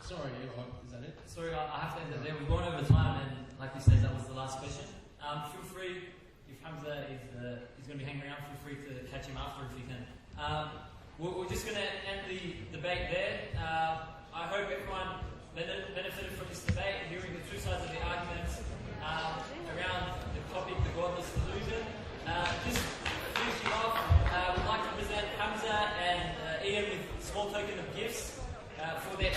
sorry, is that it? Sorry, I have to end it there. We've gone over time, and like you said, that was the last question. Feel free, if Hamza is going to be hanging around, feel free to catch him after if you can. We're just going to end the debate there. I hope everyone benefited from this debate, hearing the two sides of the arguments around the topic, the Godless Delusion. Just finishing off, we'd like to present Hamza and Ian with a small token of gifts for their